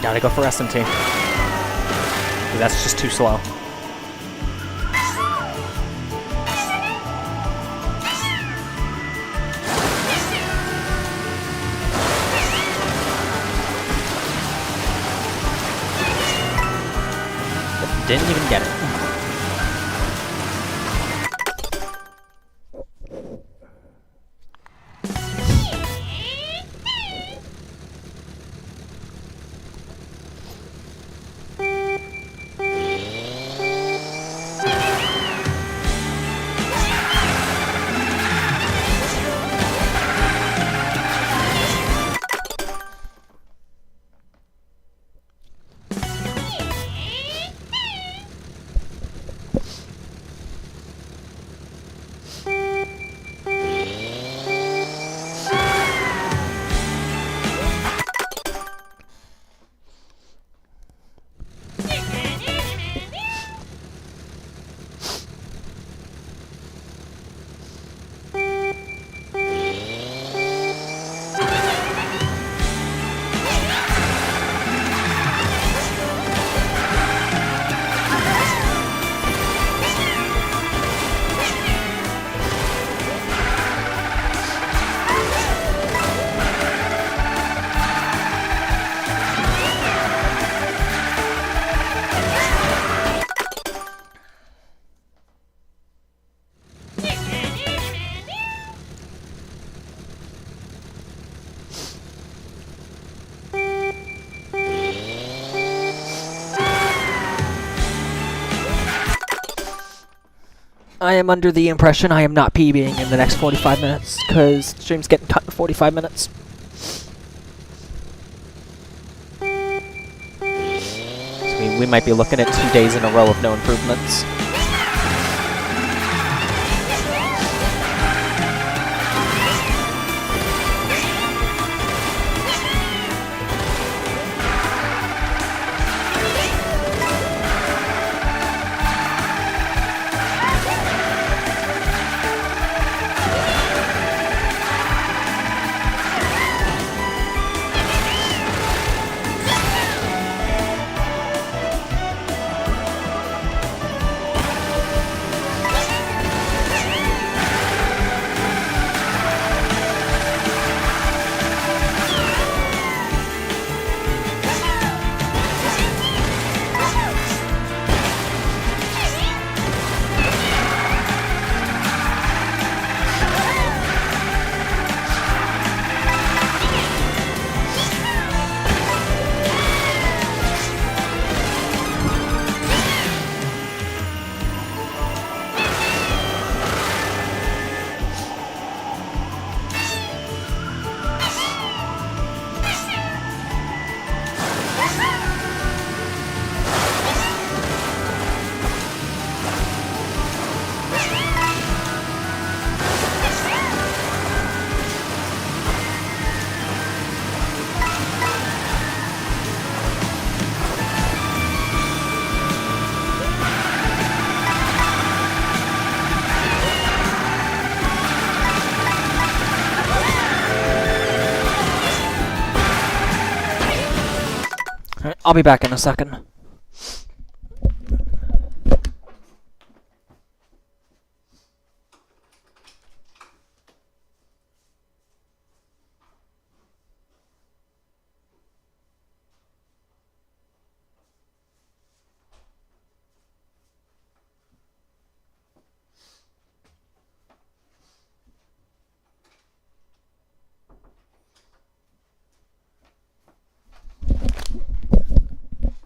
Gotta go for SMT. That's just too slow. Didn't even get it. I am under the impression I am not PBing in the next 45 minutes, because stream's getting cut in 45 minutes. So we might be looking at 2 days in a row of no improvements. Alright, I'll be back in a second.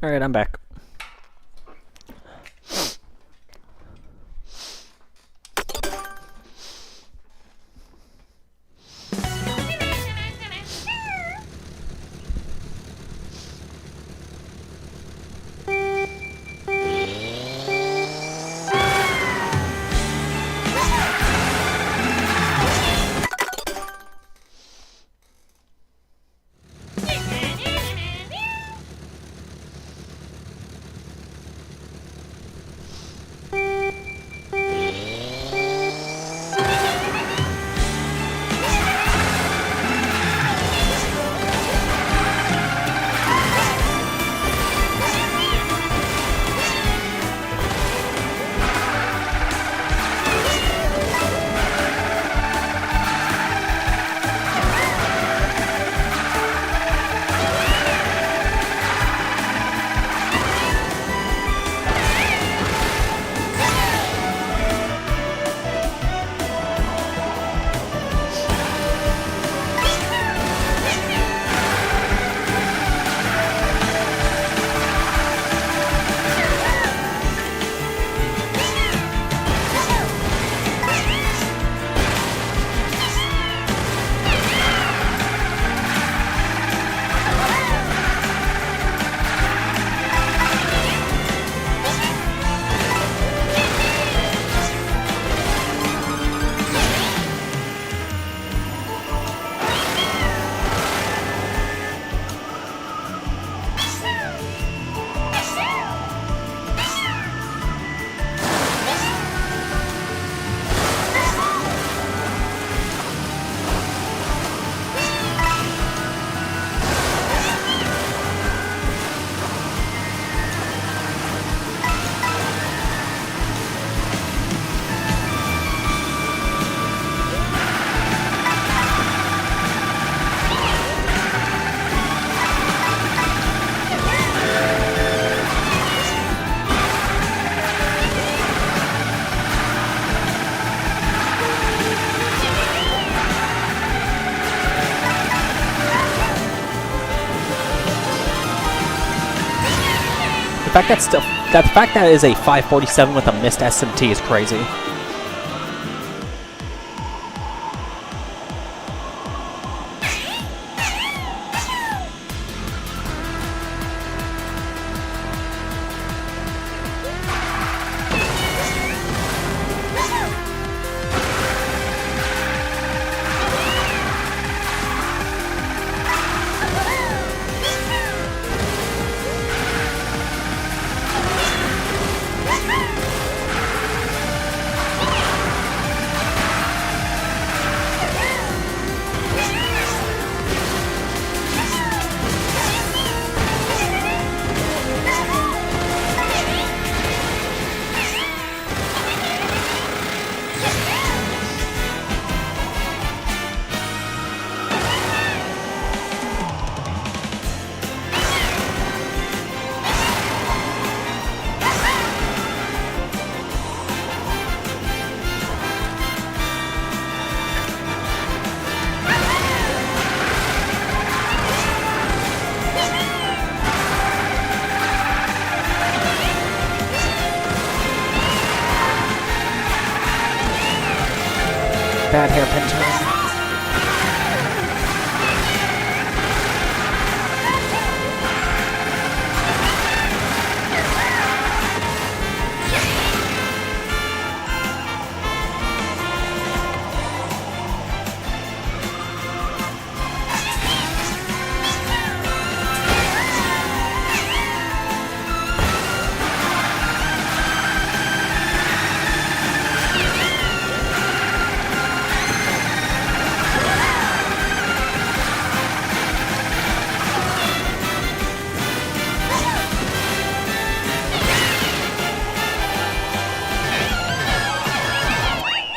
Alright, I'm back. The fact that is a 547 with a missed SMT is crazy. Bad hairpin turn.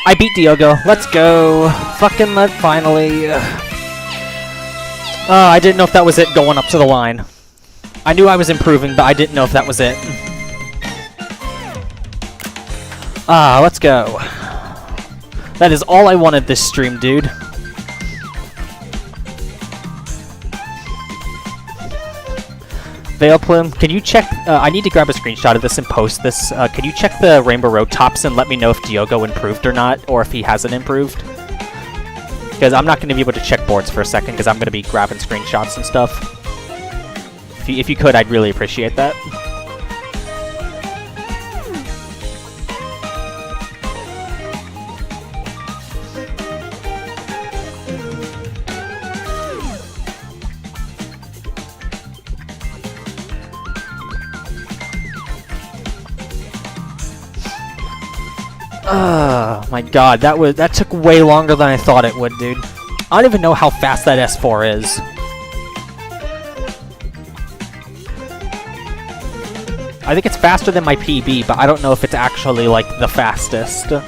I beat Diogo. Let's go. Fucking finally. I didn't know if that was it going up to the line. I knew I was improving, but I didn't know if that was it. Let's go. That is all I wanted this stream, dude. Veil Plume, can you check... I need to grab a screenshot of this and post this. Can you check the Rainbow Road tops and let me know if Diogo improved or not, or if he hasn't improved? Because I'm not going to be able to check boards for a second, because I'm going to be grabbing screenshots and stuff. If you could, I'd really appreciate that. Oh my god, that took way longer than I thought it would, dude. I don't even know how fast that S4 is. I think it's faster than my PB, but I don't know if it's actually, like, the fastest that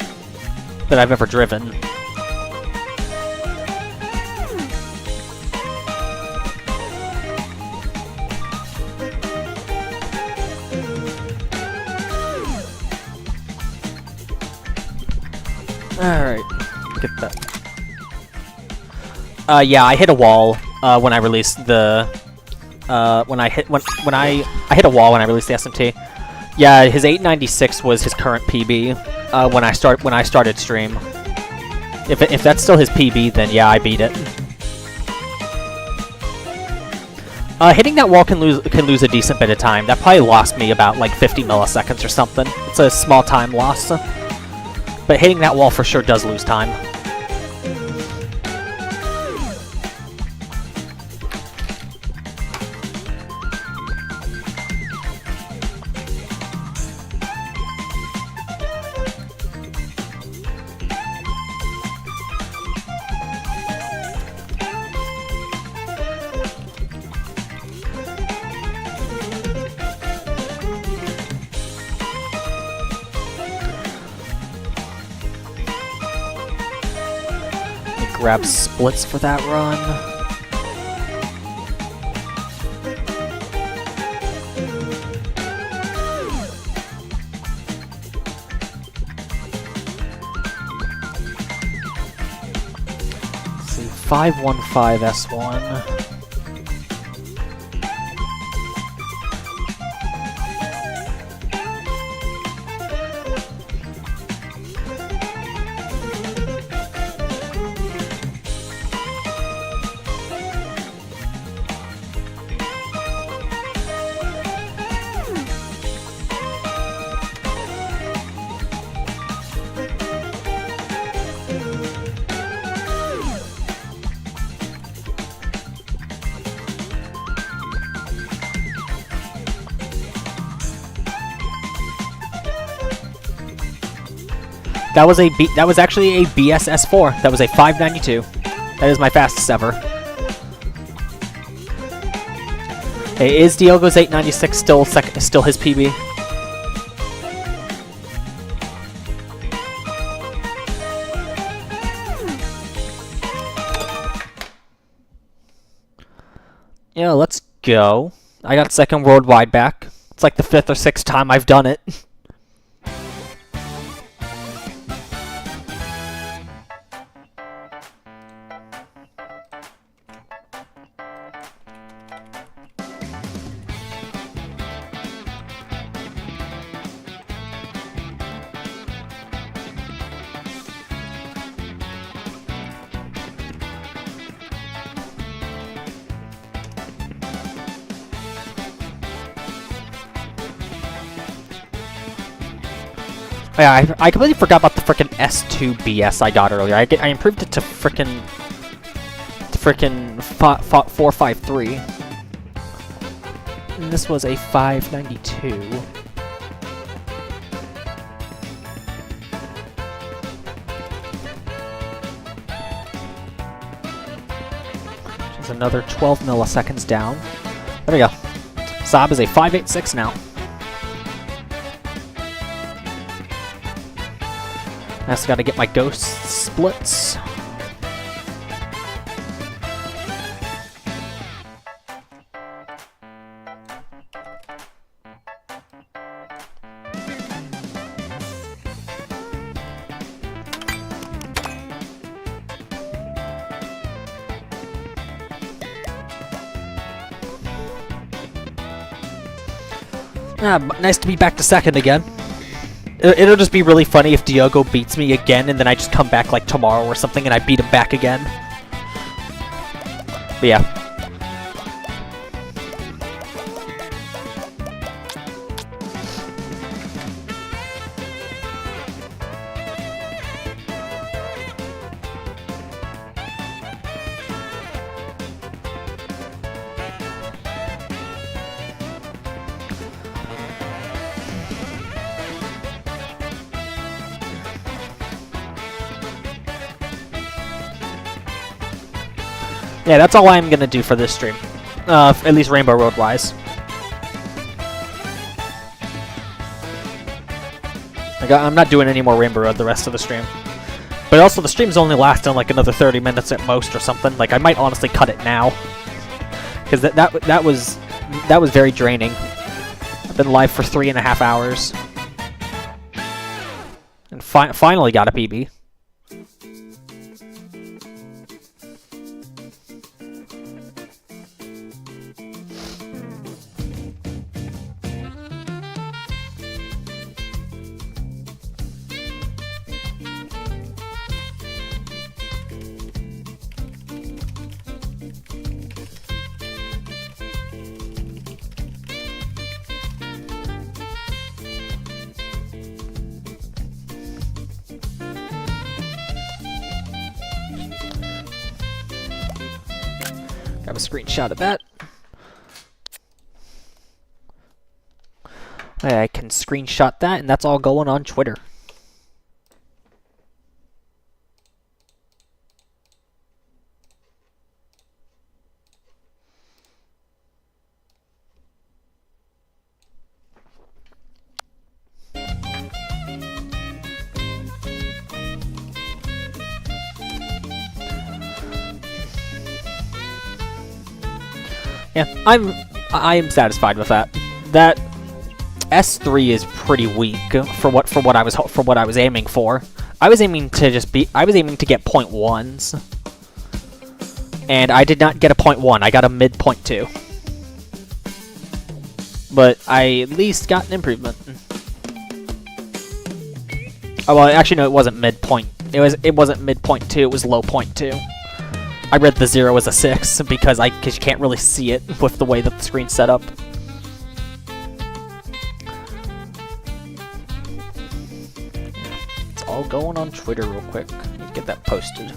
I've ever driven. Alright, get that. Yeah, I hit a wall when I released the I hit a wall when I released the SMT. Yeah, his 896 was his current PB when I started stream. If that's still his PB, then yeah, I beat it. Hitting that wall can lose a decent bit of time. That probably lost me about like 50 milliseconds or something. It's a small time loss. But hitting that wall for sure does lose time. Grab splits for that run. Let's see, 515 S1. That was actually a BSS4. That was a 592. That is my fastest ever. Hey, is Diogo's 896 still his PB? Yeah, let's go. I got second worldwide back. It's like the 5th or 6th time I've done it. Yeah, I completely forgot about the frickin' S2 BS I got earlier. I improved it to frickin' 453. And this was a 592. Which is another 12 milliseconds down. There we go. Saab is a 586 now. I just gotta get my ghost splits. Nice to be back to second again. It'll just be really funny if Diogo beats me again and then I just come back like tomorrow or something and I beat him back again. But yeah. Yeah, that's all I'm gonna do for this stream. At least Rainbow Road wise. I'm not doing any more Rainbow Road the rest of the stream. But also, the stream's only lasting like another 30 minutes at most or something. Like, I might honestly cut it now. Because that was very draining. I've been live for 3.5 hours. And finally got a PB. Grab a screenshot of that. I can screenshot that, and that's all going on Twitter. Yeah, I am satisfied with that. That S3 is pretty weak for what I was aiming for. I was aiming to get 0.1s. And I did not get a 0.1, I got a mid 0.2. But I at least got an improvement. Oh well, actually no, it wasn't mid point. It wasn't mid 0.2, it was low 0.2. I read the 0 as a 6 because you can't really see it with the way that the screen's set up. It's all going on Twitter real quick. Need to get that posted.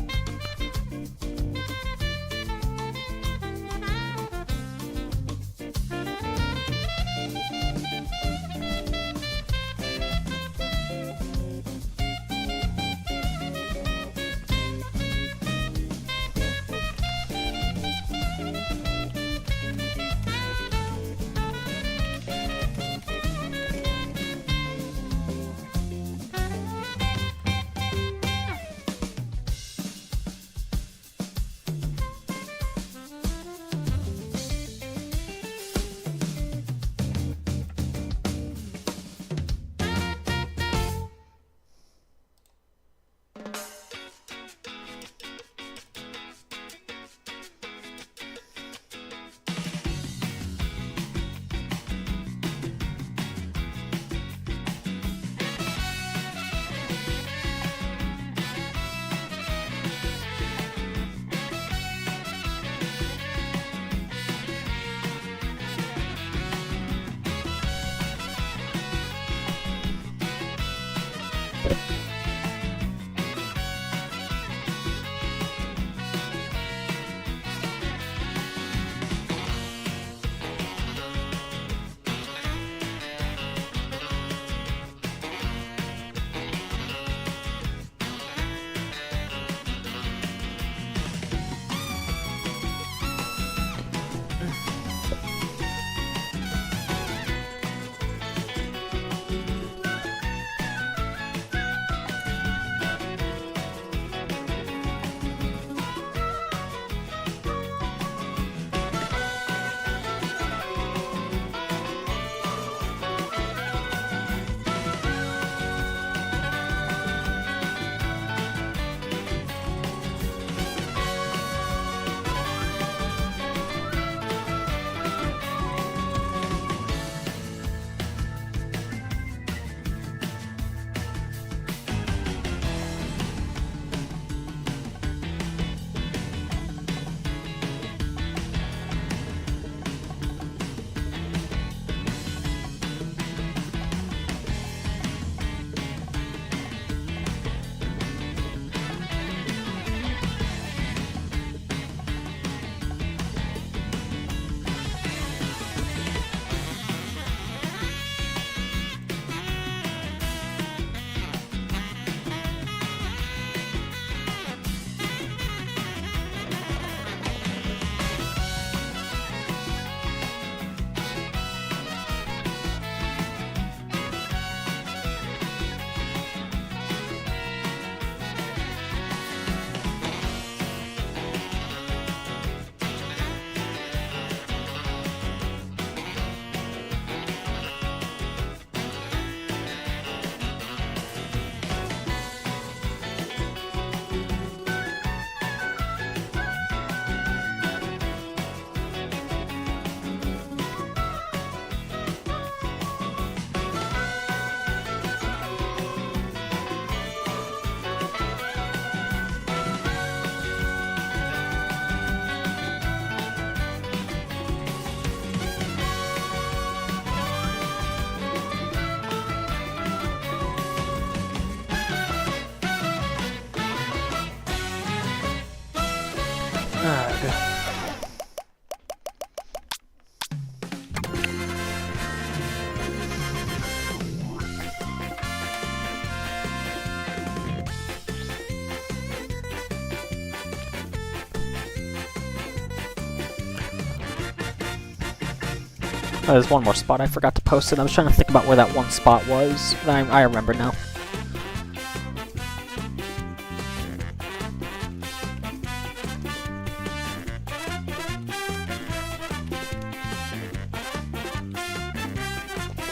Oh, there's one more spot I forgot to post it. I was trying to think about where that one spot was. I remember now.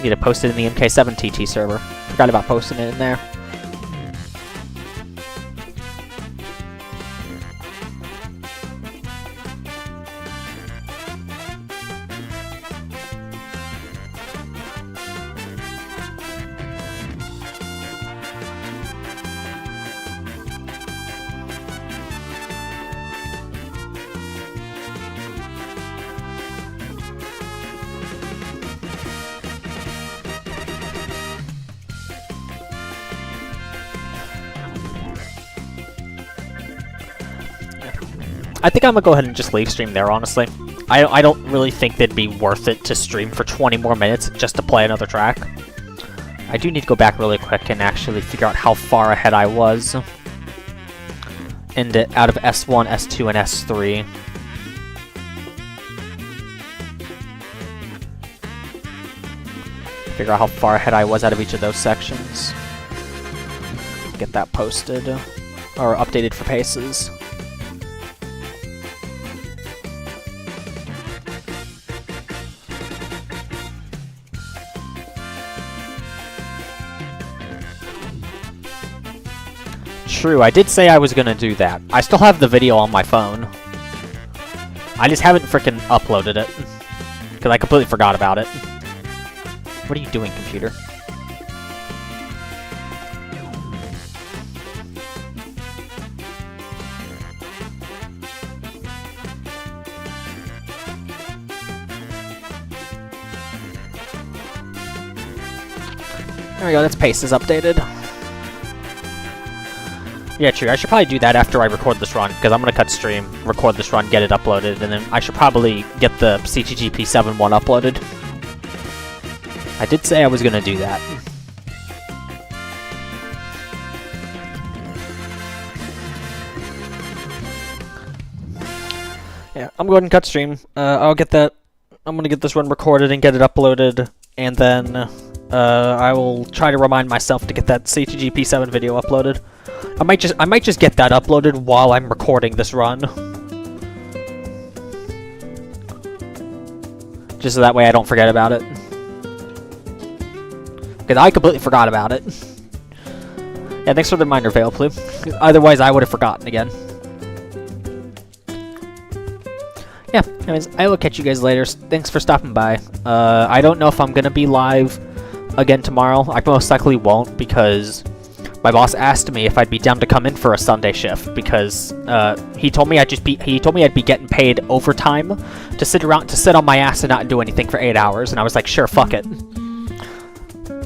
Need to post it in the MK7TT server. Forgot about posting it in there. I think I'm gonna go ahead and just leave stream there, honestly. I don't really think it'd be worth it to stream for 20 more minutes just to play another track. I do need to go back really quick and actually figure out how far ahead I was out of S1, S2, and S3. Figure out how far ahead I was out of each of those sections. Get that posted or updated for paces. True, I did say I was gonna do that. I still have the video on my phone. I just haven't frickin' uploaded it. Because I completely forgot about it. What are you doing, computer? There we go, that's paces updated. Yeah, true. I should probably do that after I record this run, because I'm going to cut stream, record this run, get it uploaded, and then I should probably get the CTGP7 one uploaded. I did say I was going to do that. Yeah, I'm going to cut stream. I'll get that. I'm going to get this run recorded and get it uploaded, and then I will try to remind myself to get that CTGP7 video uploaded. I might just get that uploaded while I'm recording this run. Just so that way I don't forget about it. Because I completely forgot about it. Yeah, thanks for the reminder, Veilplue. Otherwise, I would have forgotten again. Yeah, anyways, I will catch you guys later. Thanks for stopping by. I don't know if I'm going to be live again tomorrow. I most likely won't, because my boss asked me if I'd be down to come in for a Sunday shift, because he told me I'd be getting paid overtime to sit on my ass and not do anything for 8 hours, and I was like, sure, fuck it.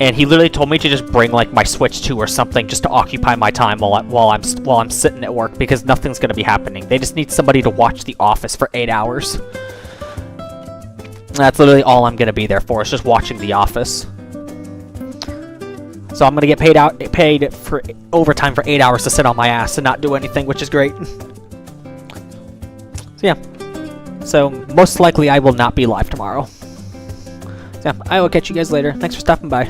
And he literally told me to just bring like my Switch 2 or something just to occupy my time while I'm sitting at work, because nothing's gonna be happening. They just need somebody to watch The Office for 8 hours. That's literally all I'm gonna be there for, is just watching The Office. So I'm gonna get paid for overtime for 8 hours to sit on my ass and not do anything, which is great. So yeah. So most likely I will not be live tomorrow. So yeah, I will catch you guys later. Thanks for stopping by.